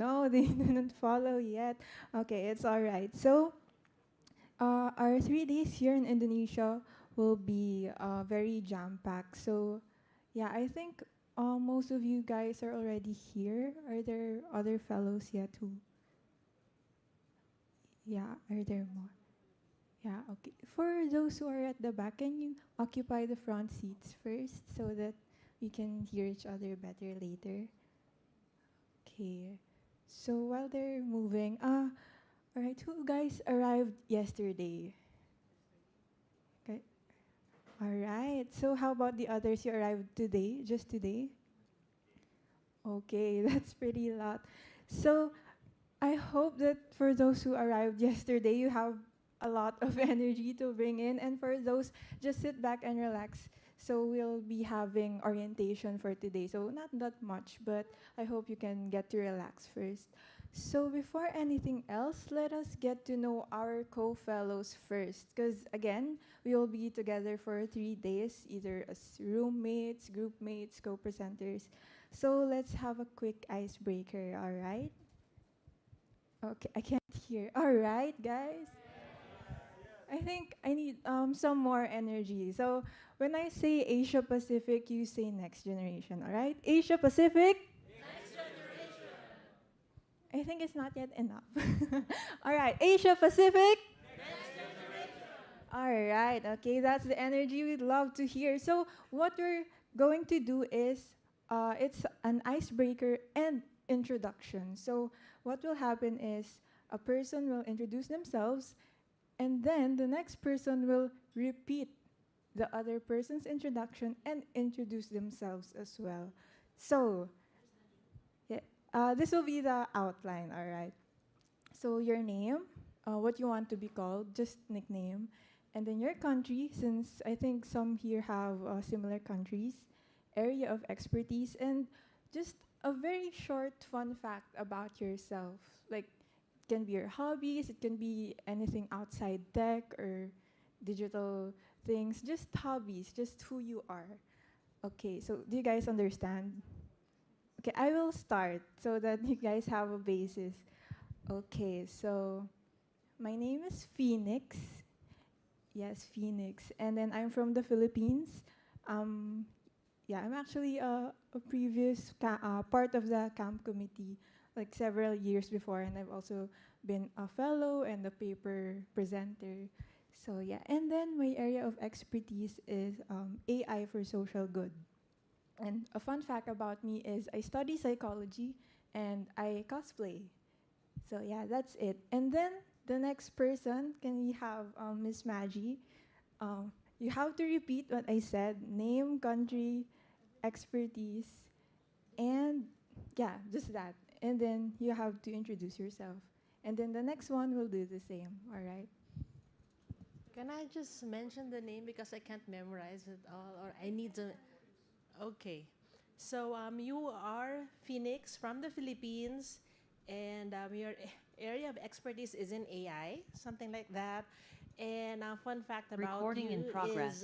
no, they didn't follow yet. Okay, it's all right. So, our 3 days here in Indonesia will be very jam-packed. So, yeah, I think most of you guys are already here. Are there other fellows yet who? Yeah, are there more? Yeah, okay. For those who are at the back, can you occupy the front seats first so that we can hear each other better later? Okay. So while they're moving, all right, who guys arrived yesterday? Okay. All right. So how about the others? You arrived today, just today? Okay, that's pretty lot. So I hope that for those who arrived yesterday, you have a lot of energy to bring in. And for those, just sit back and relax. So we'll be having orientation for today. So not that much, but I hope you can get to relax first. So before anything else, let us get to know our co-fellows first. Because again, we will be together for 3 days, either as roommates, group mates, co-presenters. So let's have a quick icebreaker, all right? Okay, I can't hear. All right, guys. I think I need some more energy. So when I say Asia Pacific, you say next generation, all right? Asia Pacific? I think it's not yet enough. All right, Asia Pacific? All right, okay, that's the energy we'd love to hear. So what we're going to do is, it's an icebreaker and introduction. So what will happen is a person will introduce themselves, and then the next person will repeat the other person's introduction and introduce themselves as well. So yeah, this will be the outline, all right? So your name, what you want to be called, just nickname, and then your country, since I think some here have similar countries, area of expertise, and just a very short fun fact about yourself. Like, it can be your hobbies, it can be anything outside tech or digital things, just hobbies, just who you are. Okay, so do you guys understand? Okay, I will start so that you guys have a basis. Okay, so my name is Phoenix. Yes, Phoenix. And then I'm from the Philippines. Um, yeah, I'm actually a previous part of the camp committee, like several years before, and I've also been a fellow and a paper presenter. So yeah, and then my area of expertise is AI for social good. And a fun fact about me is I study psychology and I cosplay. So yeah, that's it. And then the next person, can we have Miss Maggie? You have to repeat what I said: name, country, expertise, and yeah, just that. And then you have to introduce yourself. And then the next one will do the same. All right. Can I just mention the name because I can't memorize it all, or I need to? Okay. So you are Phoenix from the Philippines, and your area of expertise is in AI, something like that. And a fun fact about Recording in you is progress.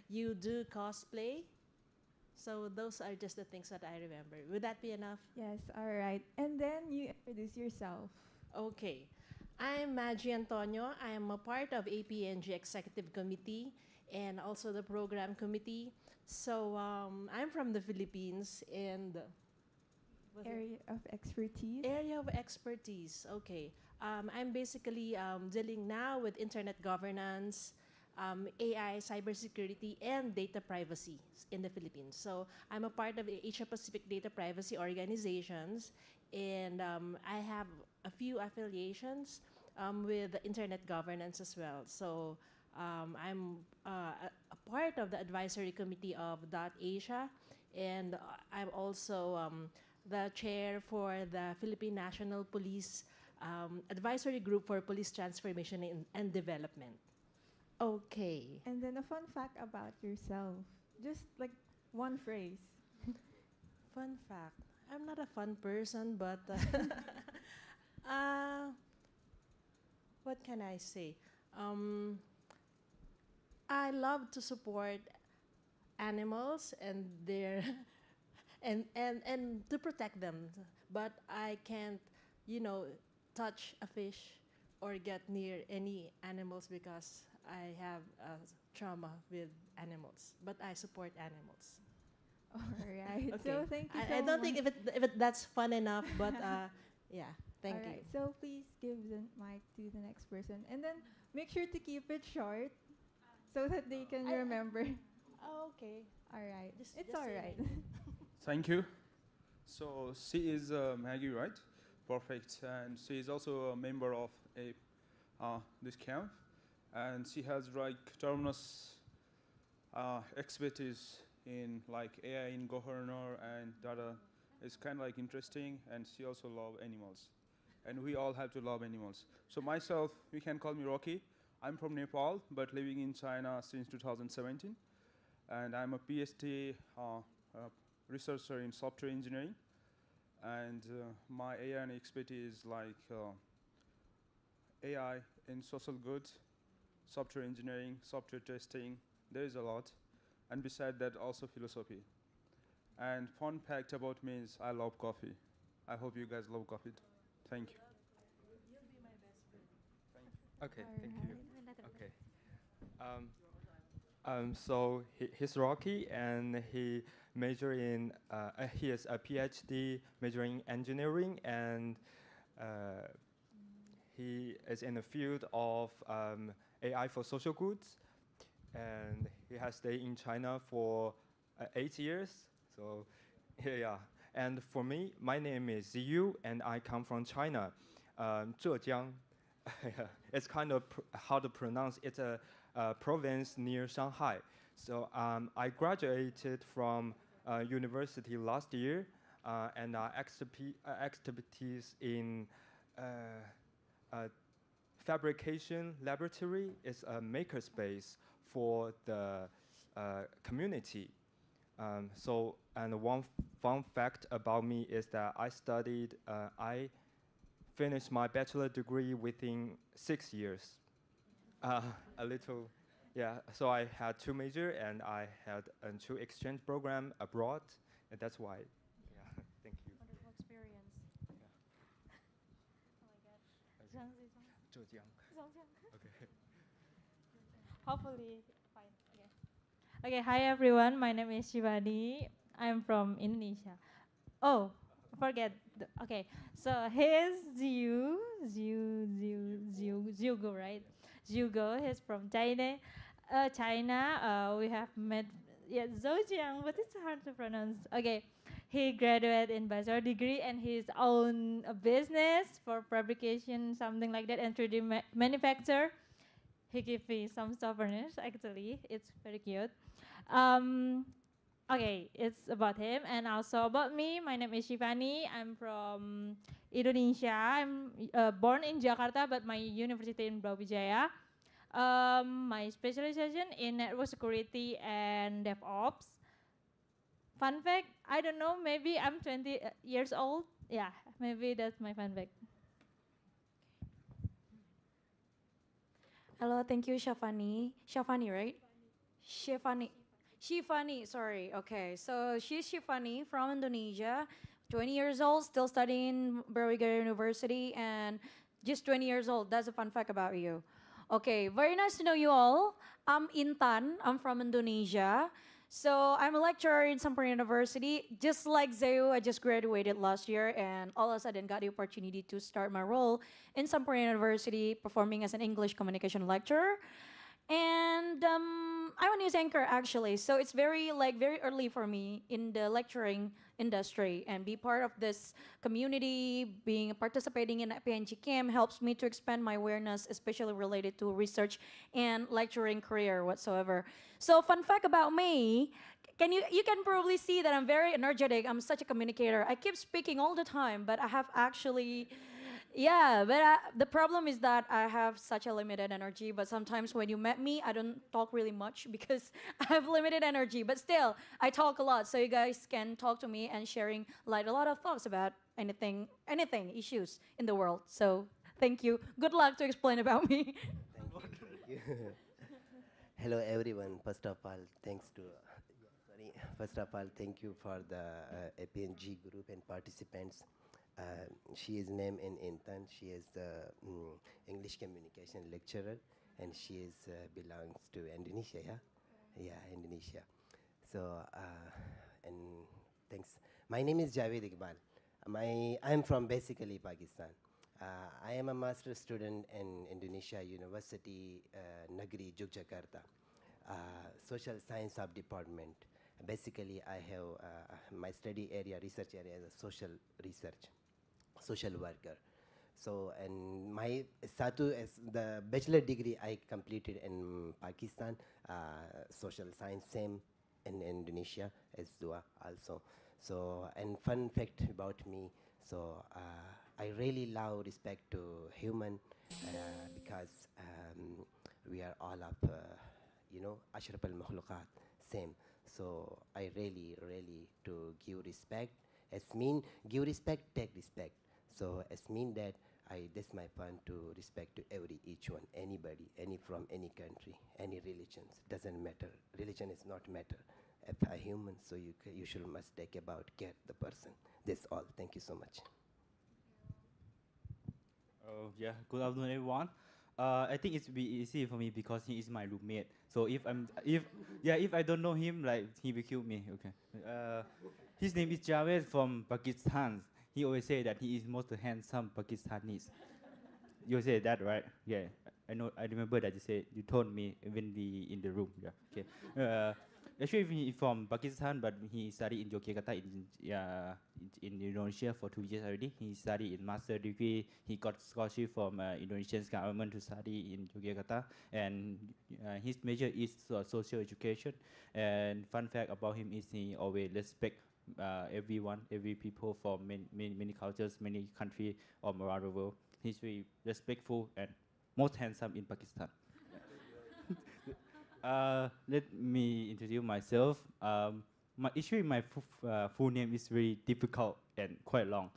you do cosplay. So those are just the things that I remember. Would that be enough? Yes. All right. And then you introduce yourself. Okay. I'm Maggie Antonio. I am a part of APNG Executive Committee and also the Program Committee. So I'm from the Philippines and Area of expertise. area of expertise. Okay. I'm basically dealing now with internet governance, AI, cybersecurity, and data privacy in the Philippines. So I'm a part of the Asia Pacific Data Privacy Organizations, and I have a few affiliations with the internet governance as well. So I'm a part of the advisory committee of Dot Asia, and I'm also the chair for the Philippine National Police Advisory Group for Police Transformation and Development. Okay. And then a fun fact about yourself. Just like one phrase. Fun fact. I'm not a fun person, but uh, what can I say? Um, I love to support animals and their and to protect them. But I can't, you know, touch a fish or get near any animals because I have trauma with animals. But I support animals. All right. Okay. So thank you I so don't much. think if it that's fun enough, but yeah. All Thank you. right. So please give the mic to the next person, and then make sure to keep it short so that they can I remember. oh, okay. All right. It's Just all say my right. name. Thank you. So she is Maggie, right? Perfect. And she is also a member of this camp, and she has like tremendous expertise in like AI in governor and data. It's kind of like interesting, and she also love animals, and we all have to love animals. So myself, you can call me Rocky. I'm from Nepal, but living in China since 2017, and I'm a PhD researcher in software engineering, and my AI and expertise like AI in social goods, software engineering, software testing. There is a lot, and beside that, also philosophy. And fun fact about me is I love coffee. I hope you guys love coffee. Thank you. Okay, All thank you. right. Okay. Um, so he's Rocky, and he is a PhD majoring in engineering, and uh, he is in the field of AI for social goods, and he has stayed in China for 8 years. So, yeah. And for me, my name is Ziyu, and I come from China, Zhejiang. It's kind of hard to pronounce. It's a province near Shanghai. So I graduated from university last year, and our activities in uh, uh, fabrication laboratory is a makerspace for the community. And one fun fact about me is that I finished my bachelor degree within 6 years. A little, yeah. So I had two major, and I had two exchange program abroad, and that's why. Yeah, thank you. Wonderful experience. Yeah. Oh my god. Okay. Zhejiang. Okay. Hopefully, fine. Okay. Okay. Hi everyone. My name is Shivani. I'm from Indonesia. Oh, forget. Okay. So here's Ziugo, right? Ziugo. He's from China. China. We have met. Yeah, Zhejiang, but it's hard to pronounce. Okay. He graduated in bachelor degree and his own business for fabrication, something like that, and 3D manufacture. He gave me some souvenirs. Actually, it's very cute. Um, okay, it's about him and also about me. My name is Shivani. I'm from Indonesia. I'm born in Jakarta, but my university in Brawijaya. My specialization in network security and DevOps. Fun fact, I don't know, maybe I'm 20 years old. Yeah, maybe that's my fun fact. Hello, thank you, Shafani. Shafani, right? Shifani. Shifani, sorry. Okay, so she's Shifani from Indonesia, 20 years old, still studying Brawijaya University, and just 20 years old. That's a fun fact about you. Okay, very nice to know you all. I'm Intan. I'm from Indonesia. So I'm a lecturer in Sampurna University. Just like Zeu, I just graduated last year and all of a sudden got the opportunity to start my role in Sampurna University performing as an English communication lecturer. And I'm a news anchor actually, so it's very early for me in the lecturing industry, and be part of this community, being participating in APNG camp helps me to expand my awareness, especially related to research and lecturing career whatsoever. So fun fact about me, you can probably see that I'm very energetic. I'm such a communicator. I keep speaking all the time, but I have actually yeah, but the problem is that I have such a limited energy. But sometimes when you met me, I don't talk really much because I have limited energy. But still, I talk a lot, so you guys can talk to me and sharing like a lot of thoughts about anything issues in the world. So thank you. Good luck to explain about me. Thank you. Hello everyone. First of all, thanks to First of all, thank you for the APNG group and participants. She is named in Intan. She is the English communication lecturer, and she is belongs to Indonesia. Yeah, yeah, Indonesia. So and thanks. My name is Javed Iqbal. I'm from basically Pakistan. I am a master student in Indonesia University, Negeri Yogyakarta, social science of department. Basically, I have my study area, research area is a social research, social worker. So, and my Satu is the bachelor degree I completed in Pakistan, social science, same in Indonesia as Dua also. So, and fun fact about me, so I really love respect to human because we are all of, Ashraf al-Makhluqat, same. So I really to give respect. As mean, give respect, take respect. So as mean that that's my point to respect to each one, anybody, any from any country, any religions, doesn't matter. Religion is not matter. If a human, so you should must take about care the person. That's all. Thank you so much. Oh yeah, good afternoon everyone. I think it's be easy for me because he is my roommate. So if I don't know him, like he will kill me. Okay. His name is Javed from Pakistan. He always say that he is most handsome Pakistanis. You say that, right? Yeah, I know. I remember that you told me when we in the room. Yeah. Okay. Actually, he from Pakistan, but he studied in Yogyakarta in Indonesia for 2 years already. He studied in master degree. He got scholarship from Indonesian government to study in Yogyakarta, and his major is social education. And fun fact about him is he always respect everyone, every people from many cultures, many countries around the world. He's very respectful and most handsome in Pakistan. Let me introduce myself. My full name is very difficult and quite long.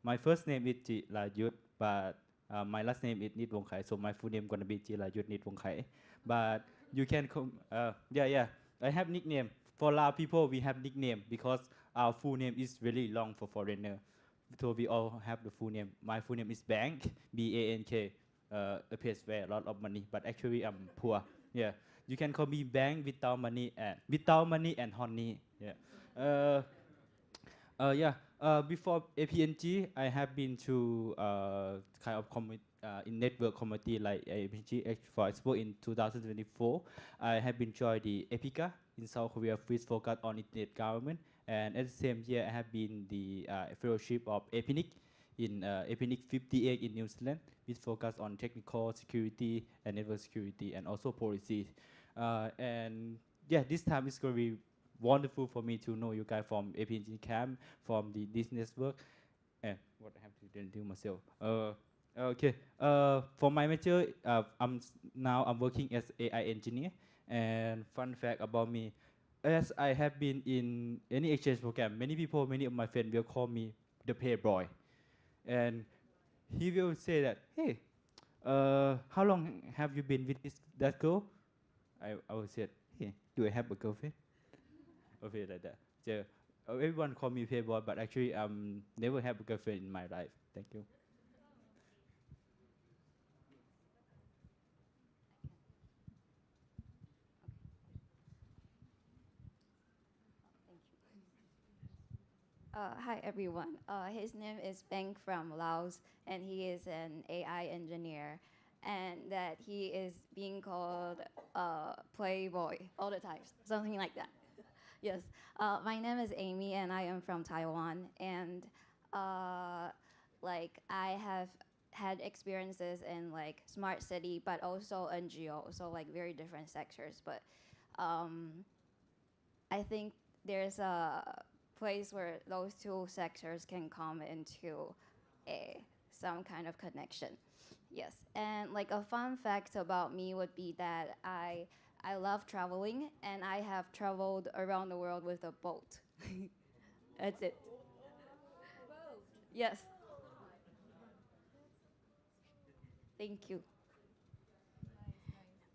My first name is Jirayut, but my last name is Nitwongkhai, so my full name gonna be Jirayut Nitwongkhai. But you can yeah. I have nickname. For Lao people, we have nickname because our full name is really long for foreigner. So we all have the full name. My full name is Bank, Bank. A place where a lot of money, but actually I'm poor. Yeah, you can call me Bank without money and honey. Yeah. Uh, yeah. Before APNG, I have been to kind of in network community like APNG. For example, in 2024, I have been joined the EPICA in South Korea, which focus on internet government. And at the same year, I have been the fellowship of APNIC in APNIC 58 in New Zealand, which focus on technical security and network security and also policy. And yeah, this time it's going to be wonderful for me to know you guys from APNG camp, from this network, and what I have to then do myself. Okay. For my major, I'm working as AI engineer. And fun fact about me, as I have been in any exchange program, many of my friends will call me the playboy, and he will say that, hey, how long have you been with that girl? I will say, hey, do I have a girlfriend? Or feel like that. So everyone call me playboy, but actually never have a girlfriend in my life. Thank you. Hi everyone. His name is Beng from Laos, and he is an AI engineer, and that he is being called Playboy all the time, something like that. Yes. My name is Amy, and I am from Taiwan, and like I have had experiences in like smart city, but also NGO, so like very different sectors, but. I think there's a place where those two sectors can come into some kind of connection. Yes, and like a fun fact about me would be that I love traveling, and I have traveled around the world with a boat. That's it. Yes. Thank you.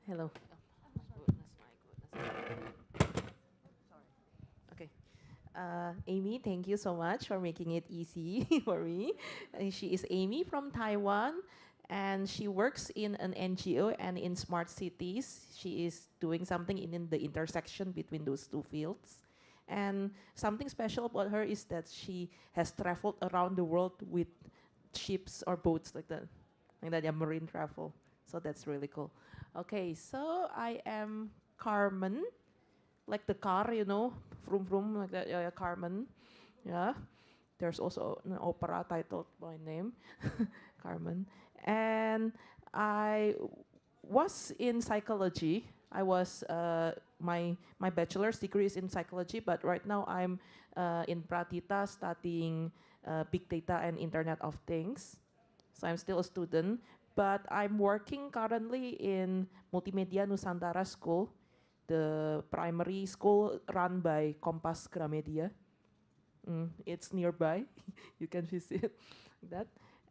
Hello. Amy, thank you so much for making it easy for me. She is Amy from Taiwan, and she works in an NGO and in smart cities. She is doing something in the intersection between those two fields. And something special about her is that she has traveled around the world with ships or boats like that, yeah, marine travel. So that's really cool. Okay, so I am Carmen, like the car, vroom vroom, like that, yeah, yeah, Carmen. Yeah, there's also an opera titled by name, Carmen. And I was in psychology. I was my bachelor's degree is in psychology, but right now I'm in Pratita studying big data and Internet of Things. So I'm still a student, but I'm working currently in Multimedia Nusantara School, the primary school run by Kompas Gramedia. It's nearby. You can visit that.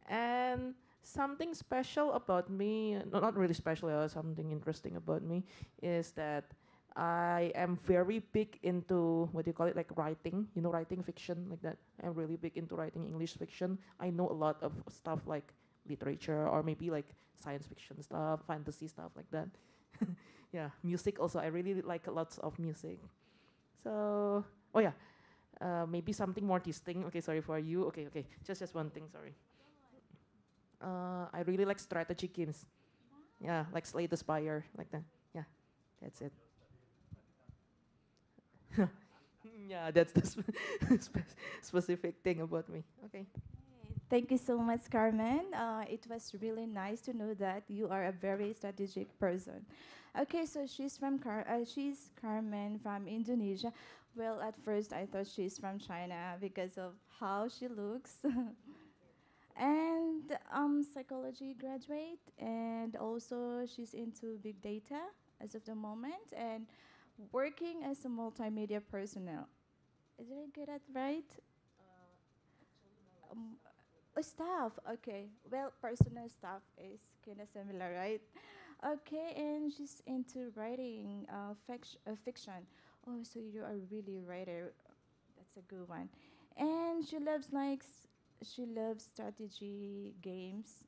And something special about me, no, not really special, something interesting about me is that I am very big into, what do you call it, like writing, writing fiction like that. I'm really big into writing English fiction. I know a lot of stuff like literature or maybe like science fiction stuff, fantasy stuff like that. Yeah, music also. I really like lots of music. So, oh yeah, maybe something more distinct. Okay, sorry for you. Okay, okay, just one thing. Sorry. I really like strategy games. Yeah, like Slay the Spire, like that. Yeah, that's it. Yeah, that's the specific thing about me. Okay. Thank you so much, Carmen. It was really nice to know that you are a very strategic person. Okay, so she's Carmen from Indonesia. Well, at first I thought she's from China because of how she looks. And psychology graduate, and also she's into big data as of the moment, and working as a multimedia personnel. Did I get that right? Um, Staff, okay. Well, personal staff is kind of similar, right? Okay, and she's into writing fiction. Oh, so you are really a writer. That's a good one. And she loves strategy games,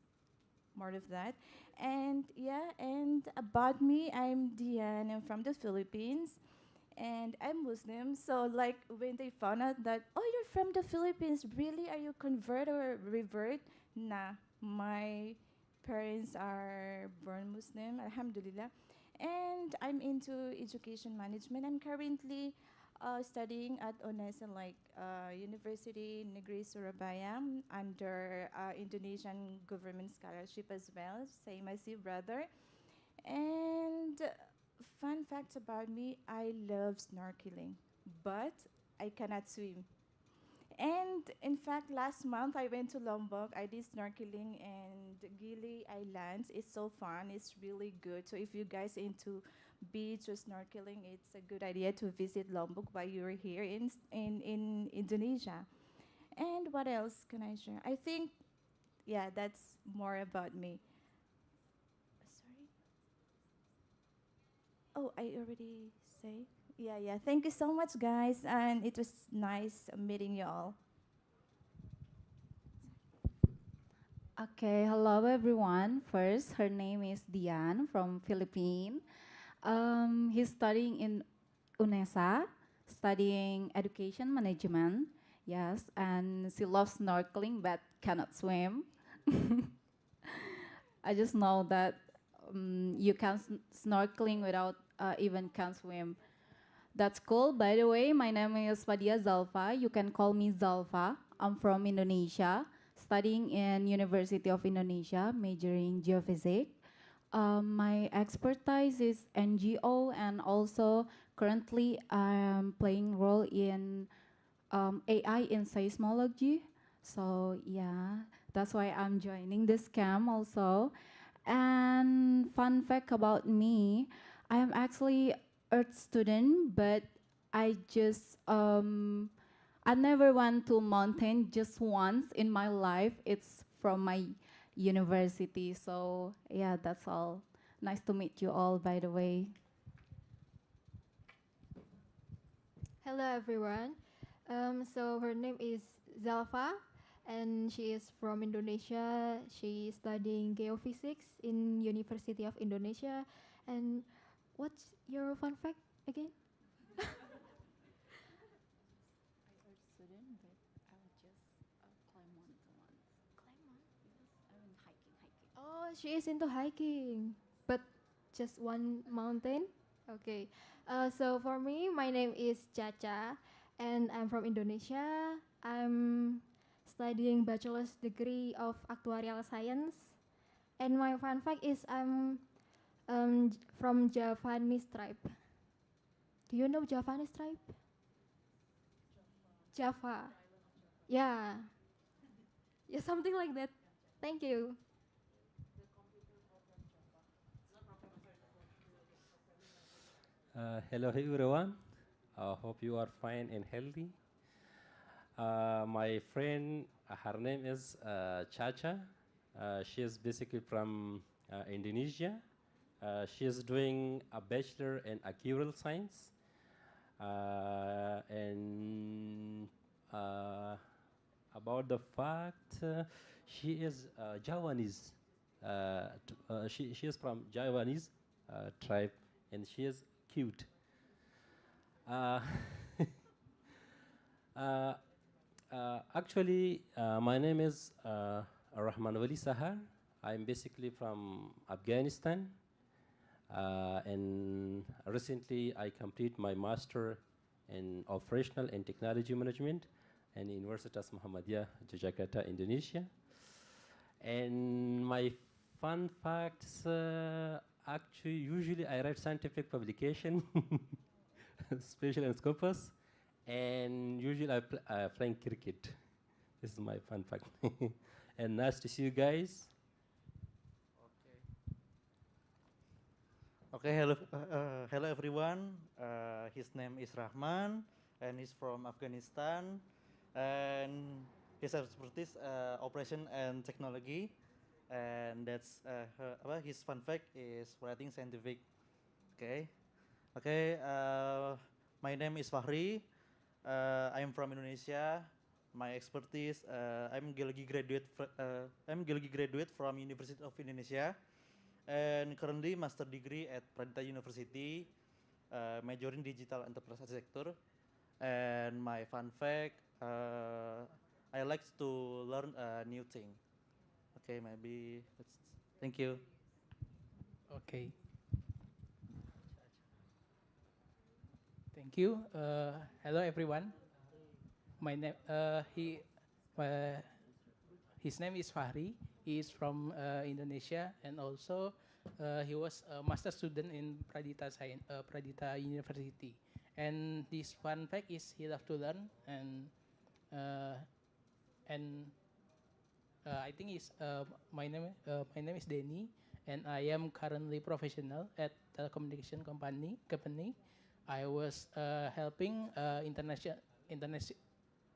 more of that. And yeah, and about me, I'm Diane. I'm from the Philippines, and I'm Muslim. So like when they found out that, oh, you're from the Philippines, really? Are you convert or revert? Nah, my parents are born Muslim, Alhamdulillah. And I'm into education management. I'm currently studying at UNESA, like University Negeri Surabaya, under Indonesian government scholarship as well, same as you, brother. And fun fact about me, I love snorkeling, but I cannot swim. And in fact, last month I went to Lombok. I did snorkeling and Gili Islands. It's so fun. It's really good. So if you guys into beach or snorkeling, it's a good idea to visit Lombok while you're here in Indonesia. And what else can I share? I think, yeah, that's more about me. Sorry. Oh, I already say. Yeah, yeah. Thank you so much, guys, and it was nice meeting you all. Okay, hello everyone. First, her name is Dian from Philippines. He's studying in UNESA, studying education management. Yes, and she loves snorkeling but cannot swim. I just know that you can snorkeling without even can swim. That's cool. By the way, my name is Fadia Zalfa. You can call me Zalfa. I'm from Indonesia, studying in University of Indonesia, majoring geophysics. My expertise is NGO, and also currently I'm playing role in AI in seismology. So yeah, that's why I'm joining this camp also. And fun fact about me, I am actually Earth student, but I never went to mountain just once in my life. It's from my university. So yeah, that's all. Nice to meet you all, by the way. Hello everyone. So her name is Zalfa, and she is from Indonesia. She is studying geophysics in University of Indonesia. And what's your fun fact again? Student, but I would just climb mountains. Climb mountains? Yes, I mean hiking. Oh, she is into hiking, but just one mountain. Okay. So for me, my name is Caca, and I'm from Indonesia. I'm studying bachelor's degree of actuarial science. And my fun fact is I'm from Javanese tribe. Do you know Javanese tribe? Java. Yeah. Yeah, something like that. Thank you. Hello everyone. Hope you are fine and healthy. My friend, her name is Chacha. She is basically from Indonesia. She is doing a bachelor in actuarial science. And about the fact, she is Javanese. She is from Javanese tribe, and she is cute. Uh, uh, my name is Rahman Wali Sahar. I'm basically from Afghanistan. And recently I completed my master in operational and technology management in Universitas Muhammadiyah, Jakarta, Indonesia. And my fun facts, actually, usually I write scientific publication, special and scopus, and usually I playing cricket. This is my fun fact. And nice to see you guys. Okay, hello everyone. His name is Rahman, and he's from Afghanistan, and his expertise operation and technology, and that's his fun fact is writing scientific. Okay, okay. My name is Fahri. I'm from Indonesia. My expertise, I'm geology graduate. I'm geology graduate from University of Indonesia, and currently master degree at Pradita University, majoring digital enterprise architecture. And my fun fact, I like to learn a new thing. Okay, maybe that's. Thank you. Okay. Thank you. Hello everyone. My name his name is Fahri. He is from Indonesia, and also he was a master student in Pradita University. And this fun fact is he loved to learn, uh, and I think my name is Denny, and I am currently professional at telecommunication company. I was helping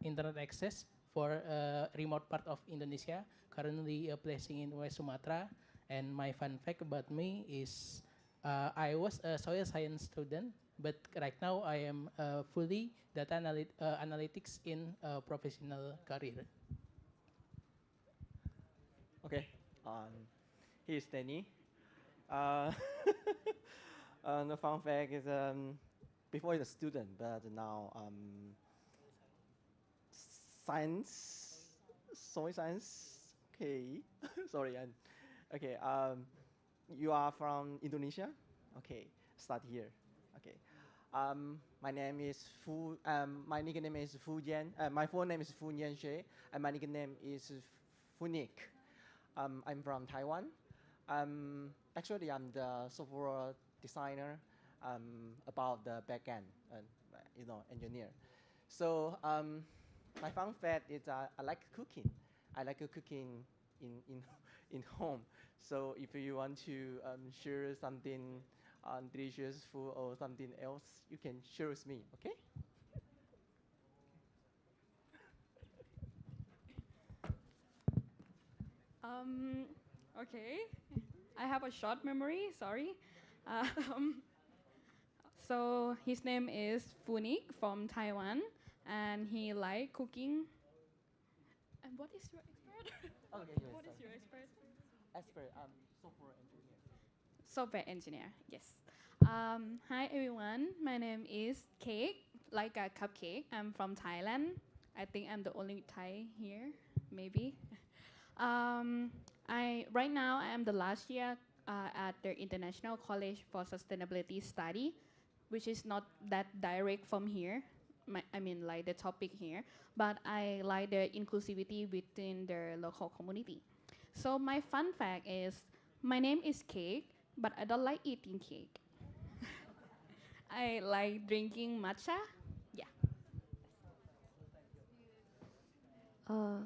internet access for remote part of Indonesia, currently placing in West Sumatra. And my fun fact about me is I was a soil science student, but right now I am fully analytics in professional career. Okay, here's Danny. Uh, the fun fact is before he's a student, but now science, soil science. Okay, sorry. Okay, you are from Indonesia. Okay, start here. Okay, my name is Fu. My nickname is Fu Yan. My full name is Fu Yan Xue, and my nickname is Funik. I'm from Taiwan. Actually, I'm the software designer about the backend, engineer. So my fun fact is I like cooking. I like cooking in home. So if you want to share something delicious food or something else, you can share with me. Okay? Um, okay, I have a short memory, sorry. Um, so his name is Funik from Taiwan, and he like cooking. And what is your expert? Okay, yes, What is sorry. your expert? Expert, software engineer. Software engineer, yes. Hi everyone, my name is Cake, like a cupcake. I'm from Thailand. I think I'm the only Thai here, maybe. I right now I am the last year at the International College for Sustainability Study, which is not that direct from here. I mean, like the topic here, but I like the inclusivity within the local community. So my fun fact is, my name is Cake, but I don't like eating cake. I like drinking matcha. Yeah. Uh,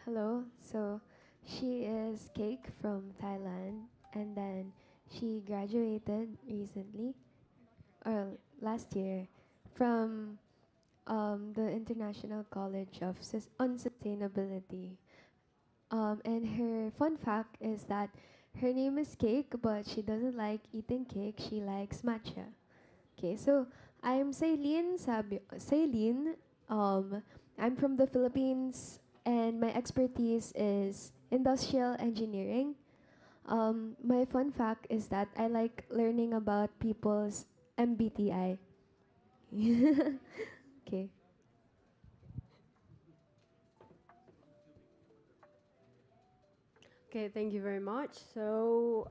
Hello. So she is Cake from Thailand, and then she graduated recently, or last year, from the International College of on Sustainability. And her fun fact is that her name is Cake, but she doesn't like eating cake. She likes matcha. Okay, so I'm Saylene. I'm from the Philippines, and my expertise is industrial engineering. My fun fact is that I like learning about people's MBTI. Okay. Okay, thank you very much. So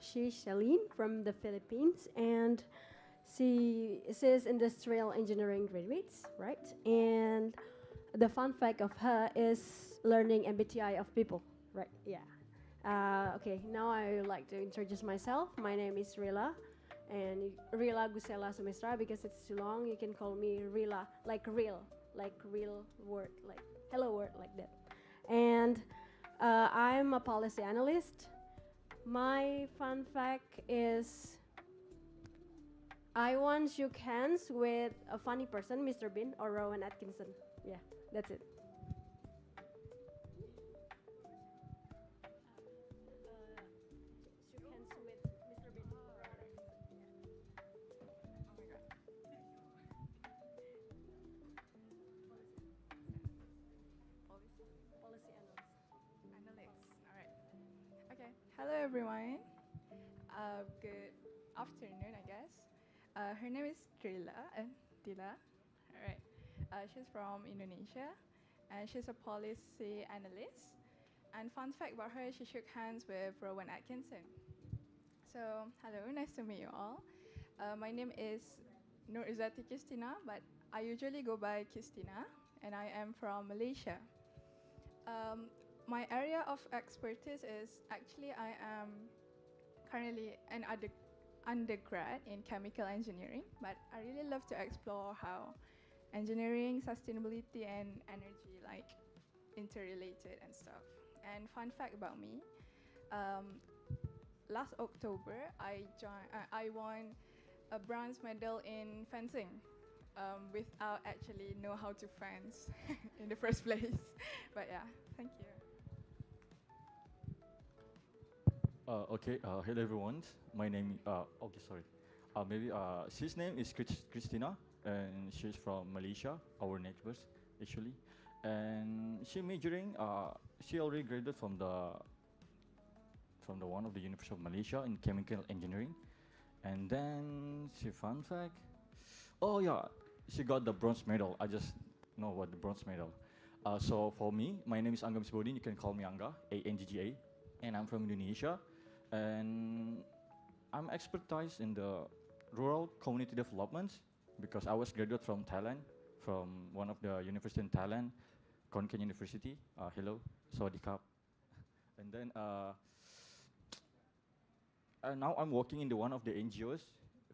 she's Celine from the Philippines, and she says industrial engineering graduates, right? And the fun fact of her is learning MBTI of people, right? Yeah. Okay, now I would like to introduce myself. My name is Rila, and Rila Gusela Sumestra, because it's too long. You can call me Rila, like real word, like hello word, like that. And I'm a policy analyst. My fun fact is I once shook hands with a funny person, Mr. Bean or Rowan Atkinson. Yeah, that's it. Shook hands with Mr. Bean. Policy Analytics. All right. Okay. Hello, everyone. Good afternoon, I guess. Her name is Dila. All right. She's from Indonesia, and she's a policy analyst. And fun fact about her, she shook hands with Rowan Atkinson. So, hello, nice to meet you all. My name is Nur Izzati Kistina, but I usually go by Kistina, and I am from Malaysia. My area of expertise is actually I am currently an undergrad in chemical engineering, but I really love to explore how engineering, sustainability, and energy like interrelated and stuff. And fun fact about me, last October I won a bronze medal in fencing without actually know how to fence in the first place. But yeah, thank you. Okay, hello everyone. My name, okay, sorry. Maybe his name is Christina, and she's from Malaysia, our neighbors, actually. And she already graduated from the one of the University of Malaysia in chemical engineering. And then fun fact, oh yeah, she got the bronze medal. I just know what the bronze medal. So for me, my name is Angga Misbodin. You can call me Angga, ANGGA, and I'm from Indonesia. And I'm expertise in the rural community development because I was graduate from Thailand, from one of the university in Thailand, Konkan University. Hello, Sawadee And then now I'm working in one of the NGOs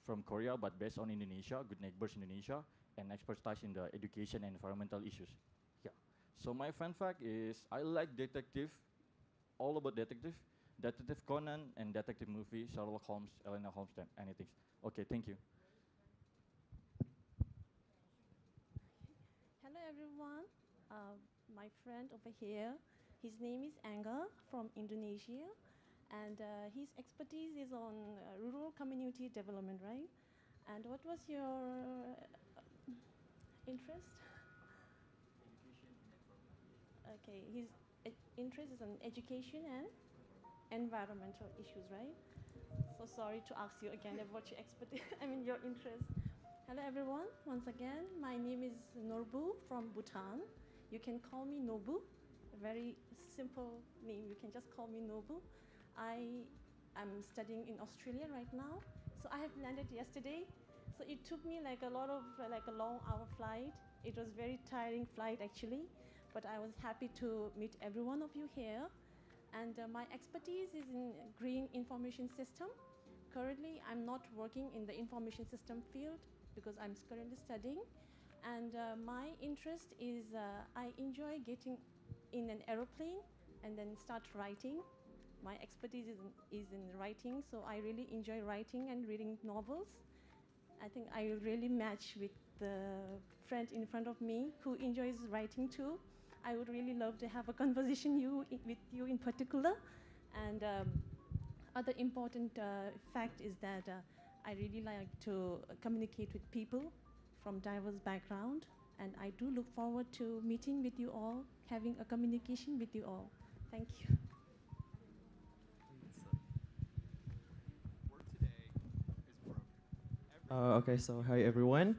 from Korea, but based on Indonesia, Good Neighbors Indonesia, and expertise in the education and environmental issues. Yeah. So my fun fact is I like detective, all about detective, Detective Conan, and detective movie, Sherlock Holmes, Elena Holmes, and anything. Okay, thank you. Hello everyone. My friend over here, his name is Angga from Indonesia, and his expertise is on rural community development, right? And what was your interest? Okay, his interest is in education and environmental issues, right? So sorry to ask you again about your your interest. Hello everyone, once again, my name is Norbu from Bhutan. You can call me Nobu, a very simple name. You can just call me Nobu. I am studying in Australia right now. So I have landed yesterday. So it took me like a lot of like a long hour flight. It was very tiring flight actually, but I was happy to meet every one of you here. And my expertise is in green information system. Currently, I'm not working in the information system field because I'm currently studying. And my interest is I enjoy getting in an aeroplane and then start writing. My expertise is in writing, so I really enjoy writing and reading novels. I think I will really match with the friend in front of me who enjoys writing too. I would really love to have a conversation with you in particular. And other important fact is that I really like to communicate with people from diverse background, and I do look forward to meeting with you all, having a communication with you all. Thank you. Okay, so hi everyone.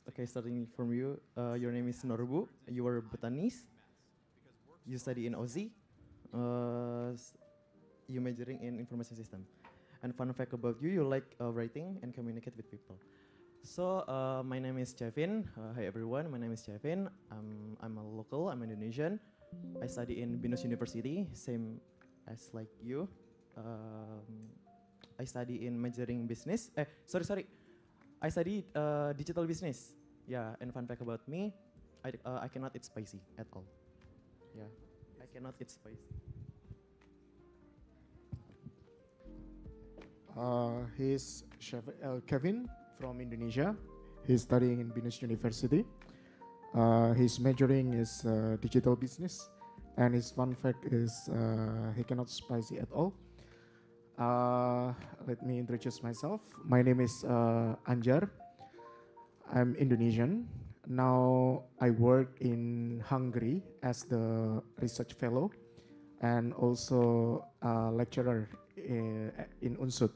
Okay, starting from you. Your name is Norbu. You are Bhutanese. You study in Aussie. You majoring in information system. And fun fact about you, you like writing and communicate with people. So my name is Kevin. Hi everyone, my name is Kevin. I'm a local. I'm Indonesian. I study in Binus University, same as like you. I study in majoring business. Sorry. I study digital business. Yeah, and fun fact about me, I cannot eat spicy at all. Yeah, I cannot eat spicy. He's Kevin from Indonesia. He's studying in Binus University. His majoring is digital business, and his fun fact is he cannot spicy at all. Let me introduce myself. My name is Anjar. I'm Indonesian. Now I work in Hungary as the research fellow and also a lecturer in Unsud,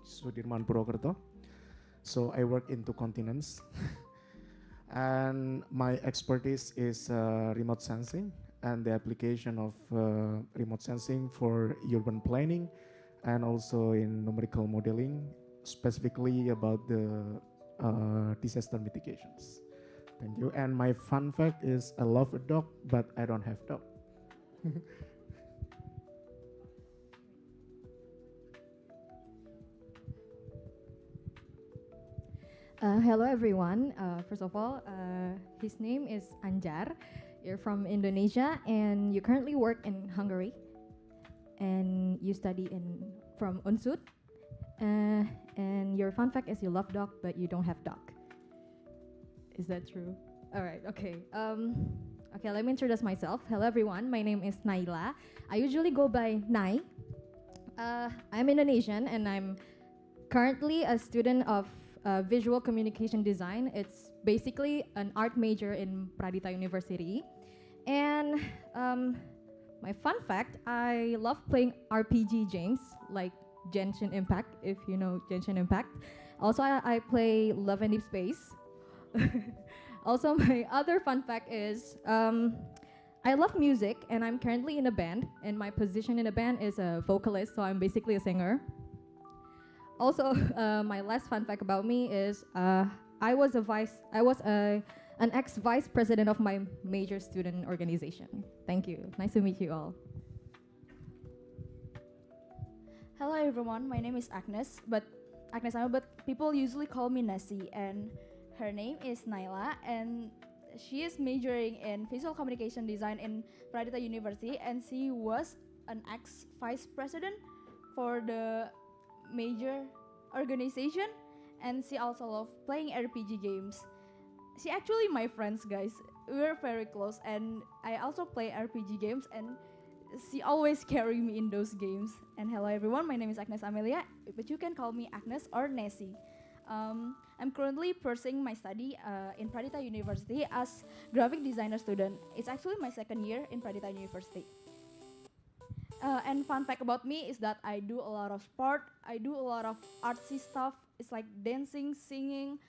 Sudirman Purwokerto. So I work in two continents. And my expertise is remote sensing and the application of remote sensing for urban planning and also in numerical modeling, specifically about the disaster mitigations. Thank you. And my fun fact is I love a dog, but I don't have dog. Hello everyone. First of all, his name is Anjar. You're from Indonesia and you currently work in Hungary. And you study from Unsud. And your fun fact is you love dog, but you don't have dog. Is that true? All right. Okay. Okay. Let me introduce myself. Hello everyone. My name is Naila. I usually go by Nai. I'm Indonesian and I'm currently a student of visual communication design. It's basically an art major in Pradita University. And my fun fact, I love playing RPG games like Genshin Impact, if you know Genshin Impact. Also, I play Love and Deep Space. Also, my other fun fact is I love music and I'm currently in a band and my position in a band is a vocalist, so I'm basically a singer. Also, my last fun fact about me is I was an ex-vice president of my major student organization. Thank you. Nice to meet you all. Hello everyone, my name is Agnes, but people usually call me Nasi, and her name is Naila, and she is majoring in visual communication design in Pradita University, and she was an ex-vice president for the major organization, and she also loves playing RPG games. She actually my friends, guys. We're very close, and I also play RPG games, and she always carry me in those games. And hello everyone, my name is Agnes Amelia, but you can call me Agnes or Nessie. I'm currently pursuing my study in Pradita University as graphic designer student. It's actually my second year in Pradita University. And fun fact about me is that I do a lot of sport. I do a lot of artsy stuff. It's like dancing, singing,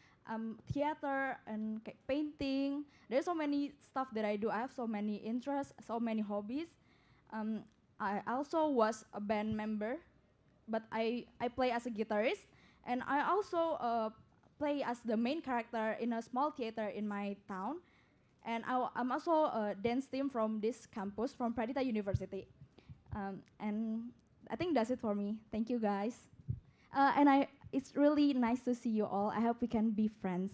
theater, and painting. There's so many stuff that I do. I have so many interests, so many hobbies. I also was a band member, but I play as a guitarist, and I also play as the main character in a small theater in my town. And I'm also a dance team from this campus, from Pradita University. And I think that's it for me. Thank you, guys. It's really nice to see you all. I hope we can be friends.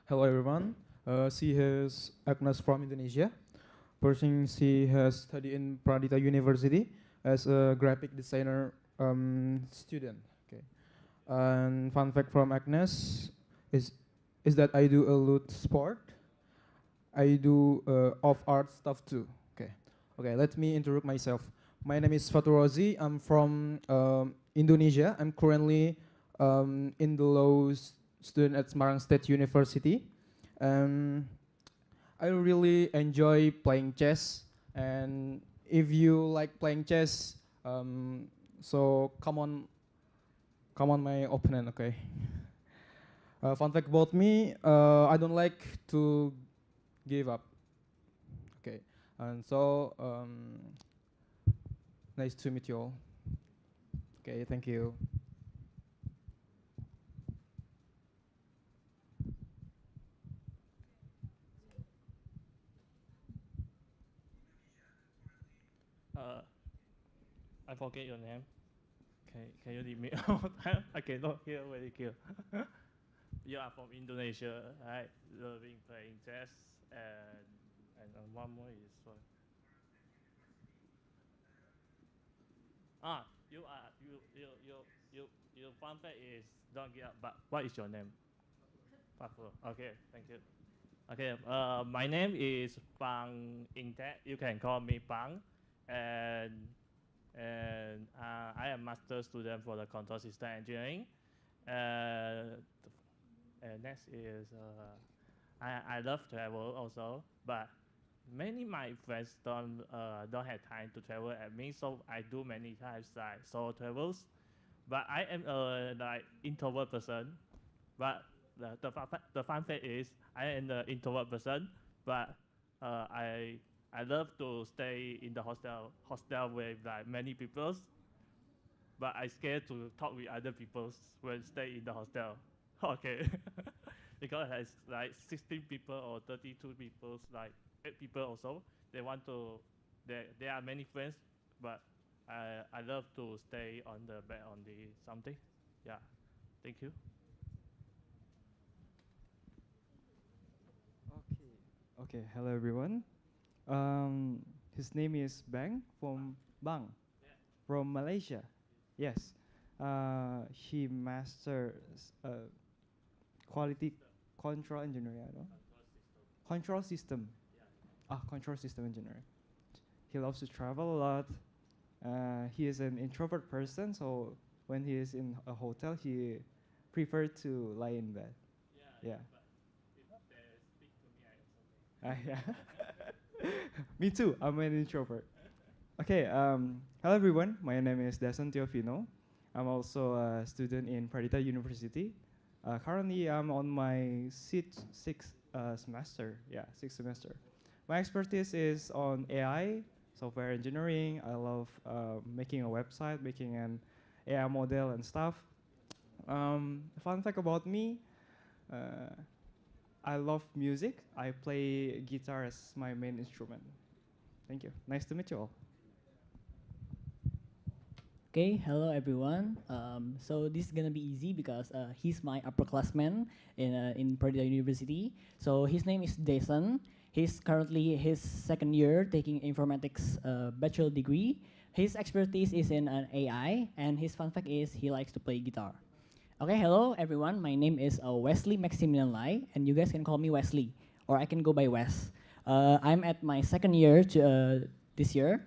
Hello everyone. She is Agnes from Indonesia. Person she has studied in Pradita University as a graphic designer student. Okay. And fun fact from Agnes is that I do a lot sport. I do off art stuff too. Okay. Okay. Let me introduce myself. My name is Fatur Rozi. I'm from Indonesia. I'm currently in the law student at Semarang State University. I really enjoy playing chess, and if you like playing chess, so come on my opponent, okay? Fun fact about me, I don't like to give up, okay? And so, nice to meet you all. Okay, thank you. I forget your name. Can you leave me out? I cannot hear very clear. You are from Indonesia, right? Loving playing chess, and one more is your fun fact is don't get up. But what is your name? Papa. Okay, thank you. Okay, my name is Pang Ingte. You can call me Pang, and I am master student for the control system engineering. And next is I love travel also, but many my friends don't have time to travel at me, so I do many times like solo travels. But I am a like introvert person. But the fun fact is I am the introvert person, but I love to stay in the hostel with like many people, but I scared to talk with other people when stay in the hostel. Okay, because it's like 16 people or 32 people, like 8 people also. They want to. There are many friends, but I love to stay on the bed on the something. Yeah, thank you. Okay, hello everyone. His name is from Malaysia. Yes, he masters quality control engineering. I don't control system. Control system engineering. He loves to travel a lot. He is an introvert person, so when he is in a hotel, he prefers to lie in bed. Yeah. Yeah. Me too. I'm an introvert. Okay. Hello everyone. My name is Dason Teofino. I'm also a student in Pradita University. Currently, I'm on my sixth semester. Yeah, sixth semester. My expertise is on AI, software engineering. I love making a website, making an AI model and stuff. Fun fact about me. I love music. I play guitar as my main instrument. Thank you. Nice to meet you all. Okay, hello everyone. So this is gonna be easy because he's my upperclassman in Purdue University. So his name is Jason. He's currently his second year taking informatics bachelor degree. His expertise is in AI, and his fun fact is he likes to play guitar. Okay, hello everyone. My name is Wesley Maximilian Lai, and you guys can call me Wesley, or I can go by Wes. I'm at my second year this year.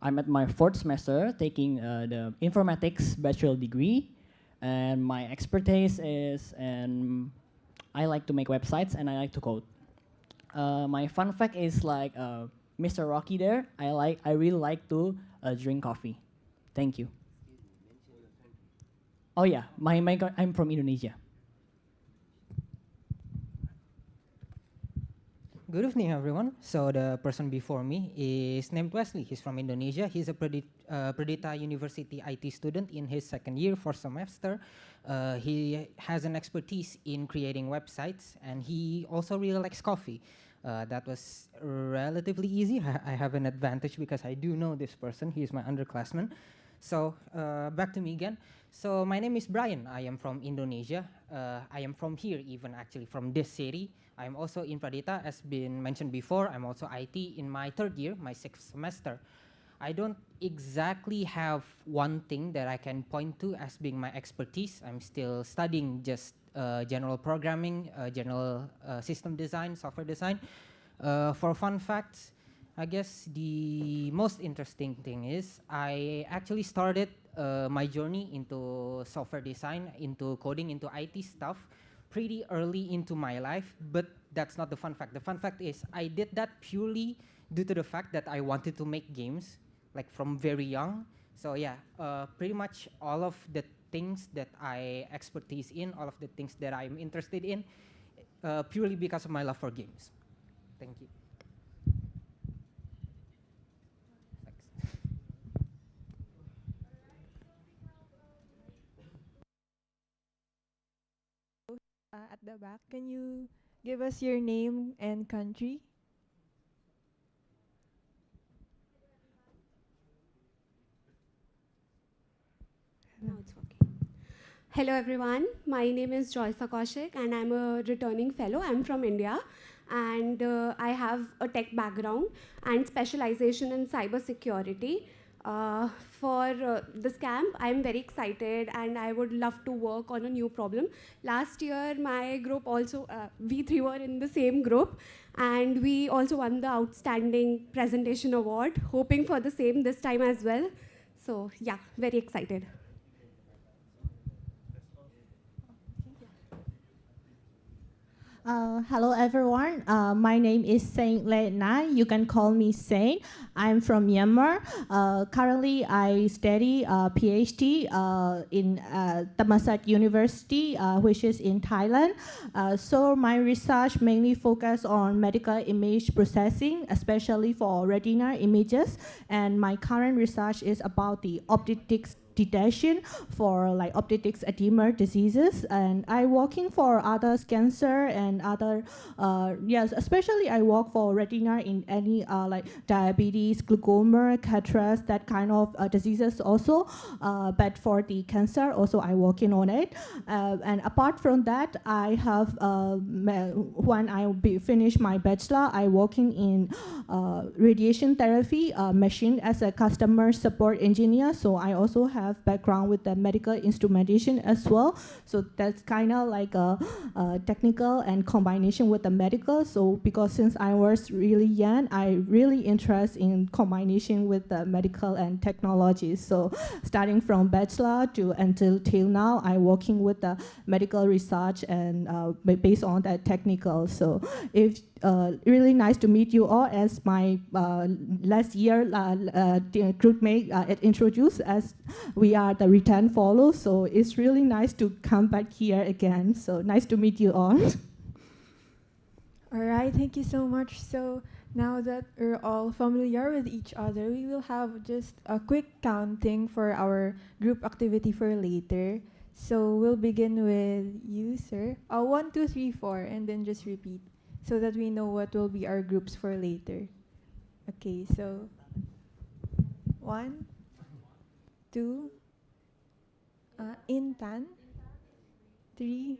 I'm at my fourth semester taking the informatics bachelor degree. and my expertise is, and I like to make websites and I like to code. My fun fact is like Mr. Rocky there. I really like to drink coffee. Thank you. Oh yeah, I'm from Indonesia. Good evening, everyone. So the person before me is named Wesley. He's from Indonesia. He's a Perdita University IT student in his second year for semester. He has an expertise in creating websites, and he also really likes coffee. That was relatively easy. I have an advantage because I do know this person. He's my underclassman. So back to me again. So my name is Brian. I am from Indonesia. I am from here, even actually from this city. I'm also in Pradita, as been mentioned before. I'm also IT in my third year, my sixth semester. I don't exactly have one thing that I can point to as being my expertise. I'm still studying just general programming, general system design, software design. For fun facts, I guess the most interesting thing is I actually started my journey into software design, into coding, into IT stuff pretty early into my life, but that's not the fun fact. The fun fact is I did that purely due to the fact that I wanted to make games, like from very young. So yeah, pretty much all of the things that I expertise in, all of the things that I'm interested in, purely because of my love for games. Thank you. At the back, can you give us your name and country? No, it's okay. Hello everyone, my name is Joysa Kaushik and I'm a returning fellow. I'm from India and I have a tech background and specialization in cyber security. For this camp, I'm very excited and I would love to work on a new problem. Last year, my group also, we three were in the same group and we also won the Outstanding Presentation Award, hoping for the same this time as well. So yeah, very excited. Hello everyone. My name is Saint Lena. You can call me Saint. I'm from Myanmar. Currently, I study PhD in Thammasat University, which is in Thailand. So my research mainly focus on medical image processing, especially for retina images. And my current research is about the optics detection for like optics edema diseases, and I working for other cancer and other yes, especially I work for retina in any like diabetes, glaucoma, cataracts, that kind of diseases also, but for the cancer also I working on it, and apart from that I have when I finish my bachelor I working in radiation therapy machine as a customer support engineer, so I also have background with the medical instrumentation as well. So that's kind of like a technical and combination with the medical. So because since I was really young, I really interested in combination with the medical and technology. So starting from bachelor to until till now, I working with the medical research and based on that technical. So if really nice to meet you all as my last year group mate introduced, as we are the return follow. So it's really nice to come back here again. So nice to meet you all. All right, thank you so much. So now that we're all familiar with each other, we will have just a quick counting for our group activity for later. So we'll begin with you, sir. 1, 2, 3, 4, and then just repeat so that we know what will be our groups for later. Okay, so 1, 2, Intan, 3,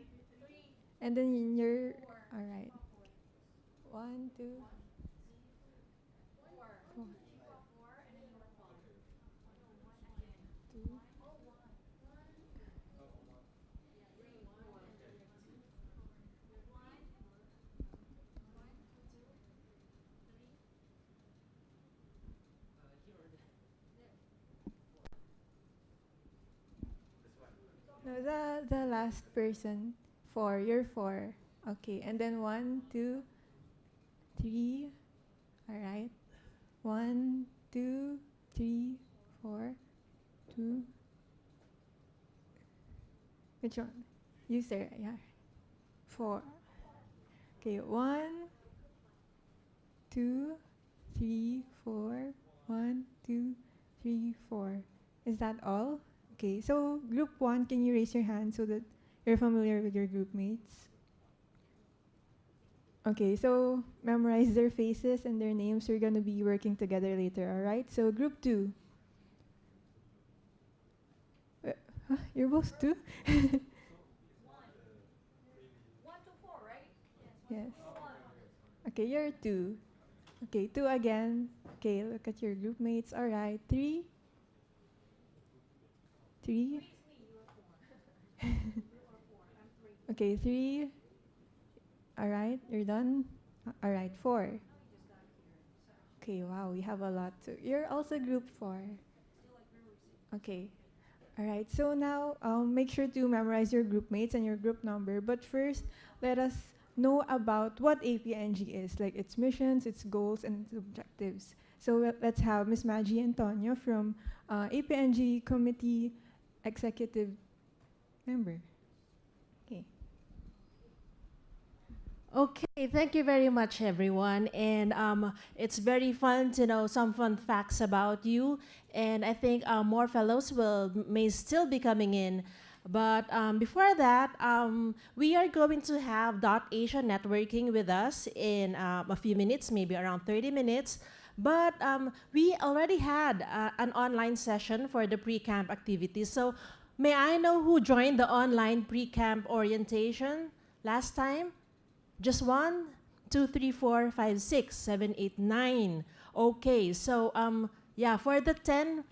and then you're, all right. 1, 2, 4. No, the last person. 4. You're 4. Okay, and then 1, 2, 3. All right. 1, 2, 3, 4, 2. Which one? You, sir. Yeah. 4. Okay, 1, 2, 3, 4. 1, 2, 3, 4. Is that all? Okay, so group 1, can you raise your hand so that you're familiar with your group mates? Okay, so memorize their faces and their names. We're going to be working together later, all right? So group 2. You're both 2? Yes. Okay, you're 2. Okay, 2 again. Okay, look at your group mates. All right, 3. 3. Okay, 3. All right, you're done. All right, 4. Okay, wow, we have a lot too. You're also group 4. Okay. All right, so now make sure to memorize your group mates and your group number. But first, let us know about what APNG is, like its missions, its goals, and its objectives. So let's have Ms. Maggie Antonio from APNG Committee Executive Member. Okay. Okay, thank you very much, everyone. And it's very fun to know some fun facts about you. And I think more fellows may still be coming in. But before that, we are going to have Asia networking with us in a few minutes, maybe around 30 minutes. But we already had an online session for the pre-camp activities. So may I know who joined the online pre-camp orientation last time? Just 1, 2, 3, 4, 5, 6, 7, 8, 9. Okay, so yeah, for the 10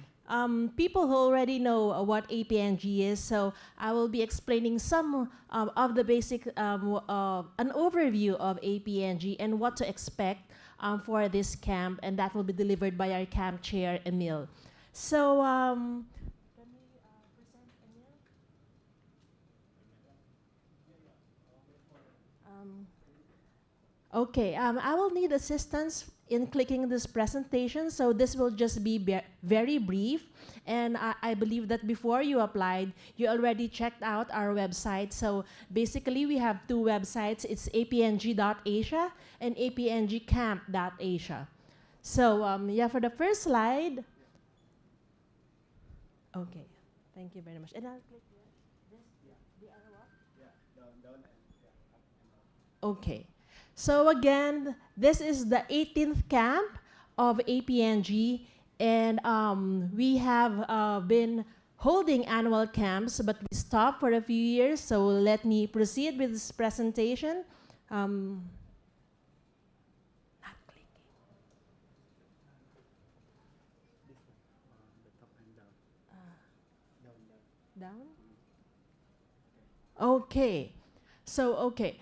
people who already know what APNG is, so I will be explaining some of the basic, an overview of APNG and what to expect for this camp, and that will be delivered by our camp chair, Emil. So, okay, I will need assistance in clicking this presentation, so this will just be very brief. And I believe that before you applied, you already checked out our website. So basically, we have 2 websites. It's apng.asia and apngcamp.asia. So yeah, for the first slide. Okay, thank you very much. And I'll click this, the other one? Okay. So again, this is the 18th camp of APNG, and we have been holding annual camps, but we stopped for a few years, so let me proceed with this presentation. Not clicking. Down? Okay. So, okay.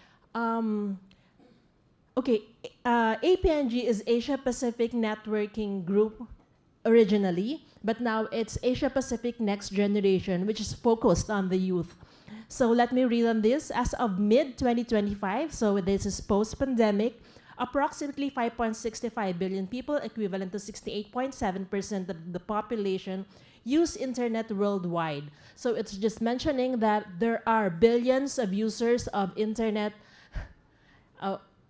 Okay, APNG is Asia Pacific Networking Group originally, but now it's Asia Pacific Next Generation, which is focused on the youth. So let me read on this. As of mid-2025, so this is post-pandemic, approximately 5.65 billion people, equivalent to 68.7% of the population, use internet worldwide. So it's just mentioning that there are billions of users of internet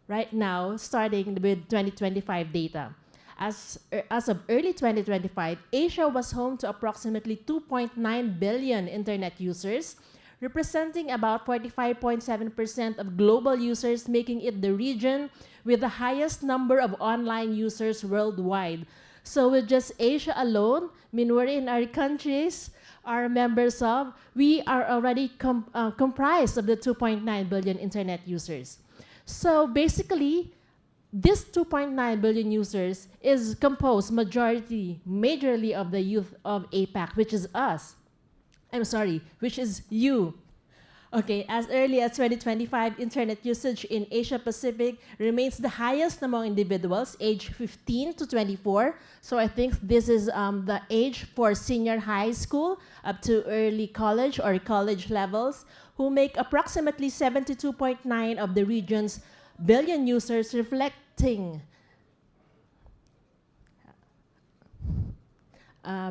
right now, starting with 2025 data. As of early 2025, Asia was home to approximately 2.9 billion internet users, representing about 45.7% of global users, making it the region with the highest number of online users worldwide. So with just Asia alone, I mean, we're in our countries, are members of, we are already comprised of the 2.9 billion internet users. So basically, this 2.9 billion users is composed majorly of the youth of APAC, which is us. I'm sorry, which is you. Okay, as early as 2025, internet usage in Asia Pacific remains the highest among individuals aged 15 to 24. So I think this is the age for senior high school up to early college or college levels, who make approximately 72.9 of the region's billion users, reflecting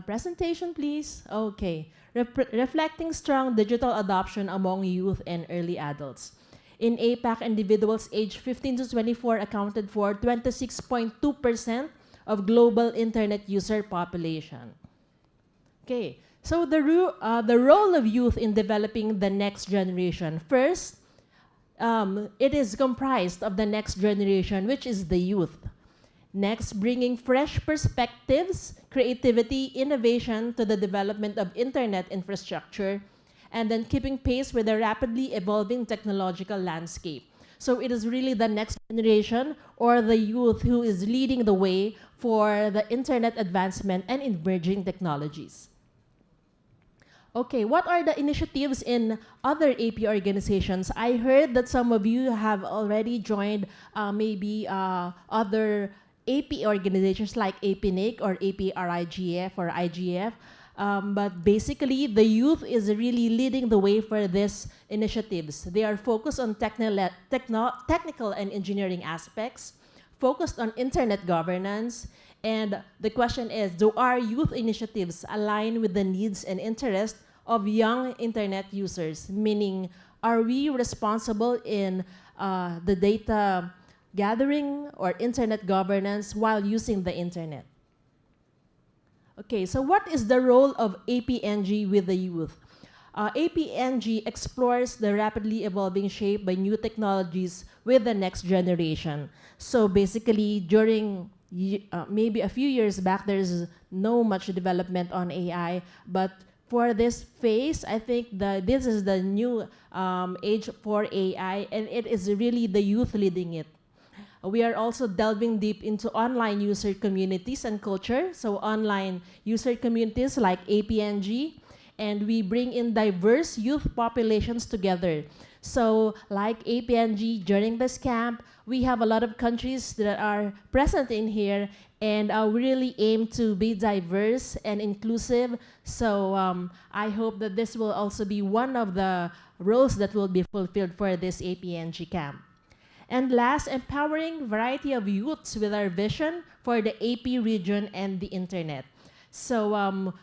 presentation, please. Okay. Reflecting strong digital adoption among youth and early adults. In APAC, individuals aged 15 to 24 accounted for 26.2% of global internet user population. Okay. So the role of youth in developing the next generation. First, it is comprised of the next generation, which is the youth. Next, bringing fresh perspectives, creativity, innovation to the development of internet infrastructure, and then keeping pace with the rapidly evolving technological landscape. So it is really the next generation or the youth who is leading the way for the internet advancement and emerging technologies. Okay, what are the initiatives in other AP organizations? I heard that some of you have already joined maybe other AP organizations like APNG or APRIGF or IGF. But basically, the youth is really leading the way for these initiatives. They are focused on technical and engineering aspects, focused on internet governance, and the question is, do our youth initiatives align with the needs and interests of young internet users? Meaning, are we responsible in the data gathering or internet governance while using the internet? Okay, so what is the role of APNG with the youth? APNG explores the rapidly evolving shape by new technologies with the next generation. So basically, during maybe a few years back, there's no much development on AI, but for this phase, I think this is the new age for AI, and it is really the youth leading it. We are also delving deep into online user communities and culture, so online user communities like APNG, and we bring in diverse youth populations together. So like APNG, during this camp, we have a lot of countries that are present in here, and we really aim to be diverse and inclusive. So I hope that this will also be one of the roles that will be fulfilled for this APNG camp. And last, empowering variety of youths with our vision for the AP region and the internet. So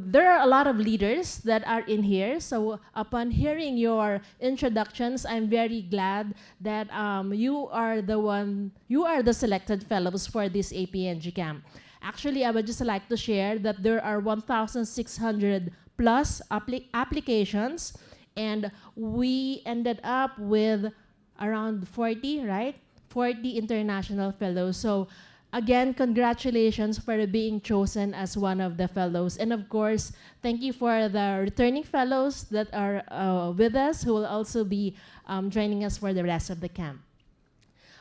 there are a lot of leaders that are in here. So upon hearing your introductions, I'm very glad that you are the selected fellows for this APNG camp. Actually, I would just like to share that there are 1,600 plus applications, and we ended up with around 40, right? 40 international fellows. So again, congratulations for being chosen as one of the fellows. And of course, thank you for the returning fellows that are with us, who will also be joining us for the rest of the camp.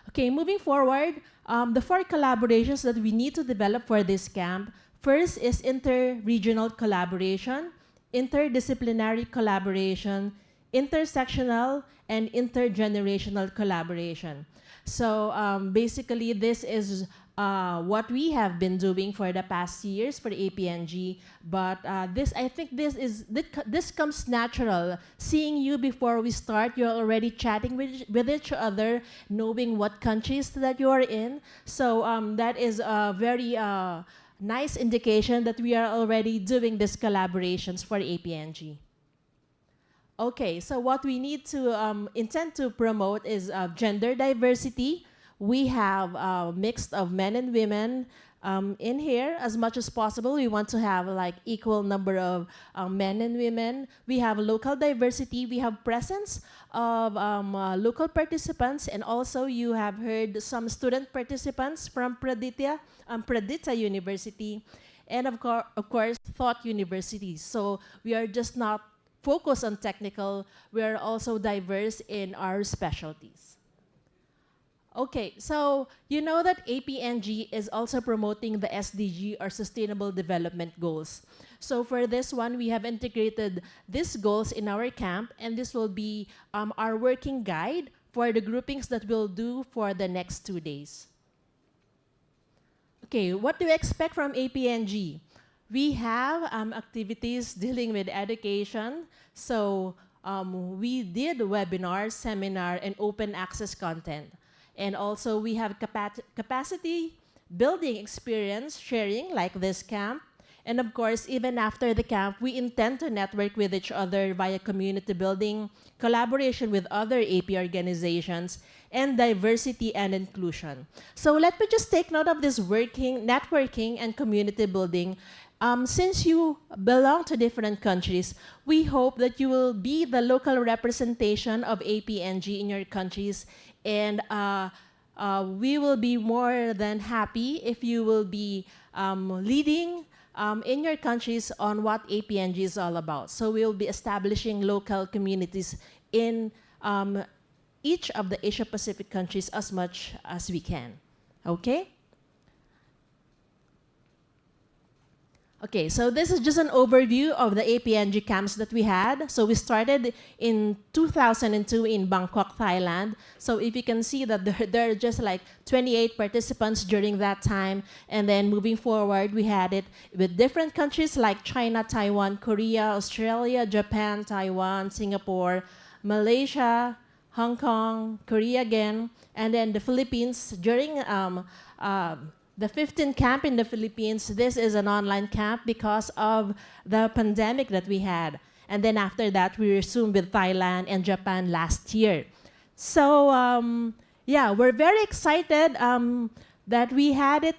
Okay, moving forward, the 4 collaborations that we need to develop for this camp. First is inter-regional collaboration, interdisciplinary collaboration, intersectional and intergenerational collaboration. So basically, this is what we have been doing for the past years for APNG. But I think this comes natural. Seeing you before we start, you're already chatting with each other, knowing what countries that you are in. So that is a very nice indication that we are already doing these collaborations for APNG. Okay, so what we need to intend to promote is gender diversity. We have a mix of men and women in here as much as possible. We want to have like equal number of men and women. We have local diversity. We have presence of local participants, and also you have heard some student participants from Pradita University, and of course Thought University. So we are just not focus on technical, we are also diverse in our specialties. Okay, so you know that APNG is also promoting the SDG or Sustainable Development Goals. So for this one, we have integrated these goals in our camp, and this will be our working guide for the groupings that we'll do for the next 2 days. Okay, what do you expect from APNG? We have activities dealing with education. So we did webinars, seminar, and open access content. And also we have capacity building experience sharing like this camp. And of course, even after the camp, we intend to network with each other via community building, collaboration with other AP organizations, and diversity and inclusion. So let me just take note of this networking and community building. Since you belong to different countries, we hope that you will be the local representation of APNG in your countries, and we will be more than happy if you will be leading in your countries on what APNG is all about. So we'll be establishing local communities in each of the Asia-Pacific countries as much as we can. Okay? Okay, so this is just an overview of the APNG camps that we had. So we started in 2002 in Bangkok, Thailand. So if you can see that there are just like 28 participants during that time. And then moving forward, we had it with different countries like China, Taiwan, Korea, Australia, Japan, Taiwan, Singapore, Malaysia, Hong Kong, Korea again, and then the Philippines during the 15th camp in the Philippines. This is an online camp because of the pandemic that we had. And then after that, we resumed with Thailand and Japan last year. So yeah, we're very excited that we had it.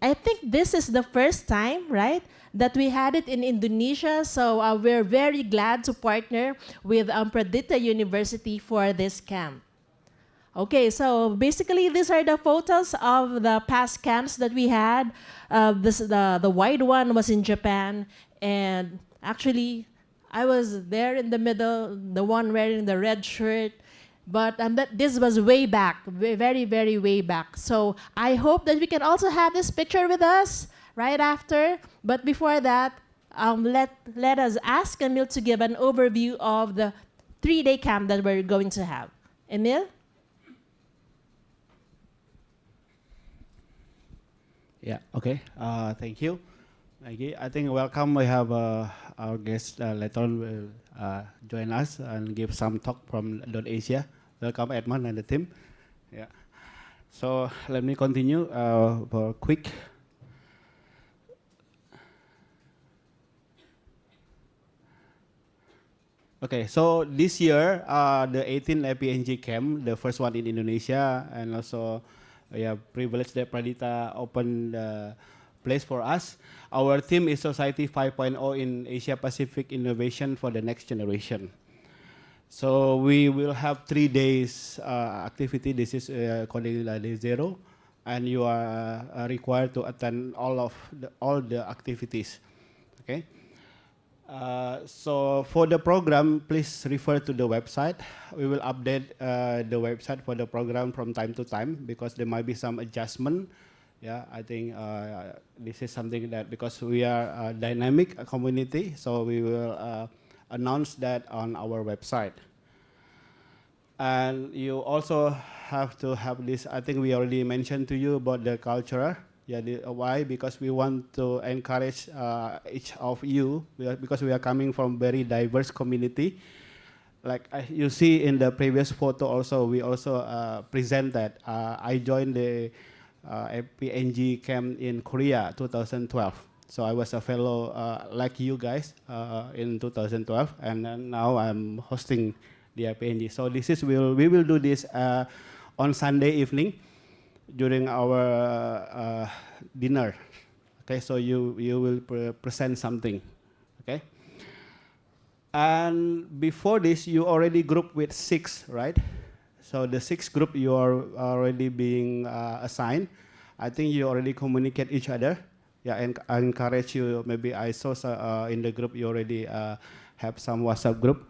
I think this is the first time, right, that we had it in Indonesia. So we're very glad to partner with Pradita University for this camp. Okay, so basically these are the photos of the past camps that we had. The wide one was in Japan, and actually I was there in the middle, the one wearing the red shirt. But this was way back, very, very way back. So I hope that we can also have this picture with us right after. But before that, let us ask Emil to give an overview of the 3-day camp that we're going to have. Emil? Yeah, okay. Thank you, Maggie. I think welcome. We have our guest later on will join us and give some talk from Asia. Welcome, Edmund and the team. Yeah. So let me continue for quick. Okay, so this year, the 18th APNG camp, the first one in Indonesia, and also we are privileged that Pradita opened the place for us. Our theme is Society 5.0 in Asia Pacific Innovation for the Next Generation. So we will have 3 days activity. This is according to day 0, and you are required to attend all the activities. Okay. So for the program, please refer to the website. We will update the website for the program from time to time because there might be some adjustment. Yeah, I think this is something that because we are a dynamic community, so we will announce that on our website. And you also have to have this, I think we already mentioned to you about the culture. Yeah, why? Because we want to encourage each of you, because we are coming from very diverse community. Like you see in the previous photo also, we also present that I joined the APNG camp in Korea 2012. So I was a fellow like you guys in 2012, and then now I'm hosting the APNG. So this is we will do this on Sunday evening during our dinner. Okay, so you will present something. Okay. And before this, you already grouped with 6, right? So the 6th group you are already being assigned. I think you already communicate each other. Yeah, and I encourage you. Maybe I saw in the group you already have some WhatsApp group.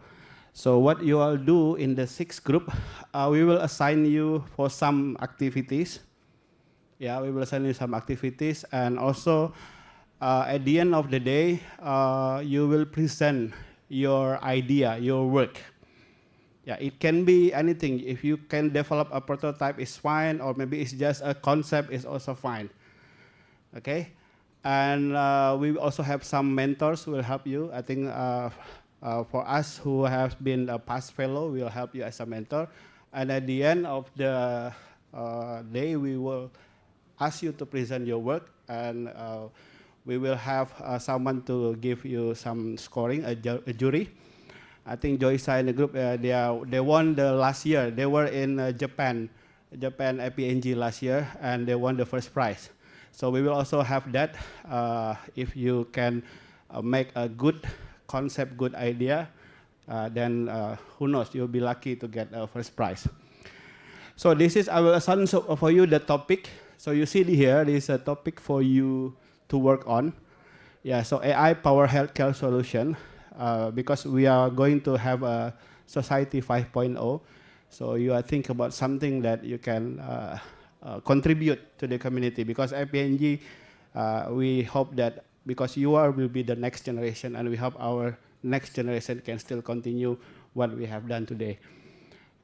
So what you will do in the sixth group, we will assign you for some activities. Yeah, we will assign you some activities, and also at the end of the day, you will present your idea, your work. Yeah, it can be anything. If you can develop a prototype, it's fine, or maybe it's just a concept, it's also fine. Okay, and we also have some mentors who will help you. I think for us who have been a past fellow, we will help you as a mentor. And at the end of the day, we will ask you to present your work, and we will have someone to give you some scoring, a jury. I think Joysa in the group, they won the last year. They were in Japan APNG last year, and they won the first prize. So we will also have that. If you can make a good concept, good idea, then who knows, you'll be lucky to get a first prize. So this is, I will assign for you the topic. So you see here, this is a topic for you to work on. Yeah, so AI power healthcare solution, because we are going to have a society 5.0. So you are think about something that you can contribute to the community, because APNG, we hope that because you will be the next generation, and we hope our next generation can still continue what we have done today.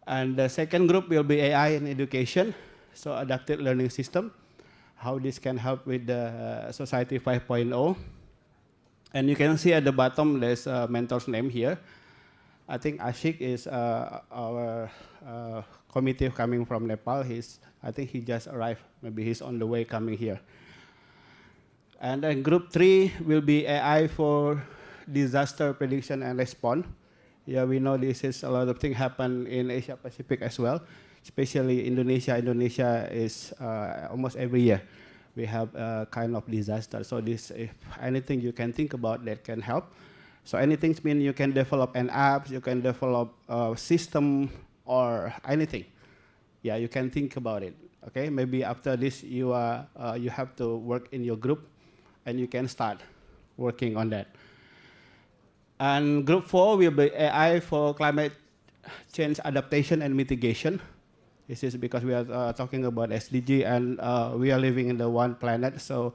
And the second group will be AI in education, so adaptive learning system, how this can help with the Society 5.0. And you can see at the bottom, there's a mentor's name here. I think Ashik is our committee coming from Nepal. I think he just arrived. Maybe he's on the way coming here. And then group 3 will be AI for disaster prediction and response. Yeah, we know this is a lot of things happen in Asia Pacific as well, especially Indonesia. Indonesia is almost every year we have a kind of disaster. So this, if anything you can think about that can help. So anything means you can develop an app, you can develop a system or anything. Yeah, you can think about it. Okay, maybe after this you have to work in your group, and you can start working on that. And group 4 will be AI for climate change adaptation and mitigation. This is because we are talking about SDG, and we are living in the one planet, so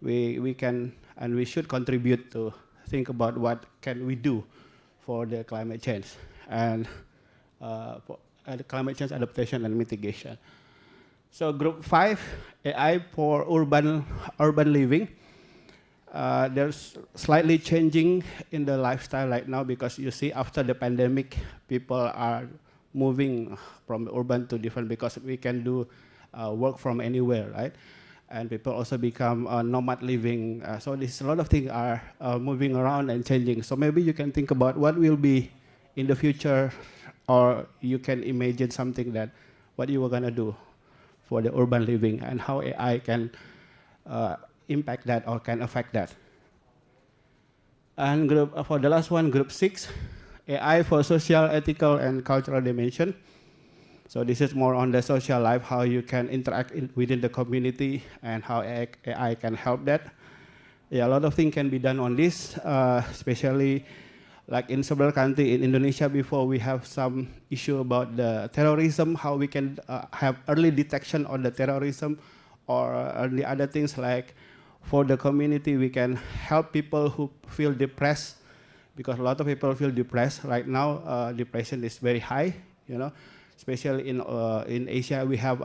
we can and we should contribute to think about what can we do for the climate change and for the climate change adaptation and mitigation. So group 5, AI for urban living. There's slightly changing in the lifestyle right now, because you see after the pandemic, people are moving from urban to different, because we can do work from anywhere, right? And people also become nomad living. So this, a lot of things are moving around and changing. So maybe you can think about what will be in the future, or you can imagine something that what you are gonna do for the urban living, and how AI can impact that or can affect that. And for the last one, group 6, AI for social, ethical, and cultural dimension. So this is more on the social life, how you can interact within the community, and how AI can help that. Yeah, a lot of things can be done on this, especially like in several countries in Indonesia before, we have some issue about the terrorism, how we can have early detection on the terrorism, or the other things like for the community, we can help people who feel depressed, because a lot of people feel depressed right now. Depression is very high, you know, especially in Asia. We have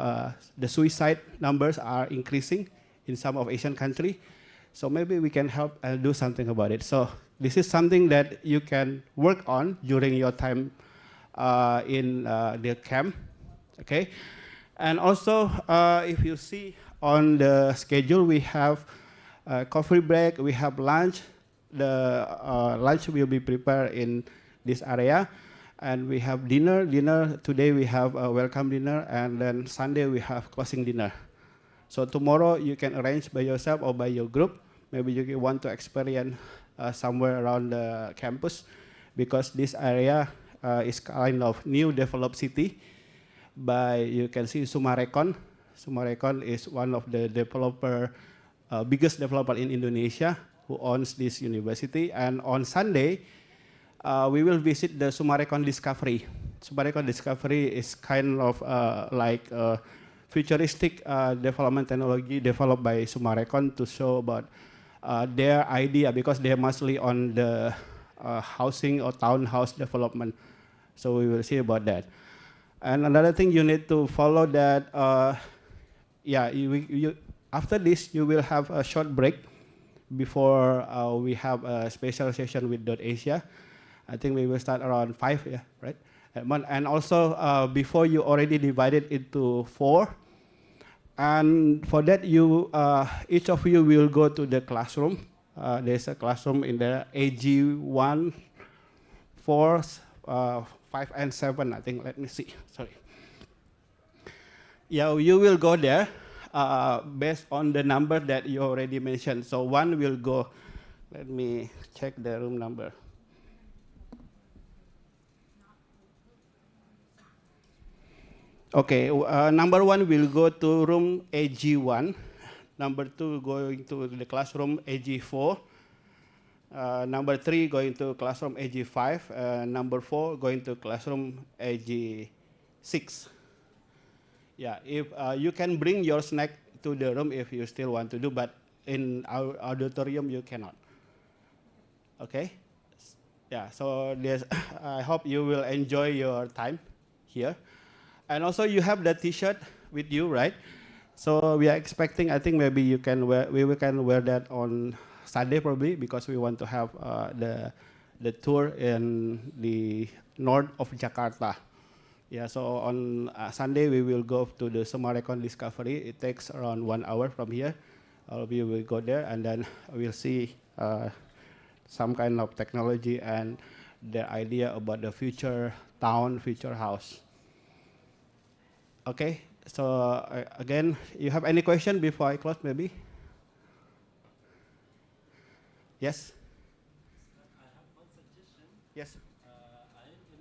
the suicide numbers are increasing in some of Asian countries. So maybe we can help and do something about it. So this is something that you can work on during your time in the camp, okay? And also, if you see on the schedule, we have coffee break, we have lunch. The lunch will be prepared in this area. And we have dinner. Today we have a welcome dinner, and then Sunday we have closing dinner. So tomorrow you can arrange by yourself or by your group. Maybe you want to experience somewhere around the campus, because this area is kind of new developed city. You can see Sumarekon. Sumarekon is one of the biggest developer in Indonesia, who owns this university. And on Sunday, we will visit the Sumarekon Discovery. Sumarekon Discovery is kind of like a futuristic development technology developed by Sumarekon to show about their idea, because they're mostly on the housing or townhouse development. So we will see about that. And another thing you need to follow that, yeah, after this you will have a short break before we have a special session with .Asia. I think we will start around 5, yeah, right? And also before you already divided into 4. And for that, you each of you will go to the classroom. There's a classroom in the AG1, 4, 5, and 7. I think. Let me see. Sorry. Yeah, you will go there based on the number that you already mentioned. So 1 will go. Let me check the room number. Okay, number 1 will go to room AG1. Number 2 going to the classroom AG4. Number 3 going to classroom AG5. Number 4 going to classroom AG6. Yeah, if you can bring your snack to the room if you still want to do, but in our auditorium you cannot. Okay? Yeah, so I hope you will enjoy your time here. And also you have the T-shirt with you, right? So we are expecting, I think maybe we can wear that on Sunday probably, because we want to have the tour in the north of Jakarta. Yeah, so on Sunday we will go to the Sumarekon Discovery. It takes around 1 hour from here. All of you will go there, and then we'll see some kind of technology and the idea about the future town, future house. Okay, so again, you have any question before I close maybe? Yes? I have one suggestion. Yes. I am in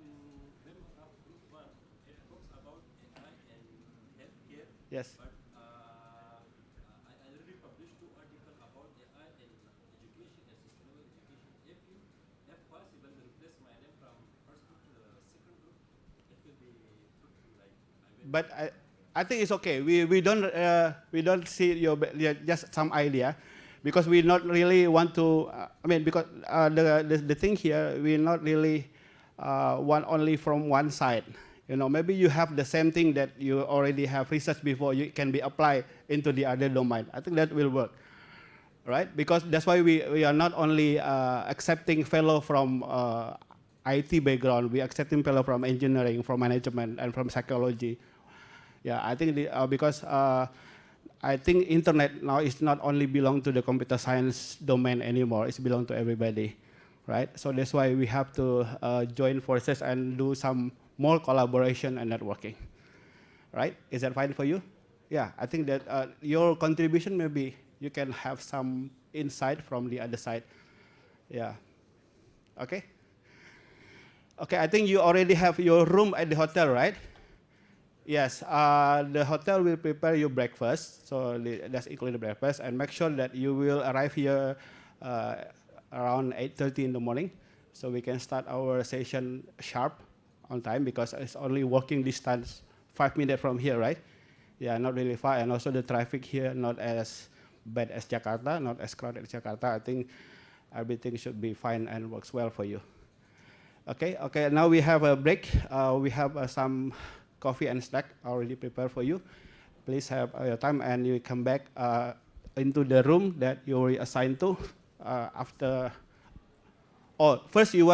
member of group 1. It talks about AI and healthcare. Yes. But I already published 2 articles about AI and education and sustainable education. If possible, replace my name from first group to the second group, it will be fruitful. Like But I think it's okay. We don't see your just some idea, because we not really want to. I mean, because the thing here, we not really want only from one side. You know, maybe you have the same thing that you already have researched before. You can be applied into the other domain. I think that will work, right? Because that's why we are not only accepting fellow from IT background. We accepting fellow from engineering, from management, and from psychology. Yeah, I think because I think internet now is not only belong to the computer science domain anymore. It's belong to everybody, right? So that's why we have to join forces and do some more collaboration and networking, right? Is that fine for you? Yeah, I think that your contribution, maybe you can have some insight from the other side. Yeah. Okay. Okay, I think you already have your room at the hotel, right? Yes, the hotel will prepare you breakfast, so that's included breakfast, and make sure that you will arrive here around 8:30 in the morning, so we can start our session sharp on time, because it's only walking distance 5 minutes from here, right? Yeah, not really far, and also the traffic here not as bad as Jakarta, not as crowded as Jakarta. I think everything should be fine and works well for you. Okay, okay. Now we have a break. We have some coffee and snack already prepared for you. Please have your time, and you come back into the room that you were assigned to after. Oh, first you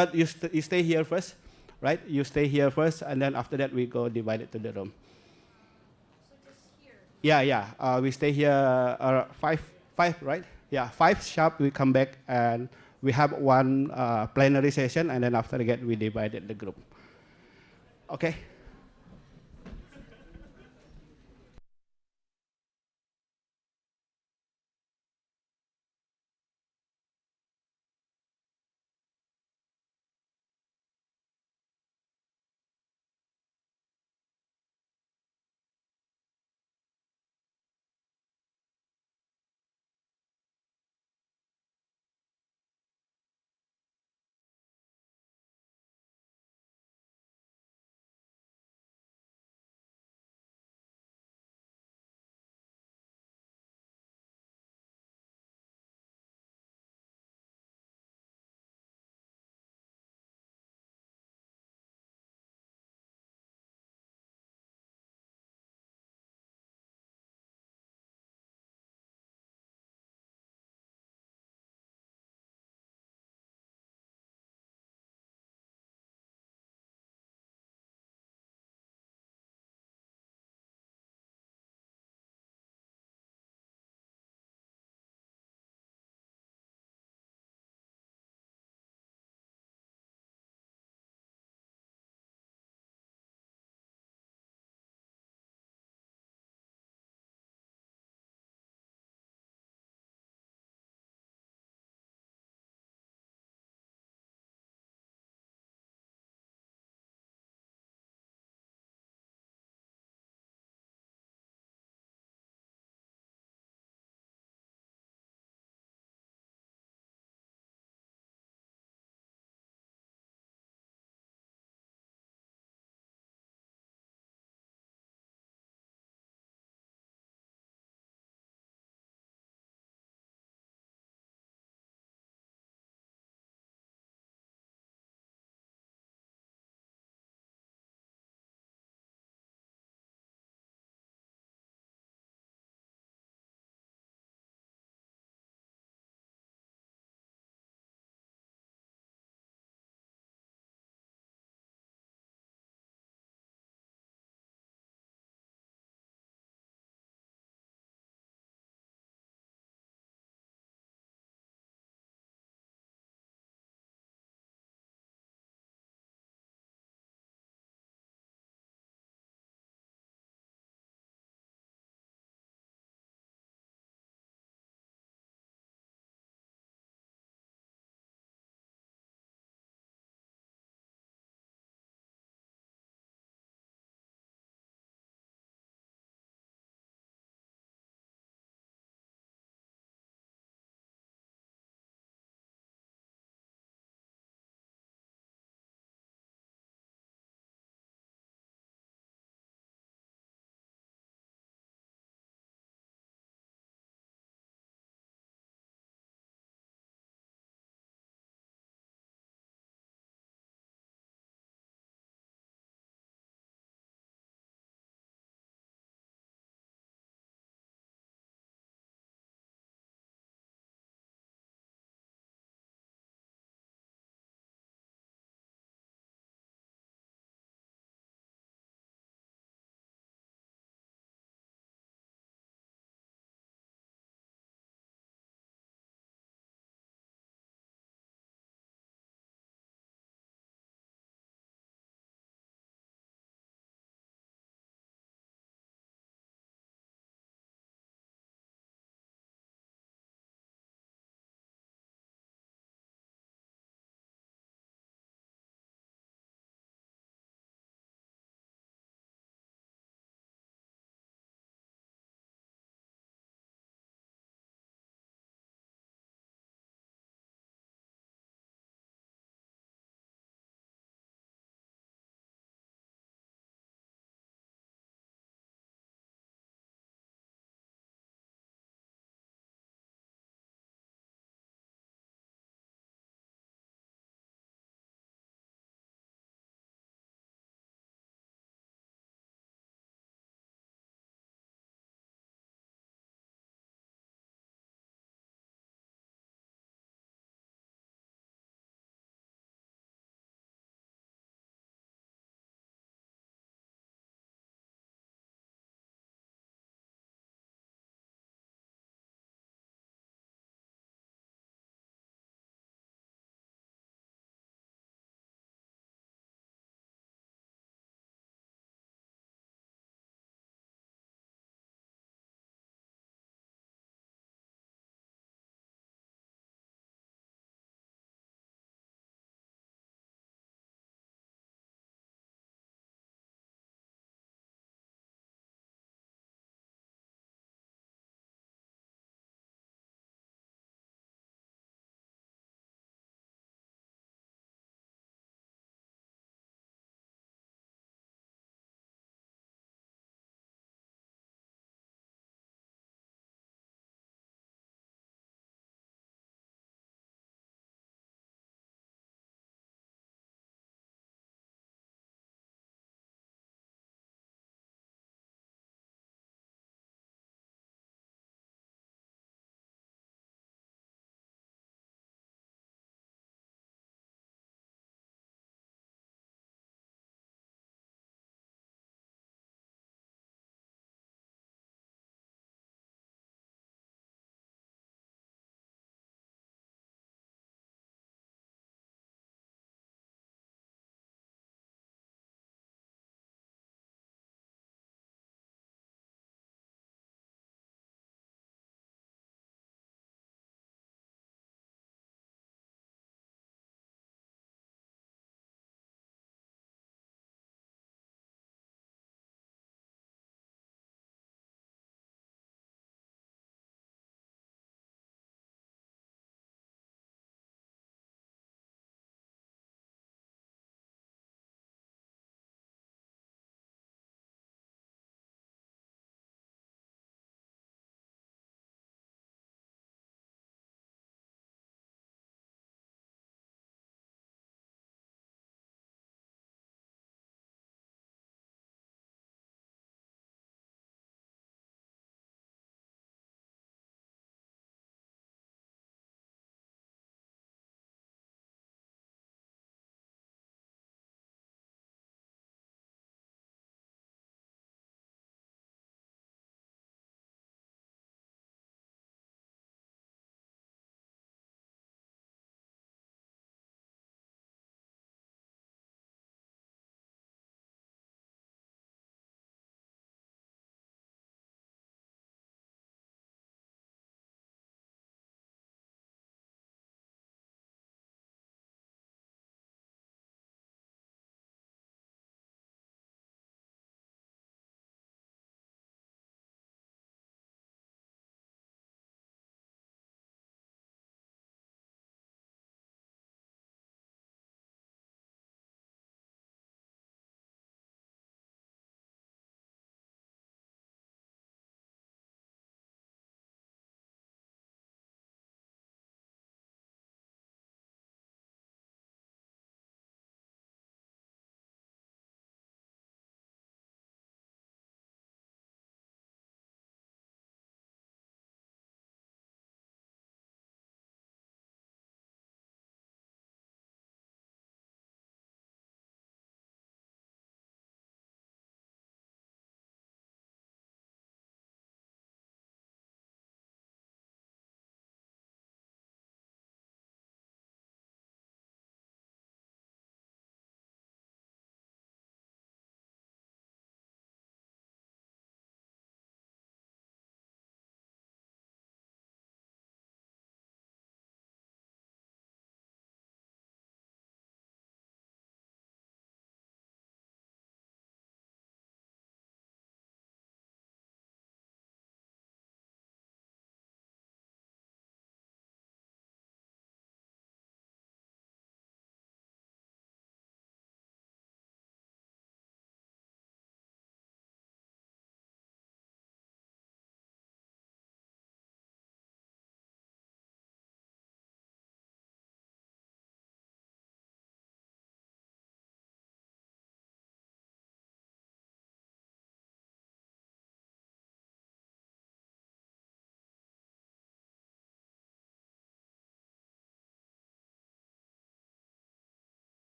stay here first, right? You stay here first, and then after that we go divided to the room. So just here. Yeah, yeah. We stay here 5, right? Yeah, 5 sharp. We come back and we have one plenary session, and then after that we divided the group. Okay.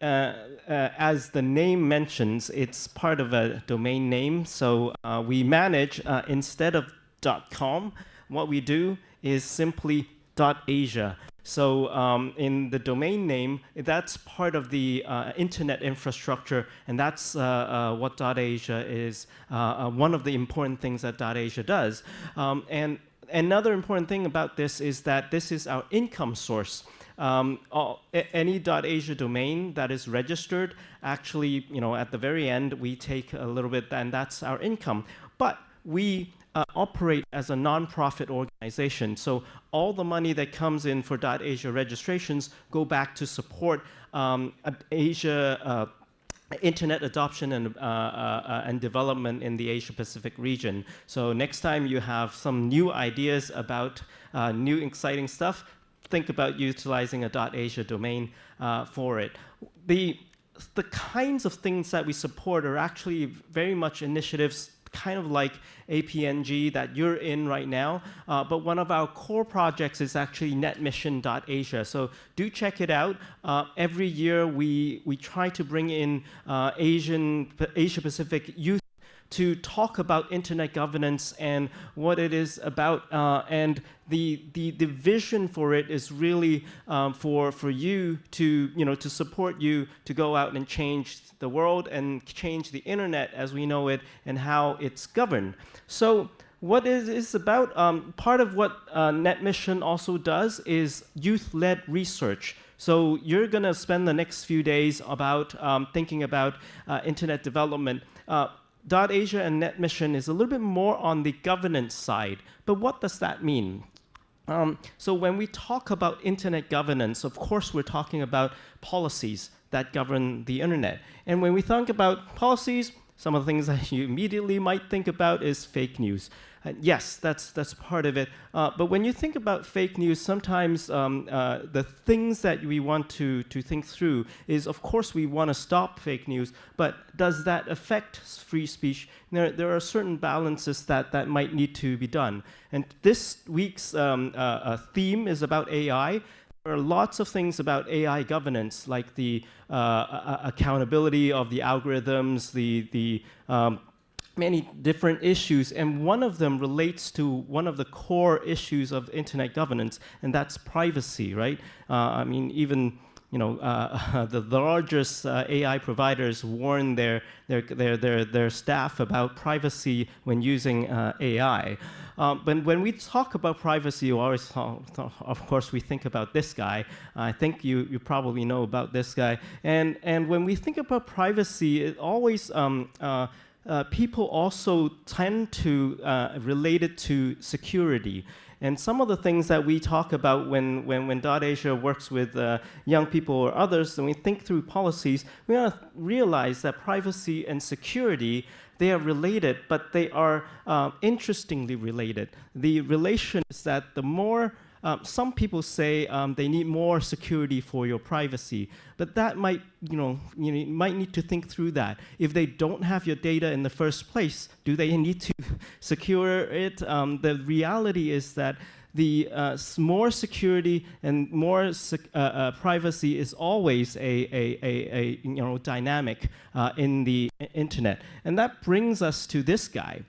as the name mentions, it's part of a domain name. So we manage, instead of .com, what we do is simply .asia. So in the domain name, that's part of the internet infrastructure, and that's what .asia is, one of the important things that .asia does. And another important thing about this is that this is our income source. Any .asia domain that is registered, actually, at the very end, we take a little bit, and that's our income. But we operate as a non-profit organization. So all the money that comes in for .asia registrations go back to support Asia internet adoption and development in the Asia-Pacific region. So next time you have some new ideas about new exciting stuff, think about utilizing a .asia domain for it. The kinds of things that we support are actually very much initiatives kind of like APNG that you're in right now, but one of our core projects is actually netmission.asia. So do check it out. Every year we try to bring in Asia-Pacific youth to talk about internet governance and what it is about, and the vision for it is really for you to to support you to go out and change the world and change the internet as we know it and how it's governed. So what it is about, part of what NetMission also does is youth-led research. So you're going to spend the next few days about thinking about internet development. .asia and NetMission is a little bit more on the governance side, but what does that mean? So when we talk about internet governance, of course we're talking about policies that govern the internet. And when we think about policies, some of the things that you immediately might think about is fake news. Yes, that's part of it. But when you think about fake news, sometimes the things that we want to think through is, of course, we want to stop fake news, but does that affect free speech? There are certain balances that might need to be done. And this week's theme is about AI. There are lots of things about AI governance, like the accountability of the algorithms, the many different issues, and one of them relates to one of the core issues of internet governance, and that's privacy, right? I mean, even the largest AI providers warn their staff about privacy when using AI. But when we talk about privacy, you always, of course, we think about this guy. I think you probably know about this guy. And when we think about privacy, it always people also tend to relate it to security. And some of the things that we talk about when .asia works with young people or others, and we think through policies, we want to realize that privacy and security, they are related, but they are interestingly related. The relation is that the more some people say they need more security for your privacy, but that might, you might need to think through that. If they don't have your data in the first place, do they need to secure it? The reality is that the more security and more privacy is always a dynamic in the internet, and that brings us to this guy.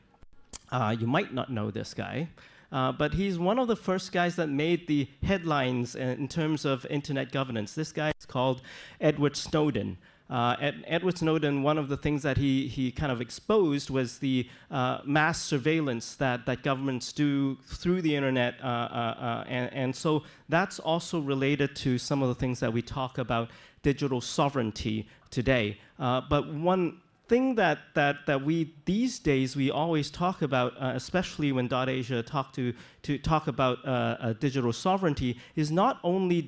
You might not know this guy. But he's one of the first guys that made the headlines in terms of internet governance. This guy is called Edward Snowden. Edward Snowden, one of the things that he kind of exposed was the mass surveillance that governments do through the internet. And so that's also related to some of the things that we talk about digital sovereignty today. But one thing that we these days we always talk about, especially when .asia talk about digital sovereignty, is not only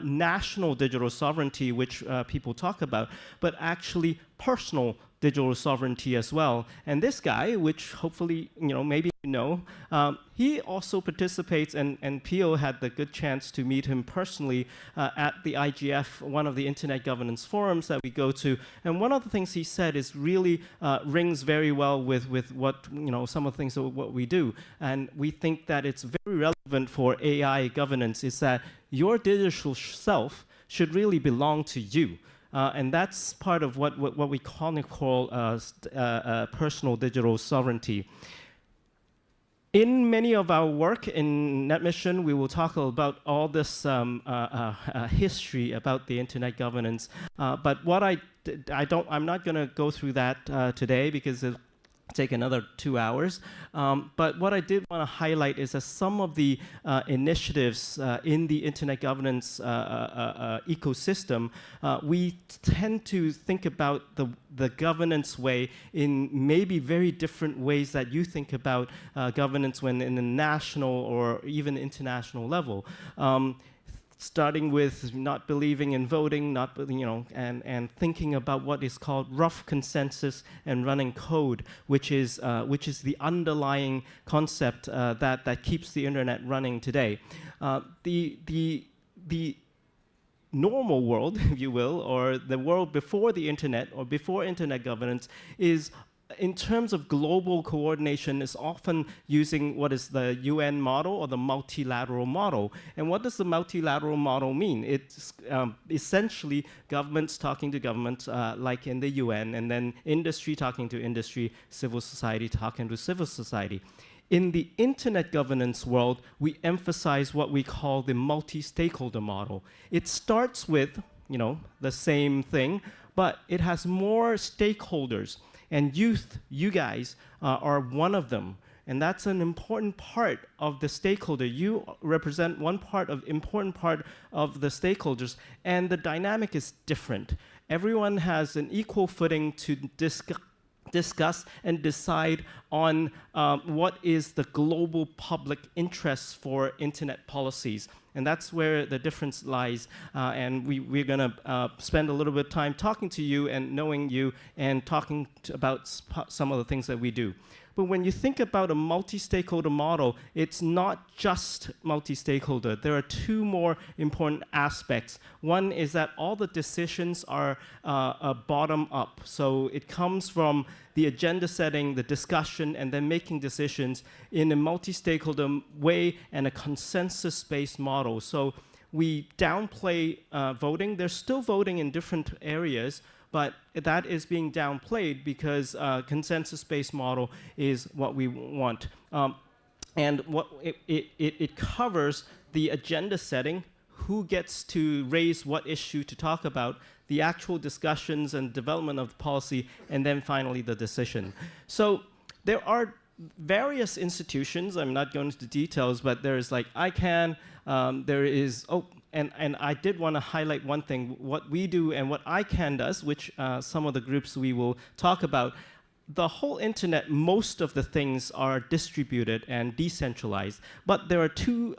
national digital sovereignty, which people talk about, but actually personal digital sovereignty as well. And this guy, which hopefully maybe you know, he also participates, and Pio had the good chance to meet him personally at the IGF, one of the internet governance forums that we go to. And one of the things he said is really rings very well with what some of the things of what we do. And we think that it's very relevant for AI governance, is that your digital self should really belong to you. And that's part of what we call personal digital sovereignty. In many of our work in NetMission, we will talk about all this history about the internet governance. But what I'm not going to go through that today because it'll take another 2 hours. But what I did want to highlight is that some of the initiatives in the internet governance ecosystem, we tend to think about the governance way in maybe very different ways that you think about governance when in a national or even international level. Starting with not believing in voting, and thinking about what is called rough consensus and running code, which is the underlying concept that keeps the internet running today. The normal world, if you will, or the world before the internet or before internet governance is, in terms of global coordination, is often using what is the UN model or the multilateral model. And what does the multilateral model mean? It's essentially governments talking to governments, like in the UN, and then industry talking to industry, civil society talking to civil society. In the internet governance world, we emphasize what we call the multi-stakeholder model. It starts with, the same thing, but it has more stakeholders. And you guys are one of them. And that's an important part of the stakeholder. You represent important part of the stakeholders, and the dynamic is different. Everyone has an equal footing to discuss and decide on what is the global public interest for internet policies. And that's where the difference lies. And we're going to spend a little bit of time talking to you and knowing you and talking about some of the things that we do. But when you think about a multi-stakeholder model, it's not just multi-stakeholder. There are two more important aspects. One is that all the decisions are bottom up. So it comes from the agenda setting, the discussion, and then making decisions in a multi-stakeholder way and a consensus-based model. So we downplay voting. There's still voting in different areas, but that is being downplayed because consensus-based model is what we want. And what it covers the agenda setting, who gets to raise what issue to talk about, the actual discussions and development of policy, and then finally the decision. So there are various institutions. I'm not going into details, but there is like ICANN, there is, and I did want to highlight one thing, what we do and what ICANN does, which some of the groups we will talk about. The whole internet, most of the things are distributed and decentralized, but there are three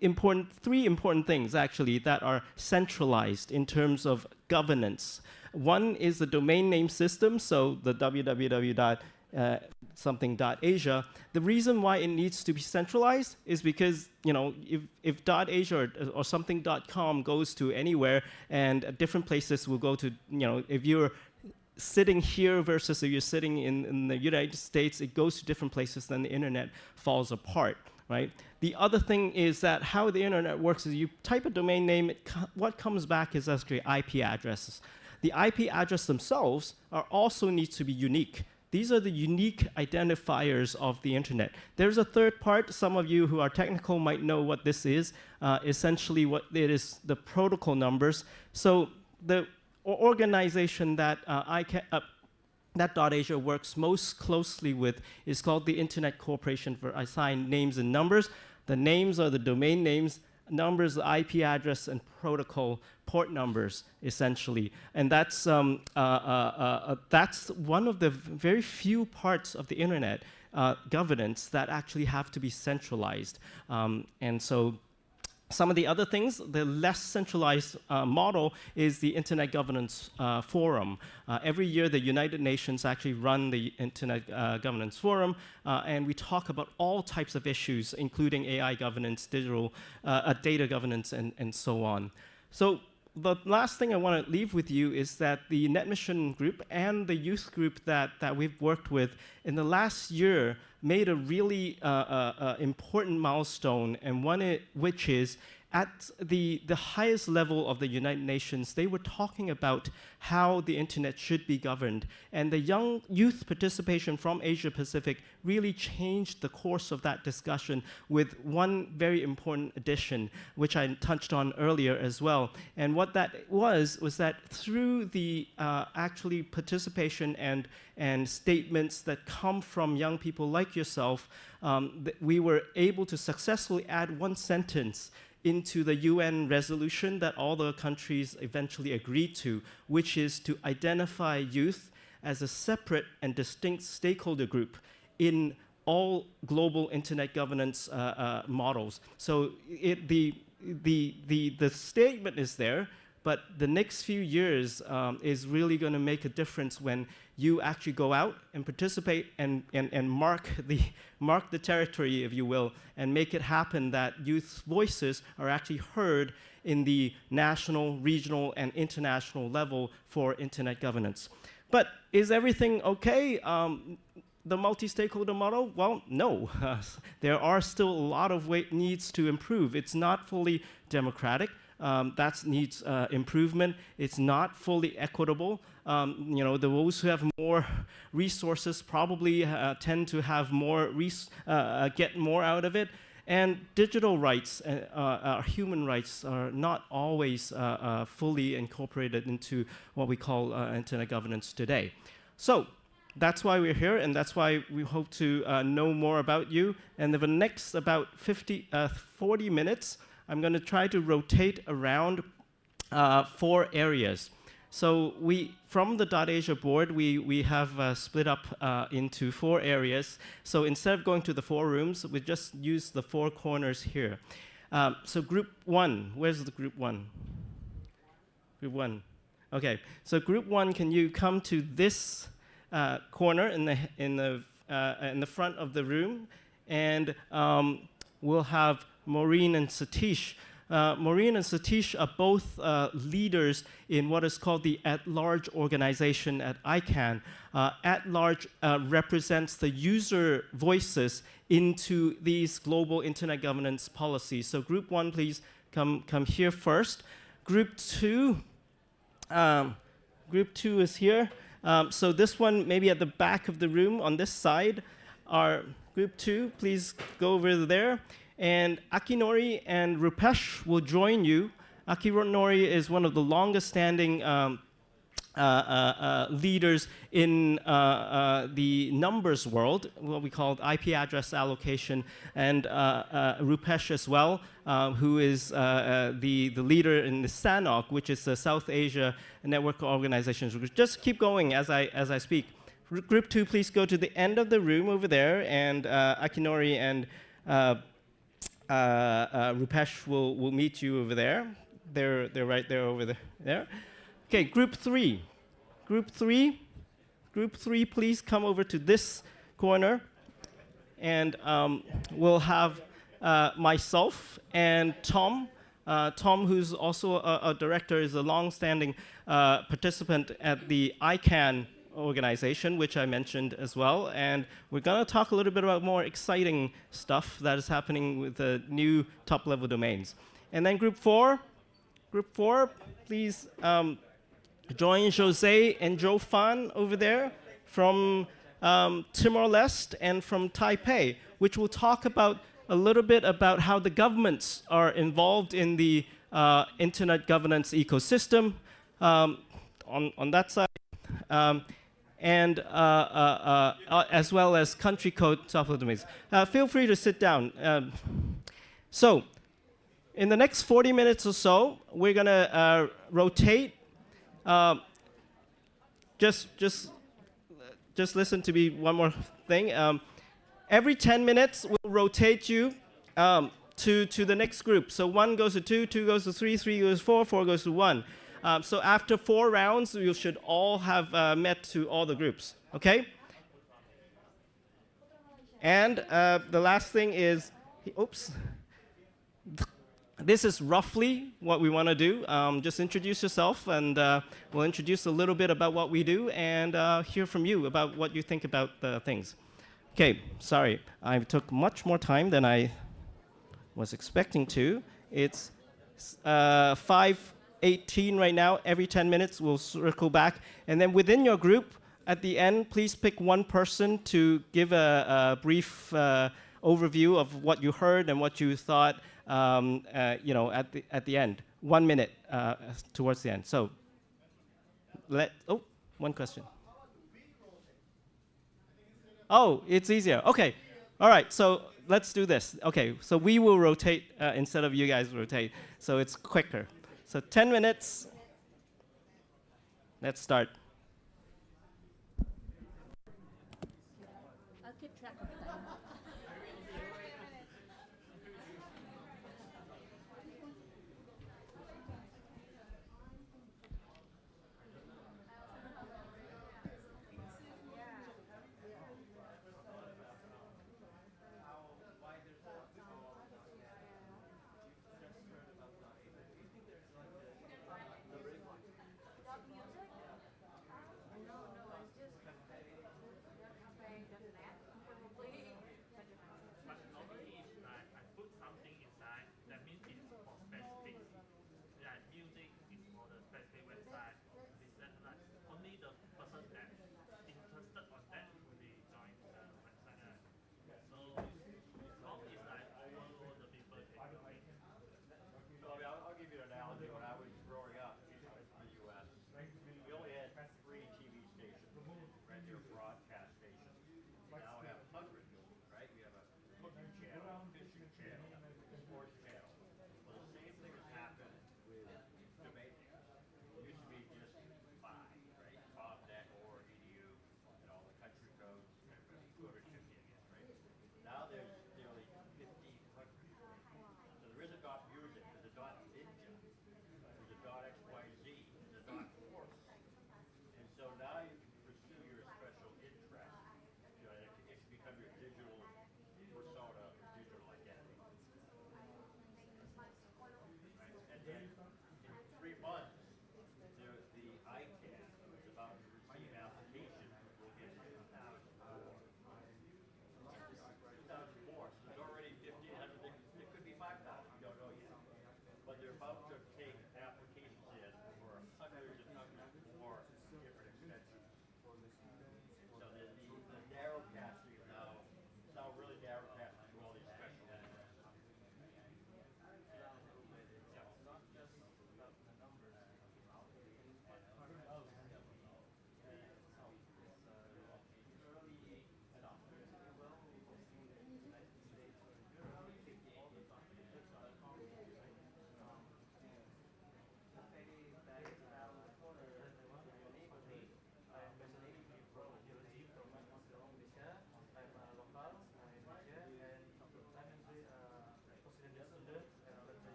important things actually that are centralized in terms of governance. One is the domain name system, so the www.something.asia. The reason why it needs to be centralized is because if .asia or something.com goes to anywhere, and different places will go to, if you're sitting here versus if you're sitting in the United States, it goes to different places, then the internet falls apart, right? The other thing is that how the internet works is you type a domain name, what comes back is actually IP addresses. The IP address themselves also need to be unique. These are the unique identifiers of the internet. There's a third part. Some of you who are technical might know what this is. Essentially, what it is, the protocol numbers. So the organization that that .asia works most closely with is called the Internet Corporation for Assigned Names and Numbers. The names are the domain names, numbers, the IP address, and protocol port numbers, essentially. And that's one of the very few parts of the internet governance that actually have to be centralized. And so some of the other things, the less centralized model is the Internet Governance Forum. Every year, the United Nations actually run the Internet Governance Forum, and we talk about all types of issues, including AI governance, digital data governance, and so on. So the last thing I want to leave with you is that the NetMission group and the youth group that we've worked with in the last year made a really important milestone, and which is at the highest level of the United Nations, they were talking about how the internet should be governed. And the young youth participation from Asia Pacific really changed the course of that discussion with one very important addition, which I touched on earlier as well. And what that was that through the actually participation and statements that come from young people like yourself, we were able to successfully add one sentence into the UN resolution that all the countries eventually agreed to, which is to identify youth as a separate and distinct stakeholder group in all global internet governance models. So the statement is there, but the next few years is really going to make a difference when you actually go out and participate and mark the territory, if you will, and make it happen that youth voices are actually heard in the national, regional, and international level for internet governance. But is everything okay? The multi-stakeholder model? Well, no. There are still a lot of needs to improve. It's not fully democratic. That needs improvement. It's not fully equitable. Those who have more resources probably tend to have more, get more out of it. And digital rights, human rights, are not always fully incorporated into what we call internet governance today. So that's why we're here, and that's why we hope to know more about you. And in the next about 40 minutes, I'm going to try to rotate around 4 areas. So from the .Asia board, we have split up into 4 areas. So instead of going to the 4 rooms, we just use the 4 corners here. So group 1, where's the group 1? Group 1. Okay, so group 1, can you come to this corner in the front of the room? And we'll have Maureen and Satish. Maureen and Satish are both leaders in what is called the At-Large organization at ICANN. At-Large represents the user voices into these global internet governance policies. So group 1, please come here first. Group 2 is here. So this one, maybe at the back of the room on this side, are group 2. Please go over there. And Akinori and Rupesh will join you. Akinori is one of the longest standing leaders in the numbers world, what we call IP address allocation, and Rupesh as well, who is the leader in the SANOC, which is the South Asia Network Organizations. Just keep going as I speak. Group 2, please go to the end of the room over there, and Akinori and Rupesh will meet you over there. They're right there over there. Okay, group 3. Group 3, please come over to this corner. And we'll have myself and Tom. Tom, who's also a director, is a long-standing participant at the ICANN organization, which I mentioned as well. And we're going to talk a little bit about more exciting stuff that is happening with the new top-level domains. And then group 4, please join Jose and Joe Fan over there from Timor-Leste and from Taipei, which will talk about a little bit about how the governments are involved in the internet governance ecosystem on that side. And as well as country code top-level domains. Feel free to sit down. So, in the next 40 minutes or so, we're going to rotate. Just listen to me one more thing. Every 10 minutes, we'll rotate you to the next group. So 1 goes to 2, 2 goes to 3, 3 goes to 4, 4 goes to 1. So after 4 rounds, you should all have met to all the groups, okay? And the last thing is, oops. This is roughly what we want to do. Just introduce yourself, and we'll introduce a little bit about what we do and hear from you about what you think about the things. Okay, sorry. I took much more time than I was expecting to. It's 5:18 right now. Every 10 minutes, we'll circle back. And then within your group, at the end, please pick one person to give a brief overview of what you heard and what you thought, at the end. 1 minute towards the end. So, one question. Oh, it's easier. Okay. All right. So let's do this. Okay. So we will rotate instead of you guys rotate. So it's quicker. So 10 minutes. Let's start. I'll keep track of time.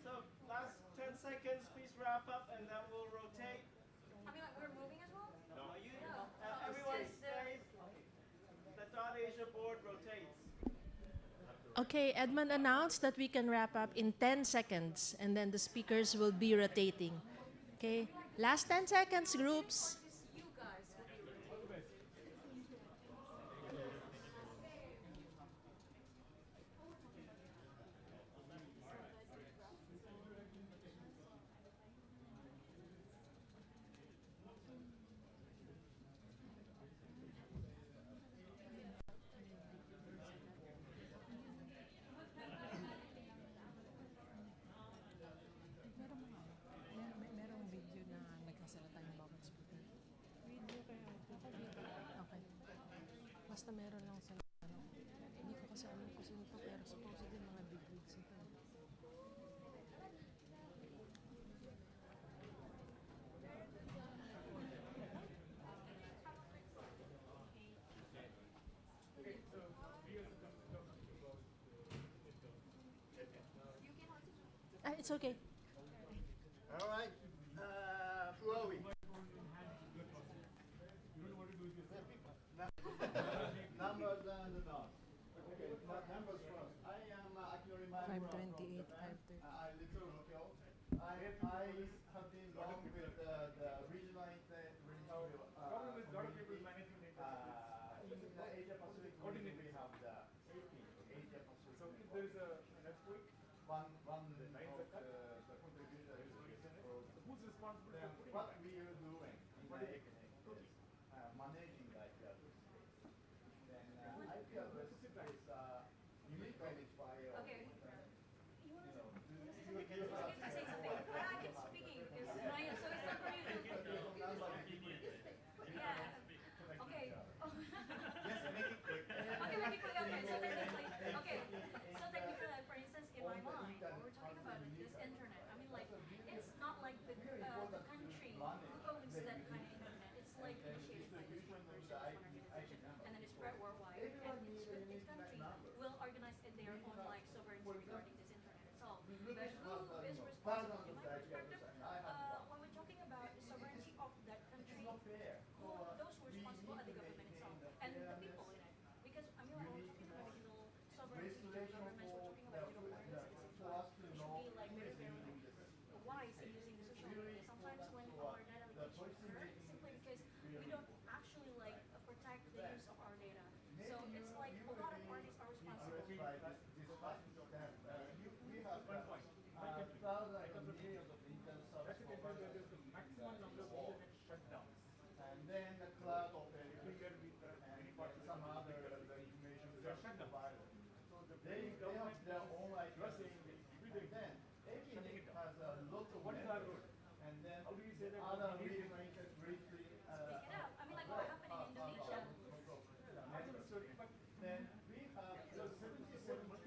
So last 10 seconds, please wrap up and then we'll rotate. We're moving as well? No. Everyone stays. The .Asia board rotates. Okay, Edmund announced that we can wrap up in 10 seconds and then the speakers will be rotating. Okay, last 10 seconds, groups. Merong video na nagkasalata ng bawat speaker. Video kaya ito. Okay. Basta meron lang sa ano. Hindi ko kasi alam kung sino to, pero supposedly mga big wigs ito. It's okay. All right. Who are we? Numbers and the dots. Okay, numbers first. I am actually my 528, 530. I live in Tokyo. I have been long with the regional community. In the Asia Pacific community, we have the Asia Pacific. So if there is a next week, one of the contributors. Who's responsible for what we are doing in the APNG? Managing like that. Then I address is unique identifier. Okay. You know, you It's okay to say something. I keep speaking because no, yeah, so it's not for you to. Yeah. Okay. Oh. Yes, make it quick. Okay, make it quick. Okay, so technically, okay. So technically, like, for instance, in my mind, when we're talking about this internet, I mean, like, it's not like the country who owns that kind of internet. It's like initiated by this one person, this one organization, and then it's spread worldwide. And each country will organize in their own like sovereignty regarding this internet itself. But who is responsible? In my perspective, when we're talking about the sovereignty of that country, those who are responsible are the government itself and the people in it. Because I mean, like, when we're talking about regional sovereignty, regional governments, we're talking about regional organizations as well. We should be like very, very like wise in using the social media. Sometimes when our data leakage occur, it's simply because we don't actually like protect the use of our data. So it's like a lot of parties are responsible. We have thousands of millions of internet service providers and then the cloud operators and some other information service providers. They have their own ideas. And then APNG has a lot of networks. And then other regional briefly. Speak it up. I mean, like what happened in Indonesia. Then we have 77,000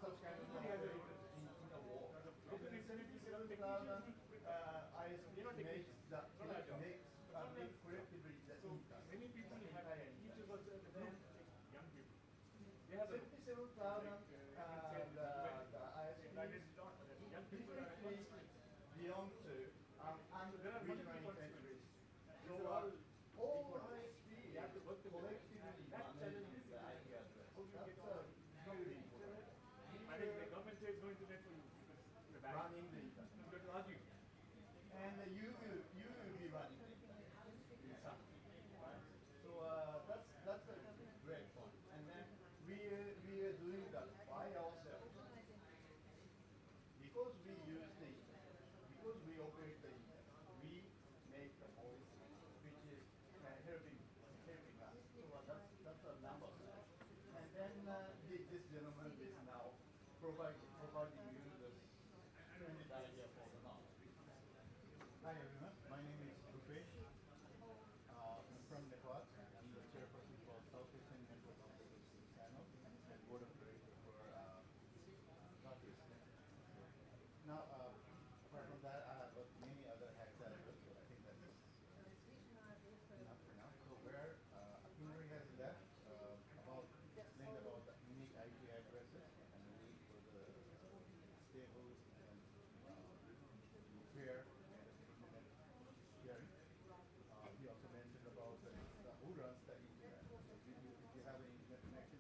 such kind of operators in the world. 77,000 ISPs makes collectively the internet. Many people have each of us young people. They have 77,000 the ISPs beyond to and regional internet. So all ISPs collectively manage the IP address. That's really important. The government says no internet for you. Running the internet. I'm going to argue. And you will be running the internet. Right? So that's a great point. And then we are doing that by ourselves. Because we use the internet, because we operate the internet, we make the policy which is helping us. So that's a number. And then this gentleman is now providing you the splendid idea for the now. Hi everyone, my name is Rupesh. I'm from Nepal. I'm the chairperson for South Asian Network Operators Channel and board of directors for Southeast. Now, apart from that, I have got many other hacks as well, but I think that's enough for now. So where APNG has left about explained about the unique IP addresses and the need for the stable and fair internet sharing. He also mentioned about who runs the internet. So if you have an internet connection,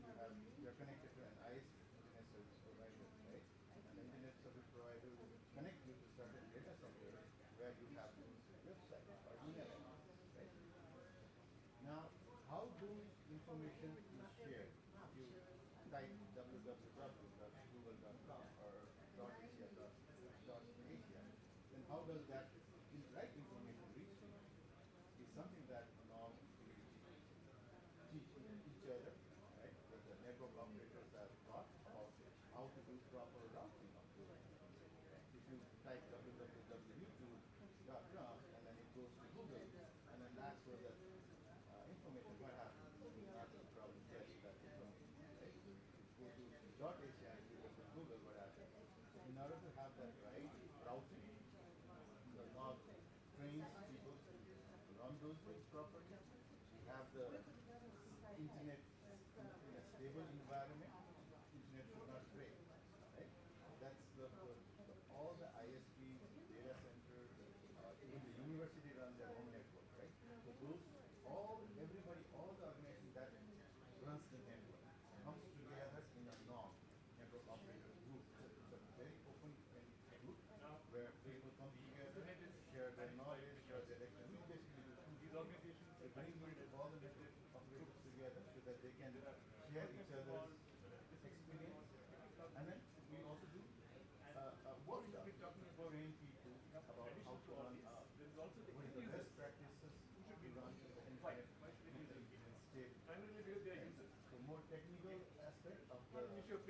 you're connected to an ISP, internet service provider, right? And the internet service provider will connect you to certain data center where you have those websites or email addresses, right? Now, how do information is shared? If you type www.google.com or .asia, then how does that right information reach you? Is something that not teach each other, right? That the network operators are taught about how to do proper routing of the internet. If you type www.youtube.com and then it goes to Google and then asks for that information, what happens? You will not probably get that information, right? Go to .asia and you go to Google, what happens? So in order to have that right routing, the log trains people to run those things properly. We have the internet in a stable environment. Internet should not break, right? That's all the ISPs, data centers, even the university run their own network, right? So those, everybody, all the organization that runs the network comes together in a network operator group. It's a very open group where people come together, share their knowledge, share their expertise. Basically, these organizations bring all the network operators together so that they can share each other's experience. And then we also do workshops to train people about how to run, what is the best practices to run the internet stable. So more technical aspect of the network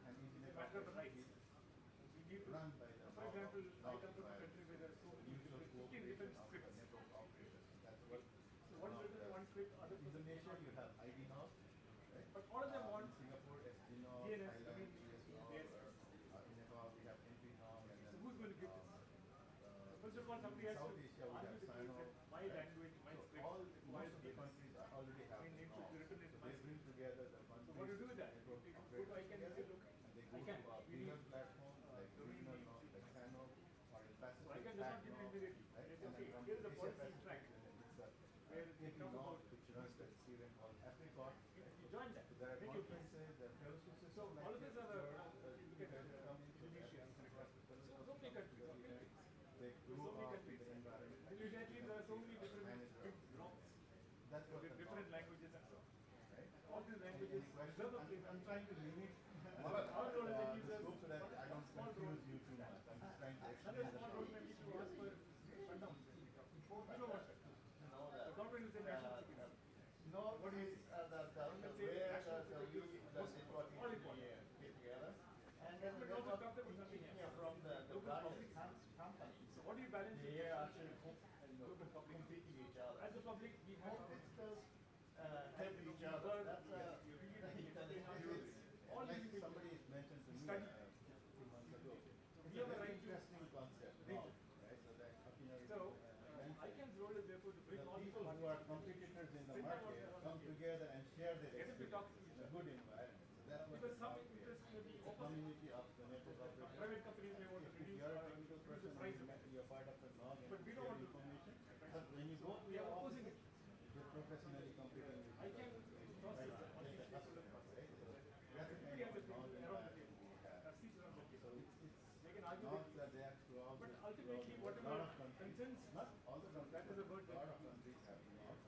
and internet operation is run by the NOC via mutual cooperation of the network operators. That's what NOC does. In Indonesia, you have ID NOC, right? In Singapore, SD NOC, Thailand, GS NOC, in Nepal, we have entry NOC, and then in South Asia, we have SINOC. So most of the countries already have NOC. So they bring together the countries' network operators together, and they go to a bigger platform like regional NOC, like SINOC, or a Pacific PAC NOC, right? And then from Asia Pacific, it's a AP NOC, which runs that event called Apricot. So there are conferences, there are fellowship systems like this. You guys are coming to the Apricot, the fellowship comes to the event. They grow up in the environment. Manage their own. That's what the different languages and so on. Right? All these languages. I'm trying to limit the scope so that I don't confuse you too much. I'm just trying to explain the problem. Important to know that. No, what is the where the we the network engineer get together, and then the network engineer from the various companies. So what do you balance? They are actually competing each other. As a public, we have principles help each other. That's all like somebody mentioned to me a few months ago. It's a very interesting concept, right? So that ICANN's role is therefore to bring all people who are competitors in the market come together and share their experience in a good environment. So that's what because some interests may be the community of the network operators. Private companies may want to reduce. If you're a technical person, you're part of the NOG and but we don't want information. But when you go to your office, you're professionally competing with ICANN process like the customer, right? So that's the kind of NOG environment we have. So it's not that they are throughout but ultimately what a lot of countries, not all the countries, that is a word. A lot of countries have not.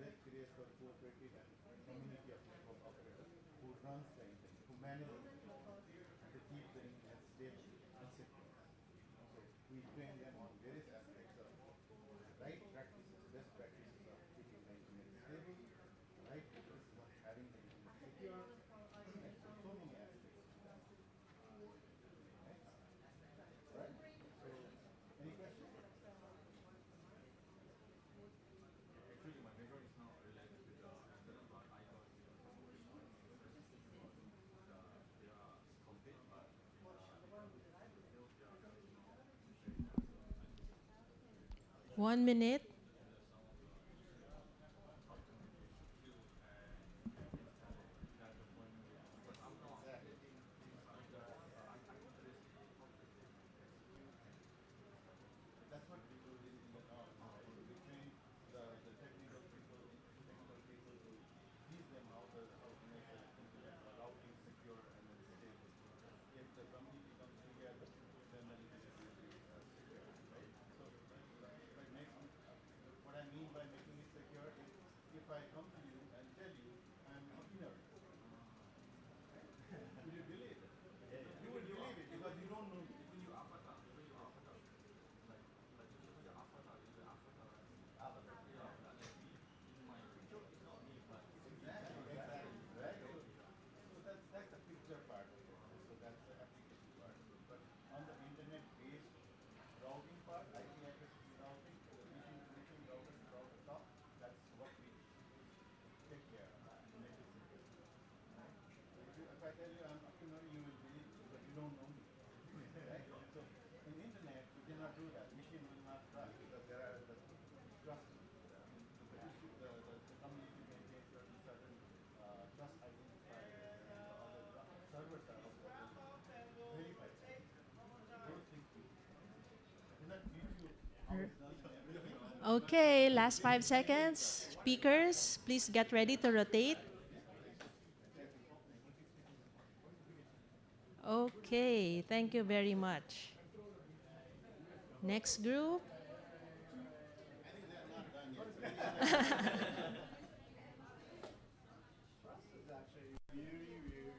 That creates a cooperative and community of network operators who runs the internet, who manage the internet, and to keep the internet stable and secure. So we train them on various aspects of right practices, best practices of keeping the internet stable, right practices of having the internet secure, right? So many aspects to that. Right? Right? So, any questions? Actually, my background is not related with the answer, but I got they are complete, but One minute. That's what we do in the north, right? So we train the technical people, technical people to teach them how to make the internet routing secure and then stable. If the community comes together, then the internet will be secure, right? So by making, what I mean by making it secure is if I come to you and tell you I'm ignorant, right? Will you believe it? You will believe it because you don't know me. Even your avatar, like just your avatar is the avatar. Avatar. Yeah, like me, in my picture, it's not me, but Exactly, right? So that's the picture part of it. So that's the application part of it. But on the internet-based routing part, IP address routing, the machine router to router talk, that's what we take care of to make it secure. Right? So if I tell you I'm ignorant, you will believe it because you don't know me. Right? So in internet, you cannot do that. Machine will not trust because there are the trust. The community maintains certain trust identifiers and the other servers are also verified. Those things we do. I cannot give you how it's done and everything. Okay, last 5 seconds. Speakers, please get ready to rotate. Okay, thank you very much. Next group. I think they're not done yet. Trust is actually very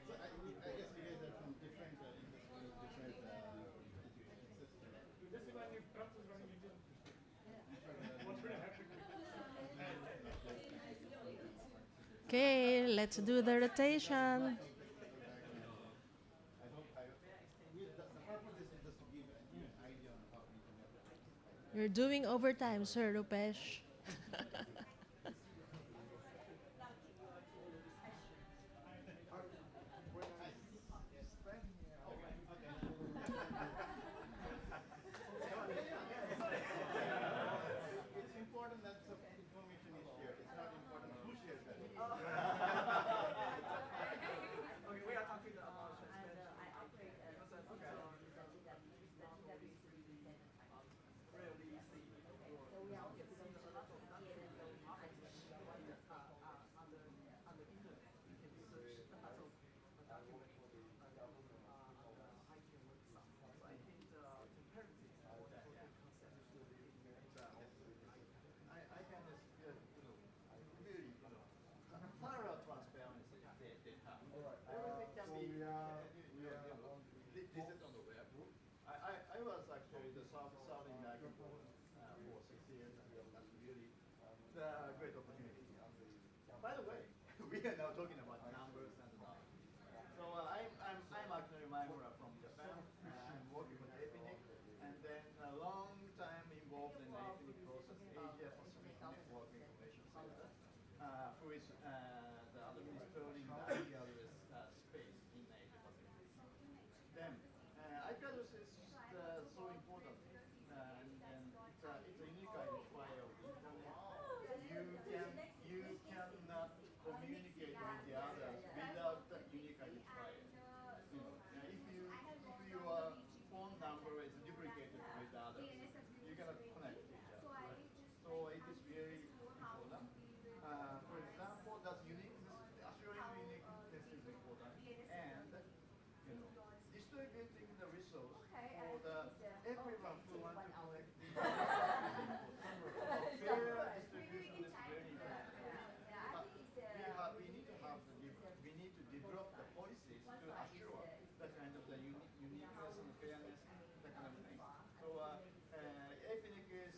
so I guess you guys are from different industries, different education systems. Just imagine if Trump was running India. What would have happened? Okay, let's do the rotation. The purpose is just to give an idea on how internet works. You're doing overtime, Sir Rupesh. It's important that some information is shared. It's not important who shares that. Okay, we are talking about I can just really, thorough transparency they have. Everything can be. This is on the web. I was actually serving back and forth for 6 years, and that's really great opportunity. By the way, we are now talking about numbers and numbers. So I'm actually Maimura from Japan. I'm working with APNG, and then a long time involved in the APNG process, Asia Pacific Network Information Center, who is the administering the IP address space in Asia Pacific. Then IP address is so important, and it's a unique identifier of the internet. You cannot communicate with the others without that unique identifier. If your phone number is duplicated with others, you cannot connect to each other. Right? So it is very important. For example, that uniqueness, assuring uniqueness is important, and distributing the resource for the everyone who wants to connect. Fair distribution is very important. We need to have we need to develop the policies to assure that kind of the uniqueness and fairness, that kind of thing. So APNIC is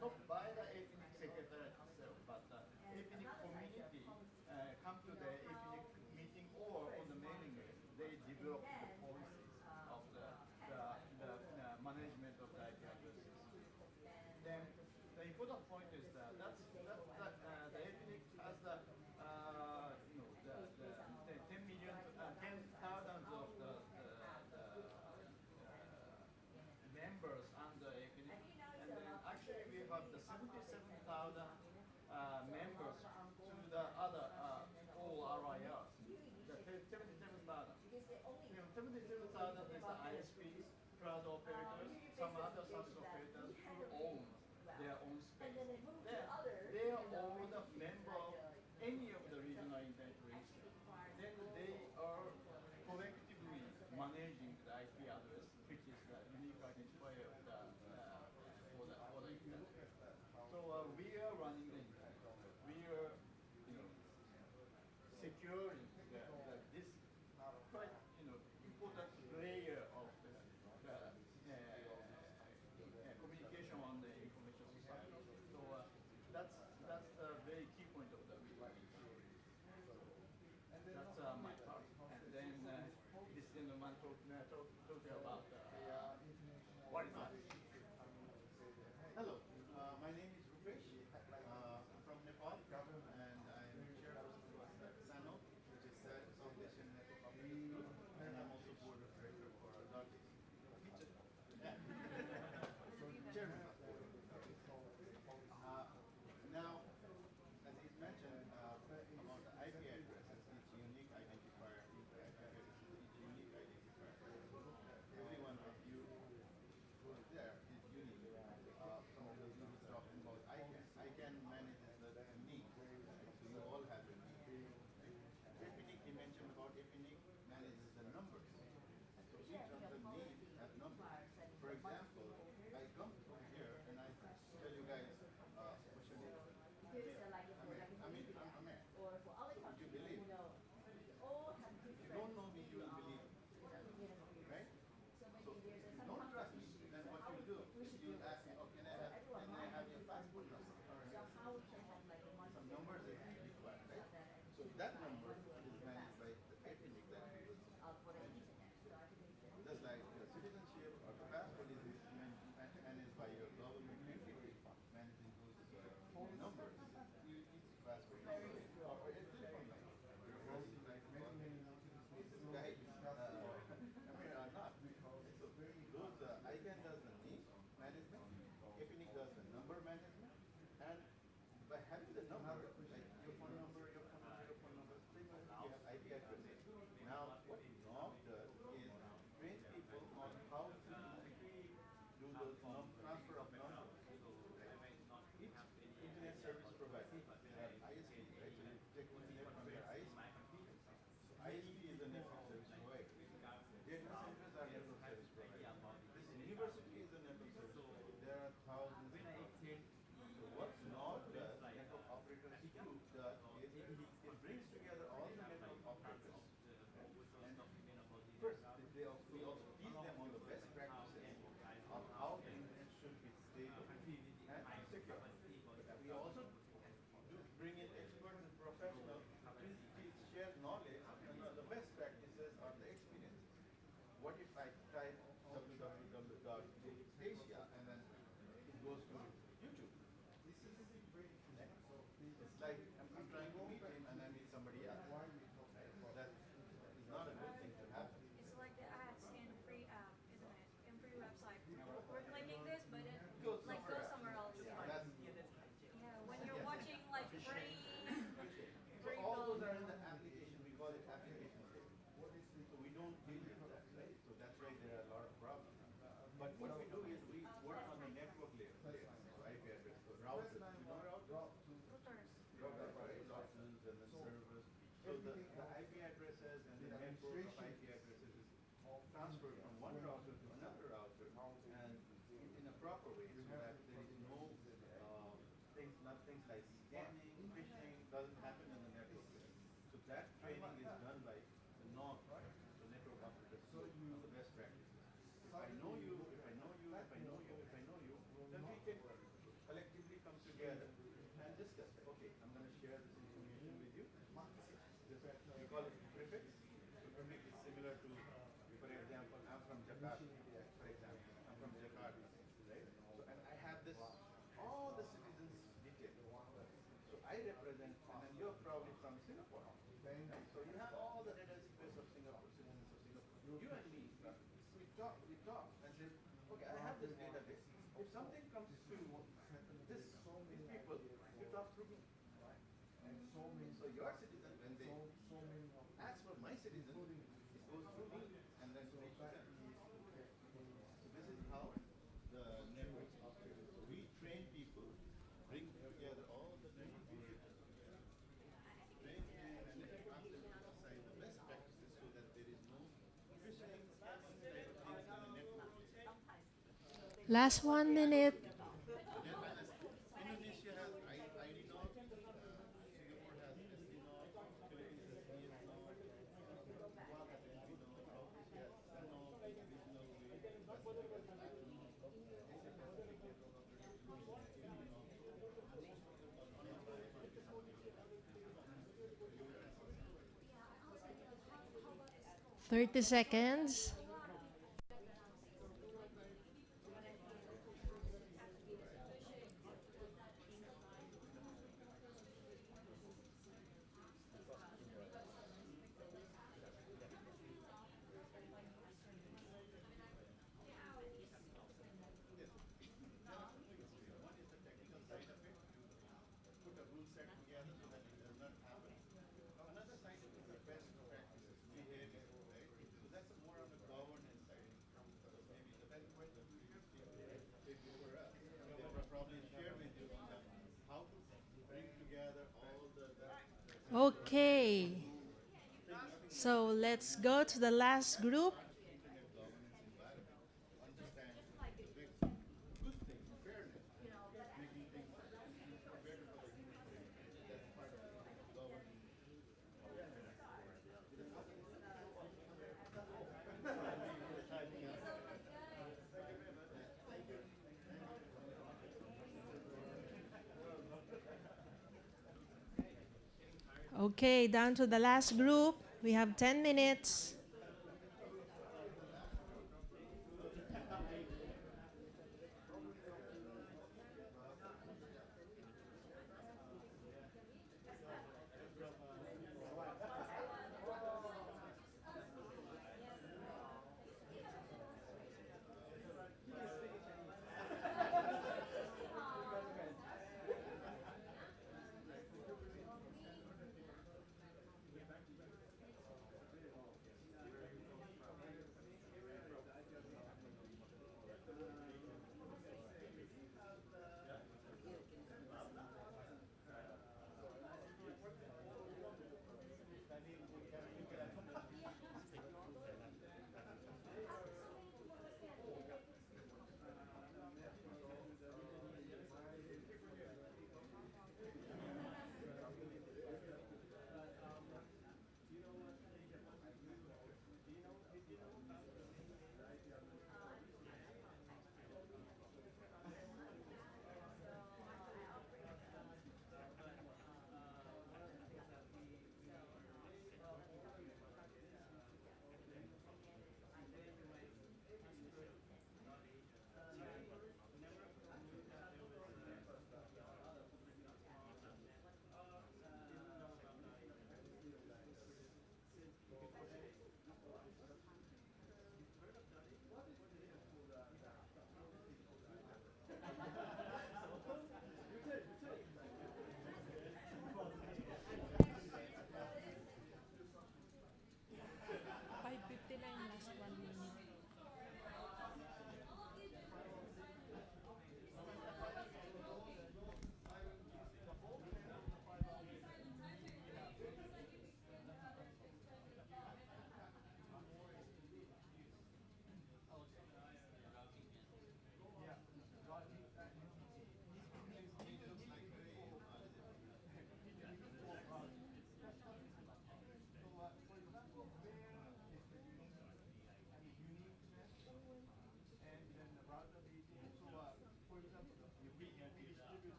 not by the APNIC secretariat itself, but APNIC community come to the APNIC meeting or on the mailing list. They develop the policies of the management of the IP addresses. Then the important point is that the APNIC has the 10 million, 10,000 of the members under APNIC, and then actually we have the 77,000 members to the other all RIRs. The 77,000. 77,000 is the ISPs, cloud operators, some other service operators who own their own space. They are all the member of any of the regional internet registry. Then they are collectively managing the IP address, which is the unique identifier of for the internet. So we are running the internet. We are securing this quite important layer of the communication on the information society. So that's the very key point of the report. That's my part. And then this gentleman talk about what is that? Hello, my name is Rupesh. I'm from Nepal, and I'm chair of SANO, which is South Asian Network Operators Group, and I'm also board of director for Darkis. Chairman. Now, as he's mentioned about the IP addresses, each unique identifier, every one of you who is there is unique. Some of those people talking about ICANN manages the unique, so you all have unique. APNIC, he mentioned about APNIC manages the numbers. So each of the needs have numbers. For example, those transfer of non-flows. So each internet service provider, they have ISP, right? So you take internet from your ISP. So ISP is a network service provider. Data centers are network service providers. This university is a network service provider. There are thousands of operators. So what NOD does, network operators group does, is it brings together all the network operators. Right? And first, we also teach them on the best practices of how the internet should be stable and secure. But we also do bring in experts and professionals to share knowledge and the best practices or the experiences. What if I type www.asia and then it goes to YouTube? It's like I'm trying to meet him and I meet somebody else. That is not a good thing to happen. It's like the ads in free app, isn't it? In free website. We're clicking this, but it Goes like somewhere goes else. somewhere else. Yeah, that's Yeah, when you're watching like free. So all those are in the application. We call it application layer. So we don't deal with that, right? So that's why there are a lot of problems. But what we do is we work on the network layer. So IP address, so routers. You know routers? Routers, right? Routers and then servers. So the IP addresses and the network of IP addresses is transferred from one router to another router and in a proper way so that there is no things like scamming, phishing doesn't happen in the network layer. So that training is done by the NOC, the network operators, on the best practices. If I know you, if I know you, if I know you, if I know you, then we can collectively come together and discuss. Okay, I'm going to share this information with you. We call it prefix. So prefix is similar to, for example, I'm from Jakarta. For example, I'm from Jakarta, right? So and I have this all the citizens detail. So I represent, and then you're probably from Singapore. Right? So you have all the data space of Singapore, citizens of Singapore. You and me, we talk, and say, okay, I have this database. If something comes to these people, you talk through me. So your citizen, when they ask for my citizen, it goes through me and then reaches them. So this is how the networks operate. So we train people, bring together all the network operators together, train and then translate to assign the best practices so that there is no phishing, scamming type of things in the network layer. Last 1 minute. Indonesia has ID node, Singapore has SD node, Philippines has DS node, Guam has NG node, South Asia has SIN node, regional way, Pacific has LAC node, Asia Pacific network operator solution has AD node. So most of them are unified with something like US or something. 30 seconds. Yes. There are two things here. One is the technical side of it, to put a rule set together so that it does not happen. Another side is the best practices, behavior, right? So that's more on the governance side. So maybe the best point of view take over us. They will probably share with you on the how to bring together all the Okay. So let's go to the last group. internet governance environment, understand the big good things, fairness, making things better for the human being. So that's part of governing our internet environment. Typing up. Thank you very much. Thank you. Okay, down to the last group. We have 10 minutes.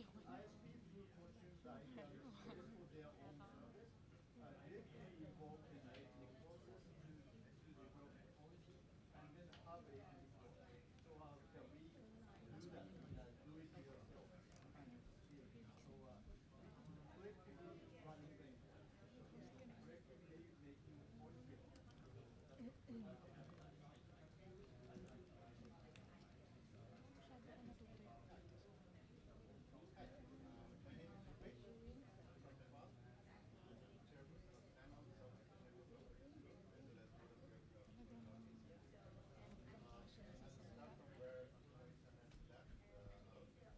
ISPs use functions, the IPRs, they do their own service. They can invoke the APNG process to actually develop the policy, and then the hub APNG process. So can we do that, do it yourself kind of thing. So this is collectively running the infrastructure. So this is collectively making the policy of it. Hi, my name is Rupesh. I'm from Nepal. I'm the chairperson of SANOL, Southeast Asian Network Operators Group, as well as board of director of ACN. I will start from where Jason has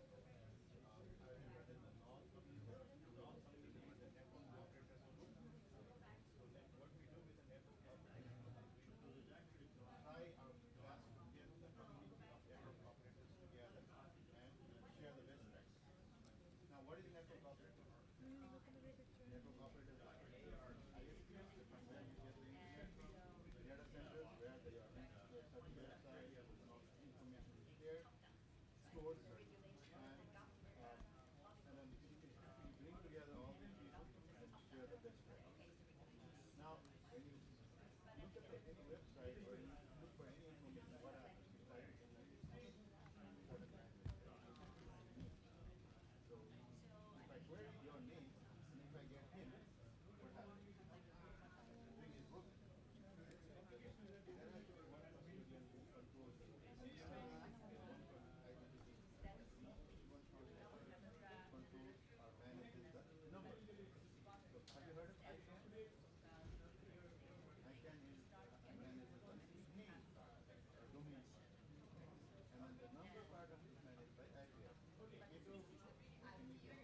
left off. So I represent the North region. North region is a network operators group. So what we do with the network operators group is we try our best to get the community of network operators together and share the best practices. Now, what is network operators? Network operators are ISPs, from where you get the internet from, data centers where the certain websites and information is shared, stored, and then you bring together all these people and share the best practices. Now, when you look at any website or you look for any information, what happens? You type it in a certain language, right? You put the name. So if I query your name and if I get hint, what happens? The thing is broken. There has to be one custodian who controls the understanding and one identity. Each one custodian controls or manages the number. So have you heard of ICANN? ICANN manages the name part or domain part. And then the number part of is managed by IPS. APNG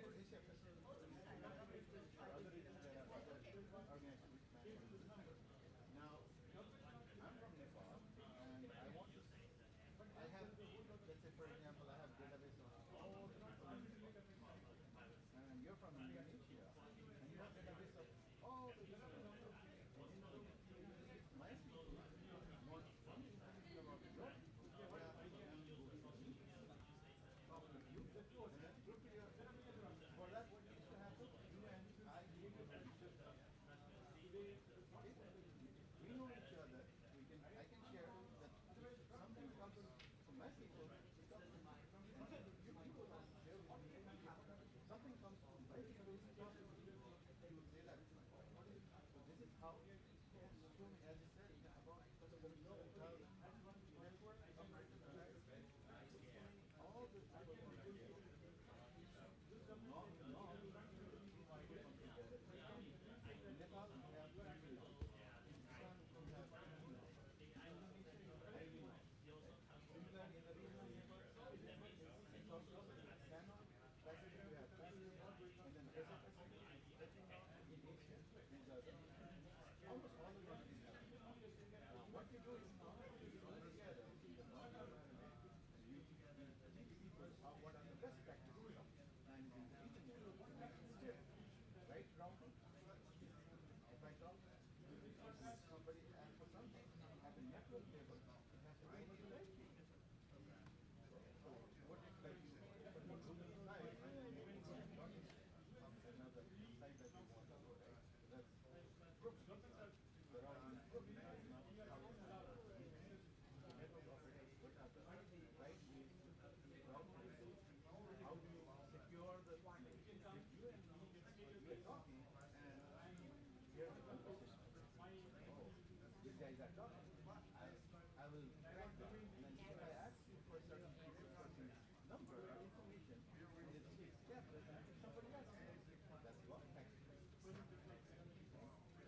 or HFS. For other reasons, there are other organizations which manage the number. Now, I'm from Nepal, and I want to. I have, let's say, for example, I have a database of all the people in Nepal. And you're from Indonesia, and you have a database of all the people in Nepal. If my people want some information about your people, what happens? They have to go to me, talk with you, and then go to your. For that, what needs to happen? You and I need to know each other. Okay? We know each other. I can share that if something comes from my people, it comes to me. And you will also share with me. If something comes from my people, it comes to me. You will say that. So this is how, soon as you said, about 37,000 network operators are there. All these people come together. So north to north, these people come together. In Nepal, we have 3 north. In Pakistan, we have 3 north. In Indonesia, you have 3 north. Right? Similarly, in the regional network, in Southeast, you have SANOL. Pacific, you have Pacific North. And then Asia Pacific is Pacific North. In Asia, these are the almost all the countries have it. Now, what we do is now we come together in the north environment and we teach people what are the best practices of managing the internet to make it stable. Right routing? If I talk to somebody asks for something, at the network level, it has to go to the right people. So what if like you open a Google site and then you open a login of another site that you want to go, right? So that's broken. The routing is broken. That's not how it is managed. So network operators, what are the right ways to route traffic? How do you secure the link? If you and me, we are talking and hear the conversation. Oh, these guys are talking. I will track that. And then if I ask you for a certain person's number or information, and it is kept, somebody else knows. That's called hacking. Right? So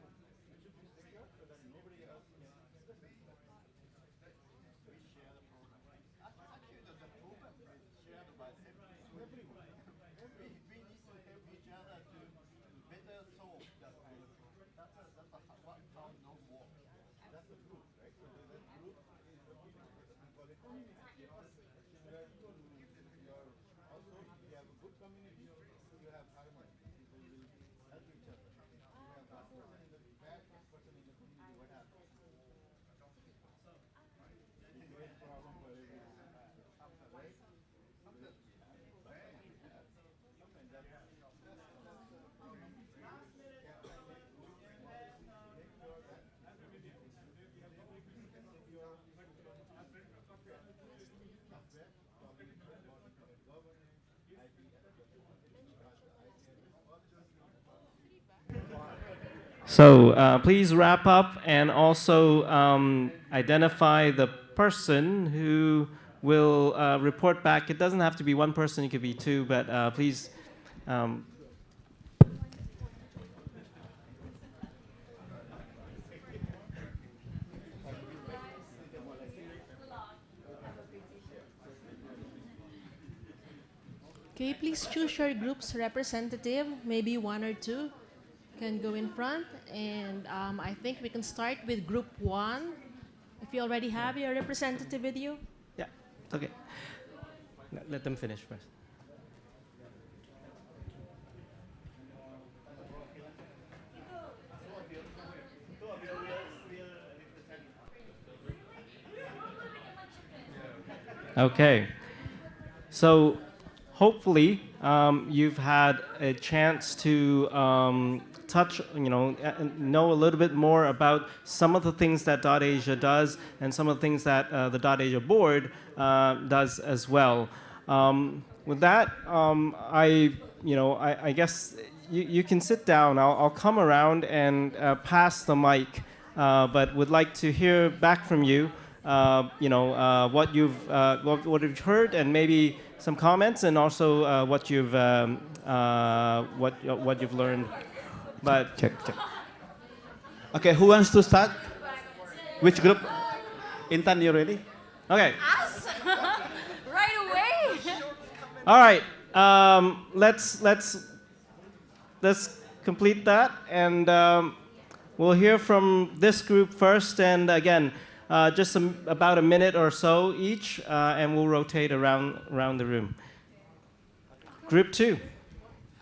it should be secure so that nobody else can access this stuff. We share the program. Actually, the program is shared by everyone. We need to help each other to better solve that kind of problem. How node works. That's the group, right? So the group is we call it community. Similar to your also, if you have a good community, you have harmony. People will help each other. If you have one person in the bad person in the community, what happens? You create a problem for everyone. Right? So please wrap up and also identify the person who will report back. It doesn't have to be one person, it could be two, but please. Okay, please choose your group's representative. Maybe one or two can go in front. And I think we can start with group one. If you already have your representative with you. Yeah, okay. Let them finish first. Okay. So hopefully you've had a chance to touch, know a little bit more about some of the things that .Asia does and some of the things that the .Asia board does as well. With that, I guess you can sit down. I'll come around and pass the mic, but would like to hear back from you. What you've heard, and maybe some comments, and also what you've learned. But check. Okay, who wants to start? Which group? Intan, you ready? Okay. Us? Right away. All right. Let's complete that, and we'll hear from this group first, and again. Just about a minute or so each, and we'll rotate around the room. Group 2.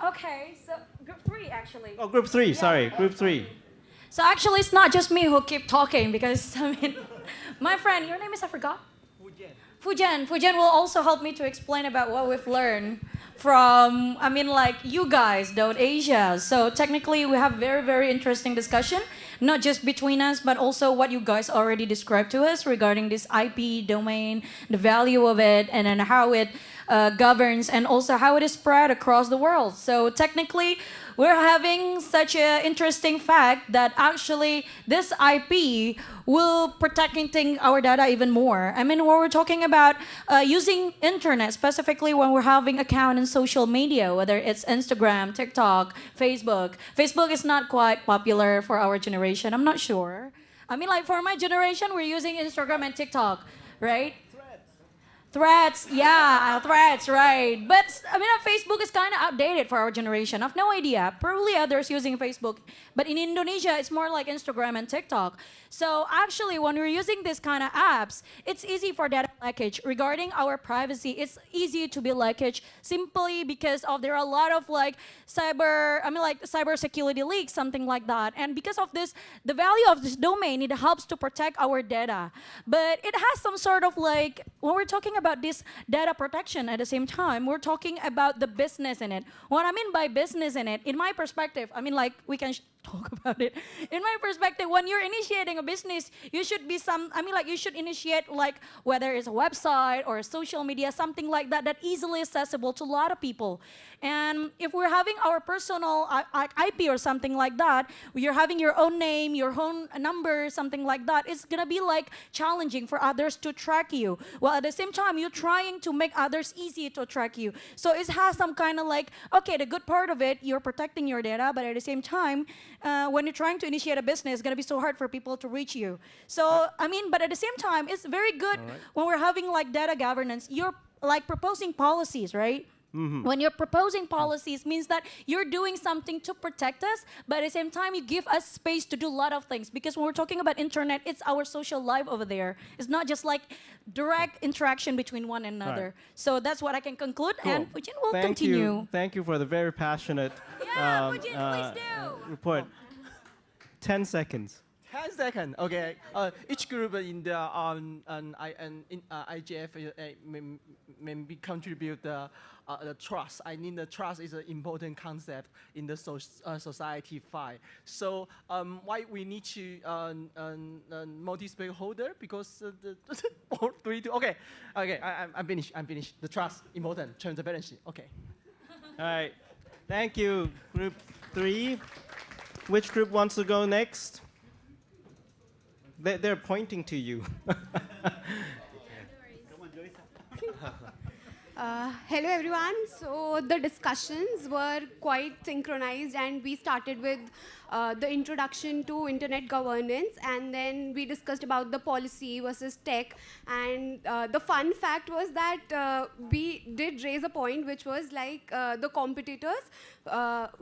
Okay, so group 3 actually. Oh, group 3, sorry, group 3. So actually, it's not just me who keep talking because, my friend, your name is, I forgot? Fujian. Fujian will also help me to explain about what we've learned from, you guys, .Asia. So technically, we have very, very interesting discussion, not just between us, but also what you guys already described to us regarding this IP domain, the value of it, and then how it governs, and also how it is spread across the world. So technically, we're having such an interesting fact that actually this IP will protecting our data even more. When we're talking about using internet, specifically when we're having account in social media, whether it's Instagram, TikTok, Facebook. Facebook is not quite popular for our generation, I'm not sure. For my generation, we're using Instagram and TikTok, right? Threads, yeah, threads, right. But Facebook is kind of outdated for our generation. I've no idea. Probably others using Facebook. But in Indonesia, it's more like Instagram and TikTok. So actually, when we're using this kind of apps, it's easy for data leakage. Regarding our privacy, it's easy to be leakage simply because there are a lot of cyber security leaks, something like that. And because of this, the value of this domain, it helps to protect our data. But it has some sort of when we're talking about this data protection at the same time, we're talking about the business in it. What I mean by business in it, in my perspective, we can talk about it. In my perspective, when you're initiating a business, you should be you should initiate whether it's a website or a social media, something like that, that easily accessible to a lot of people. And if we're having our personal IP or something like that, you're having your own name, your own number, something like that, it's gonna be challenging for others to track you. While at the same time, you're trying to make others easy to track you. So it has some kind of okay, the good part of it, you're protecting your data, but at the same time, when you're trying to initiate a business, it's gonna be so hard for people to reach you. So, but at the same time, it's very good when we're having data governance. You're proposing policies, right? Mm-hmm. When you're proposing policies, means that you're doing something to protect us, but at the same time, you give us space to do a lot of things. Because when we're talking about internet, it's our social life over there. It's not just direct interaction between one another. Right. So that's what I can conclude, cool. And Fujin will continue. Thank you for the very passionate Fujin, please do. report. 10 seconds. 10 seconds. Okay. Each group in the IGF maybe contribute the trust. I mean, the trust is an important concept in the society fight. So why we need to multi-stakeholder, because the all three do. Okay. I'm finished. The trust important. Transparency. Okay. All right. Thank you, Group 3. Which group wants to go next? They're pointing to you. Hello everyone. So the discussions were quite synchronized, and we started with the introduction to internet governance, and then we discussed about the policy versus tech. And the fun fact was that we did raise a point, which was like the competitors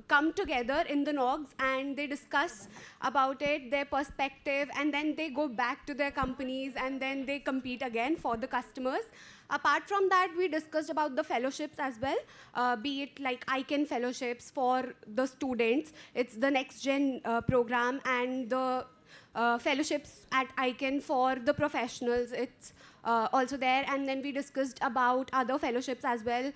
come together in the NOGs and they discuss about it, their perspective, and then they go back to their companies and then they compete again for the customers. Apart from that, we discussed about the fellowships as well, be it like ICANN fellowships for the students. It's the next gen program, and the fellowships at ICANN for the professionals. It's also there. And then we discussed about other fellowships as well.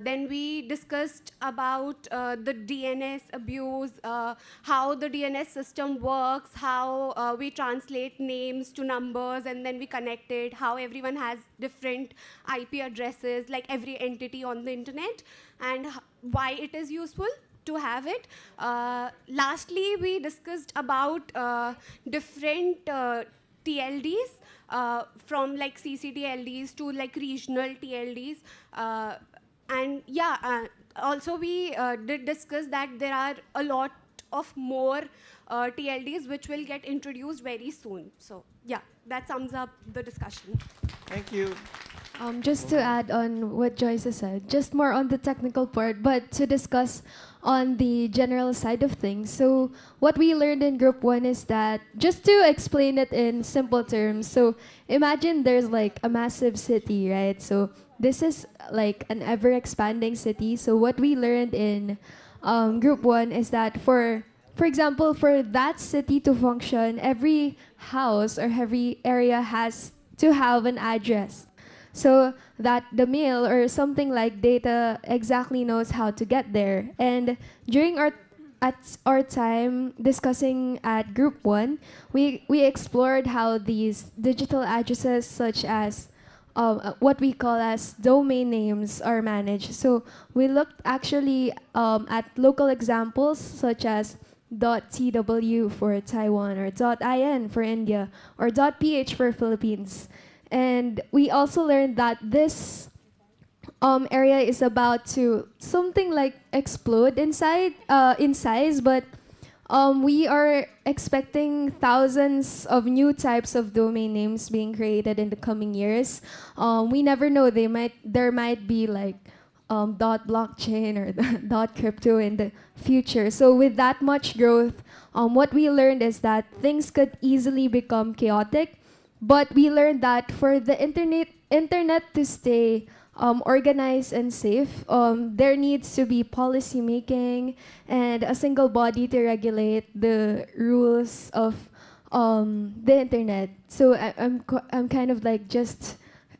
Then we discussed about the DNS abuse, how the DNS system works, how we translate names to numbers and then we connect it, how everyone has different IP addresses, like every entity on the internet, and why it is useful to have it. Lastly, we discussed about different TLDs, from like CCTLDs to like regional TLDs. And yeah, also we did discuss that there are a lot of more TLDs which will get introduced very soon. So yeah, that sums up the discussion. Thank you. Just to add on what Joyce has said, just more on the technical part, but to discuss on the general side of things. So what we learned in group 1 is that, just to explain it in simple terms, so imagine there's like a massive city, right? So this is like an ever expanding city. So what we learned in group 1 is that for example, for that city to function, every house or every area has to have an address, so that the mail or something like data exactly knows how to get there. And during our time discussing at group 1, we explored how these digital addresses, such as what we call as domain names, are managed. So we looked actually at local examples such as .tw for Taiwan, or .in for India, or .ph for Philippines. And we also learned that this area is about to something like explode in size, but we are expecting thousands of new types of domain names being created in the coming years. We never know, there might be like .blockchain or .crypto in the future. So with that much growth, what we learned is that things could easily become chaotic. But we learned that for the internet to stay organized and safe, there needs to be policy making and a single body to regulate the rules of the internet. So I'm kind of like just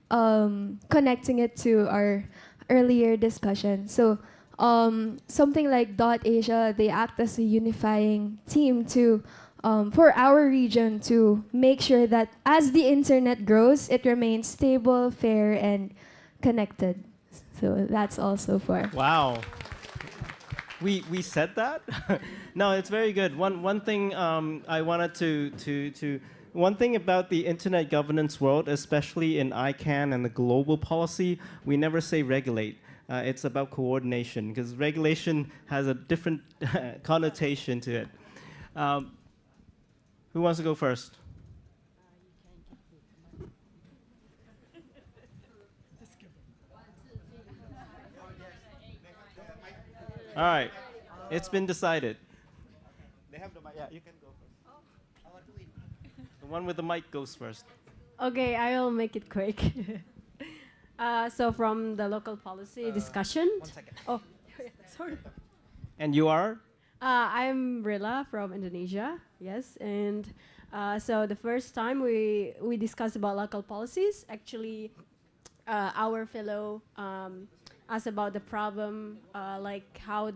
connecting it to our earlier discussion. So something like .asia, they act as a unifying team to for our region to make sure that as the internet grows, it remains stable, fair, and connected. So that's also for. Wow. We said that? No, it's very good. One thing I wanted to one thing about the internet governance world, especially in ICANN and the global policy, we never say regulate. It's about coordination, because regulation has a different connotation to it. Who wants to go first? All right, it's been decided. They have the mic. Yeah, you can go first. The one with the mic goes first. Okay, I will make it quick. So from the local policy discussion. 1 second. Oh, sorry. And you are? I'm Rilla from Indonesia. Yes, and so the first time we discussed about local policies, actually, our fellow asked about the problem, like how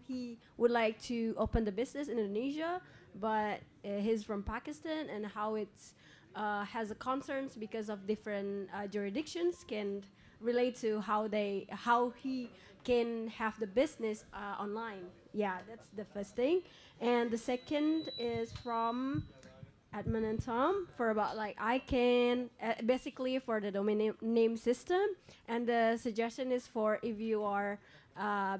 he would like to open the business in Indonesia, but he's from Pakistan, and how it's has a concerns because of different jurisdictions can relate to how he can have the business online. Yeah, that's the first thing. And the second is from admin and Tom for about like I can basically for the domain name system, and the suggestion is for if you are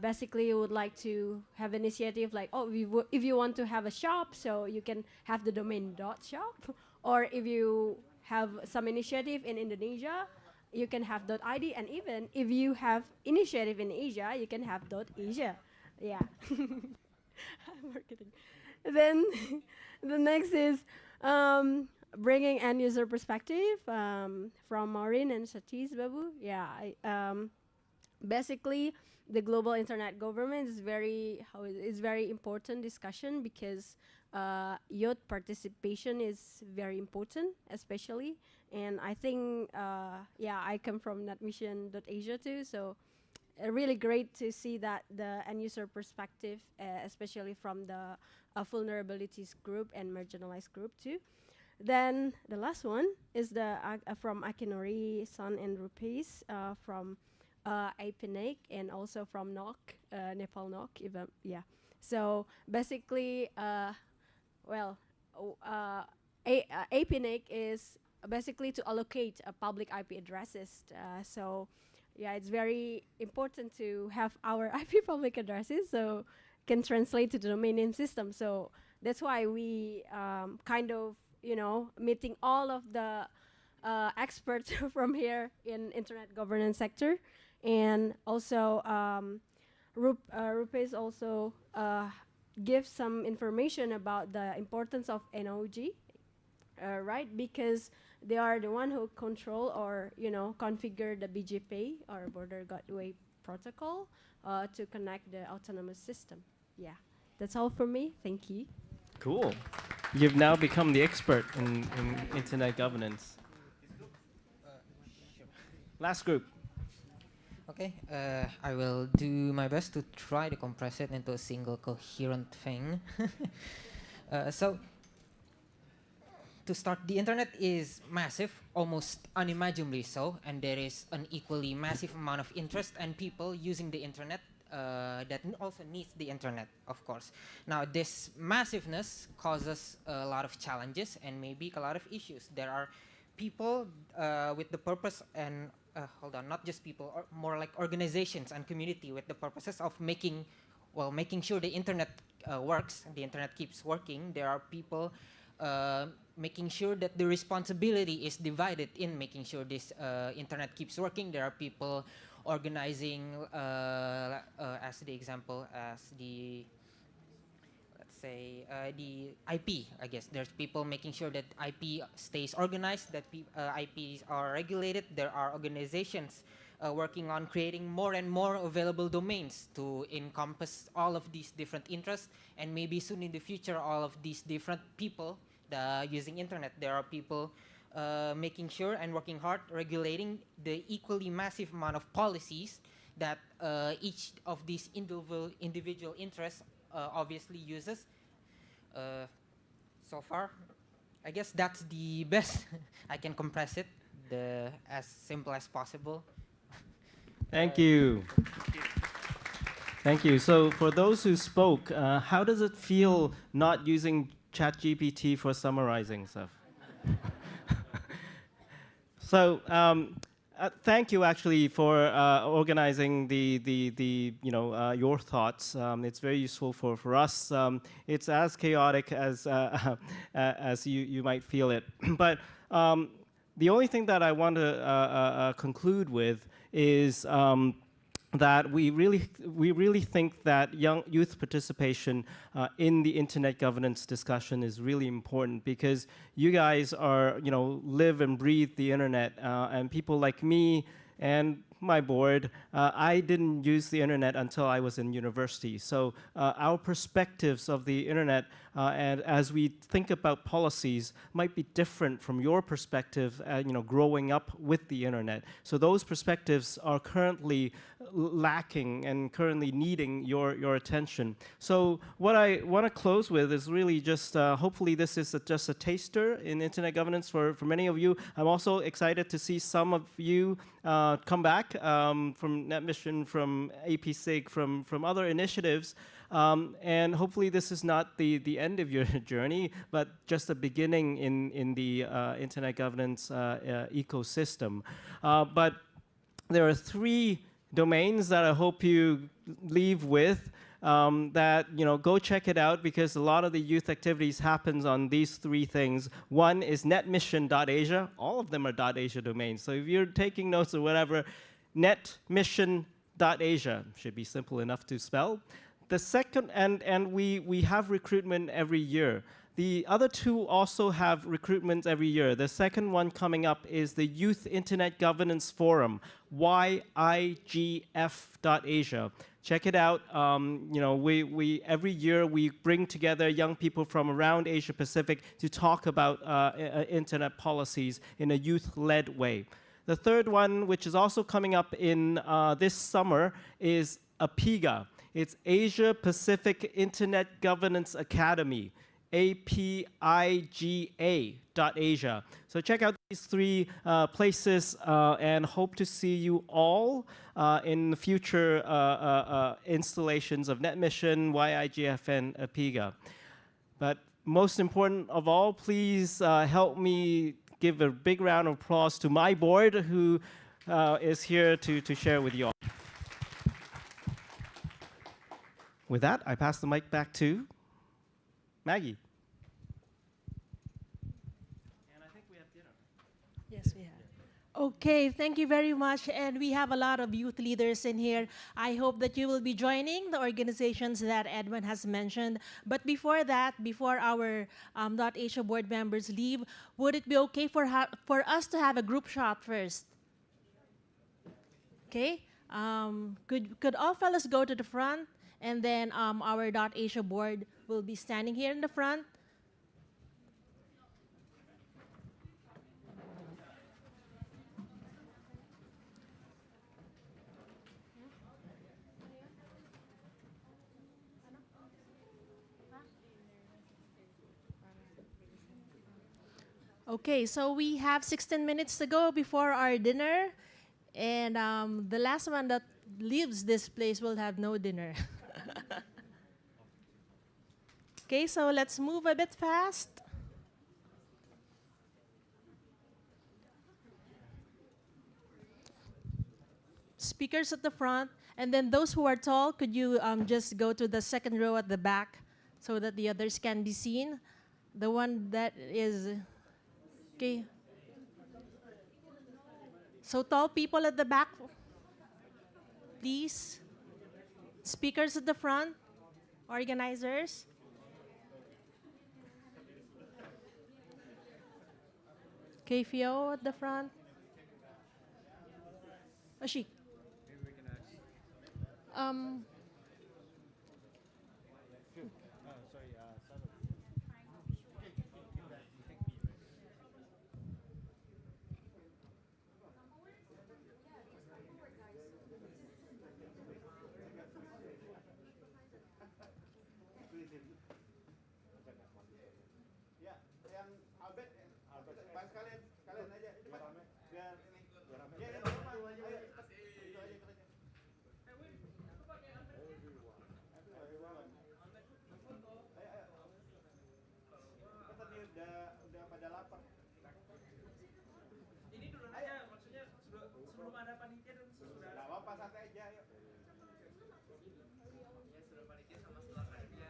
basically you would like to have initiative like if you want to have a shop, so you can have the domain .shop, or if you have some initiative in Indonesia, you can have .id, and even if you have initiative in Asia, you can have .asia. Yeah. Marketing. Then the next is bringing end user perspective from Maureen and Satish Babu. Yeah, basically the global internet government is very important discussion because youth participation is very important, especially. And I think yeah, I come from NetMission.Asia too, so really great to see that the end user perspective, especially from the vulnerabilities group and marginalized group too. Then the last one is the from Akinori, San and Rupees from APNG, and also from NOC, Nepal NOC. Even yeah. So basically, well, APNG is basically to allocate public IP addresses. So yeah, it's very important to have our IP public addresses so can translate to the domain name system. So that's why we kind of meeting all of the experts from here in internet governance sector, and also Rupesh also gives some information about the importance of NOG, right? Because they are the one who control or configure the BGP or border gateway protocol to connect the autonomous system. Yeah, that's all for me. Thank you. Cool. You've now become the expert in internet governance. Last group. Okay, I will do my best to try to compress it into a single coherent thing. So, to start, the internet is massive, almost unimaginably so, and there is an equally massive amount of interest and people using the internet that also needs the internet, of course. Now, this massiveness causes a lot of challenges and maybe a lot of issues. There are people with the purpose and not just people, or more like organizations and community with the purposes of making sure the internet works, the internet keeps working. There are people making sure that the responsibility is divided in making sure this internet keeps working. There are people organizing, as the example, as the, let's say, the IP, I guess. There's people making sure that IP stays organized, that IPs are regulated. There are organizations working on creating more and more available domains to encompass all of these different interests, and maybe soon in the future, all of these different people using internet. There are people making sure and working hard regulating the equally massive amount of policies that each of these individual interests obviously uses. So far, I guess that's the best. I can compress it as simple as possible. Thank you. Thank you. So for those who spoke, how does it feel not using ChatGPT for summarizing stuff? So thank you actually for organizing your thoughts. It's very useful for us. It's as chaotic as you might feel it. But the only thing that I want to conclude with is that we really think that youth participation in the internet governance discussion is really important, because you guys are live and breathe the internet, and people like me and my board, I didn't use the internet until I was in university. So our perspectives of the internet and as we think about policies might be different from your perspective, growing up with the internet. So those perspectives are currently lacking and currently needing your attention. So what I want to close with is really just, hopefully this is just a taster in internet governance for many of you. I'm also excited to see some of you come back from NetMission, from APSIG, from other initiatives. And hopefully this is not the end of your journey, but just a beginning in the internet governance ecosystem. But there are 3 domains that I hope you leave with. That go check it out, because a lot of the youth activities happens on these 3 things. One is netmission.asia. All of them are .asia domains. So if you're taking notes or whatever, netmission.asia should be simple enough to spell. The second, and we have recruitment every year. The other 2 also have recruitments every year. The second one coming up is the Youth Internet Governance Forum, YIGF.asia. Check it out. We every year we bring together young people from around Asia Pacific to talk about internet policies in a youth-led way. The third one, which is also coming up in this summer, is APIGA. It's Asia Pacific Internet Governance Academy, APIGA.asia. So check out these 3 places and hope to see you all in the future installations of NetMission, YIGF, and APIGA. But most important of all, please help me give a big round of applause to my board, who is here to share with you all. With that, I pass the mic back to Maggie. And I think we have dinner. Yes, we have. Okay, thank you very much. And we have a lot of youth leaders in here. I hope that you will be joining the organizations that Edwin has mentioned. But before that, before our .asia board members leave, would it be okay for us to have a group shot first? Okay. Could all fellas go to the front? And then our .asia board will be standing here in the front. Okay, so we have 16 minutes to go before our dinner. And the last one that leaves this place will have no dinner. Okay, so let's move a bit fast. Speakers at the front, and then those who are tall, could you just go to the second row at the back so that the others can be seen? The one that is, okay. So tall people at the back, please. Speakers at the front, organizers. KFO at the front. Ashik. Udah pada lapar. Ini dulu aja, maksudnya sebelum ada panitia dan sesudah. Enggak apa-apa, santai aja, yuk. Ya, sebelum panitia sama setelah panitia.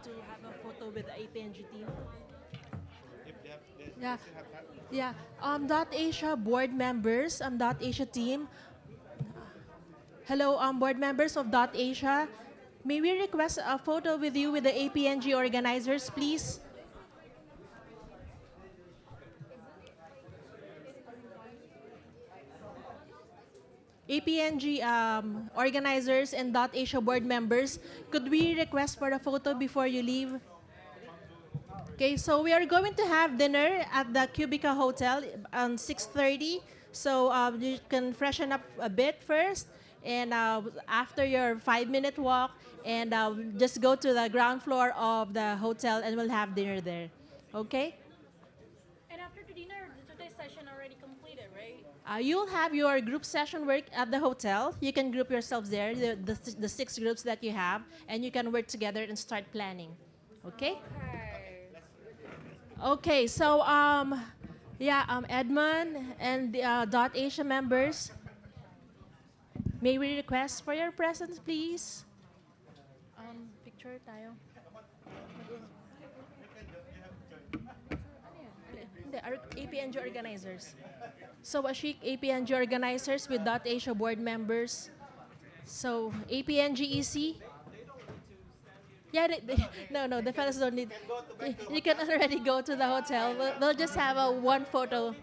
to have a photo with the APNG team. If they have, Yeah. still have time. Yeah. Dot Asia board members, Dot Asia team. Hello, board members of Dot Asia. May we request a photo with you with the APNG organizers, please? APNG organizers and Dot Asia board members, could we request for a photo before you leave? Okay, so we are going to have dinner at the Cubica Hotel on 6:30. So you can freshen up a bit first, and after your 5-minute walk, and just go to the ground floor of the hotel, and we'll have dinner there. Okay? And after the dinner, today's session already completed, right? You'll have your group session work at the hotel. You can group yourselves there, the 6 groups that you have, and you can work together and start planning. Okay? Okay, so Edmund and the Dot Asia members, may we request for your presence, please? Picture tayo. Hindi, APNG organizers. So Ashik, APNG organizers with Dot Asia board members. So APNG EC. Yeah, no, the fellas don't need. You can already go to the hotel. We'll just have a one photo.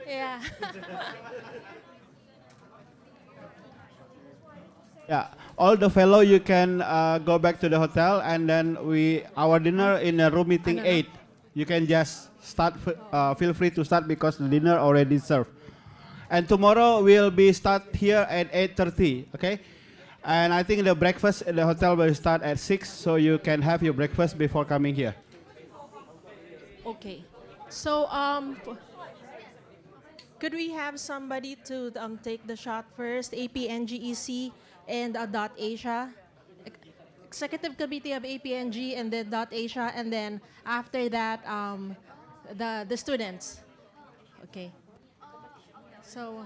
Yeah. Yeah, all the fellow, you can go back to the hotel, and then our dinner in room meeting 8. You can just start. Feel free to start because the dinner already served. And tomorrow we'll be start here at 8:30. Okay, and I think the breakfast at the hotel will start at 6, so you can have your breakfast before coming here. Okay. So could we have somebody to take the shot first? APNGEC and Dot Asia. Executive Committee of APNG and then Dot Asia, and then after that, the students. Okay. So.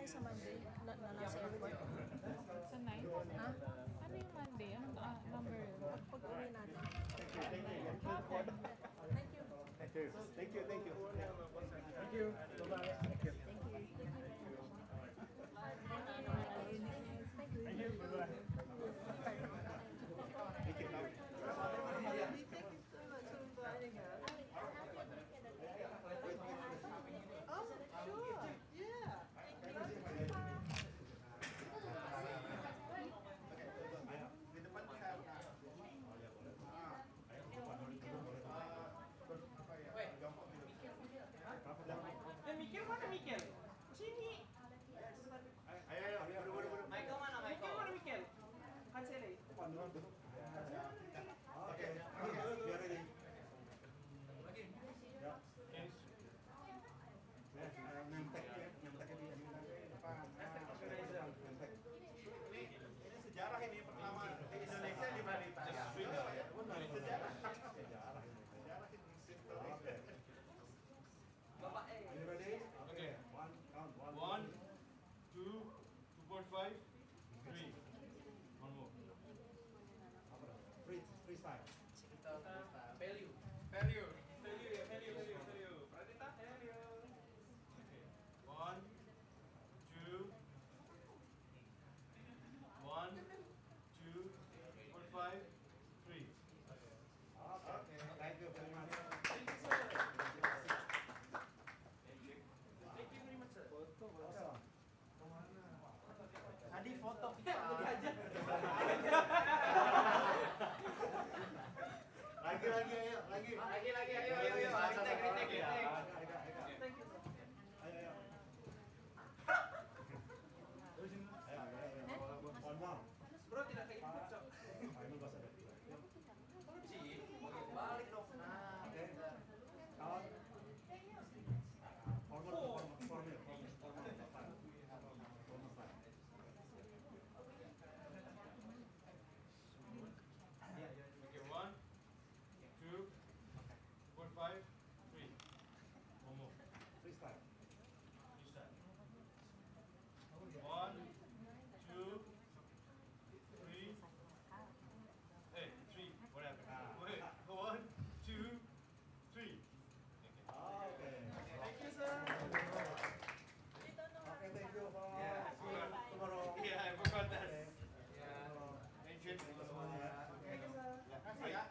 Sa Monday? Nasa airport? Sa 9? Ha? Ano yung Monday? Anong number yun? Pag-uwi natin. Thank you. Thank you. Thank you. Thank you. Thank you. Bye-bye. Thank you. Thank you. Bye-bye. Thank you. Value. Value. Value ya, value, value, value. Pradita, value. Okay. 1, 2, 1, 2, 5, 3. Okay. Thank you very much. Thank you, sir. Thank you very much, sir. Awesome. Tadi foto kita. Lagi, ayo, lagi. Lagi, ayo, ayo. Kritik. Thank you, sir. Ayo. Bro, tidak kayak gitu, Cok. Balik dong. Nah, oke. Okay, 1, 2, 5, 3. One more. Freestyle. 1, 2, 3. Hey, 3. What happened? Wait. 1, 2, 3. Okay. Thank you, sir. Okay, thank you for tomorrow. Yeah, I forgot that. Yeah. Mention. Thank you, sir. Kasih ya.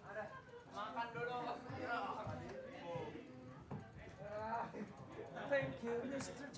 Ada. Makan dulu. Thank you, Mr.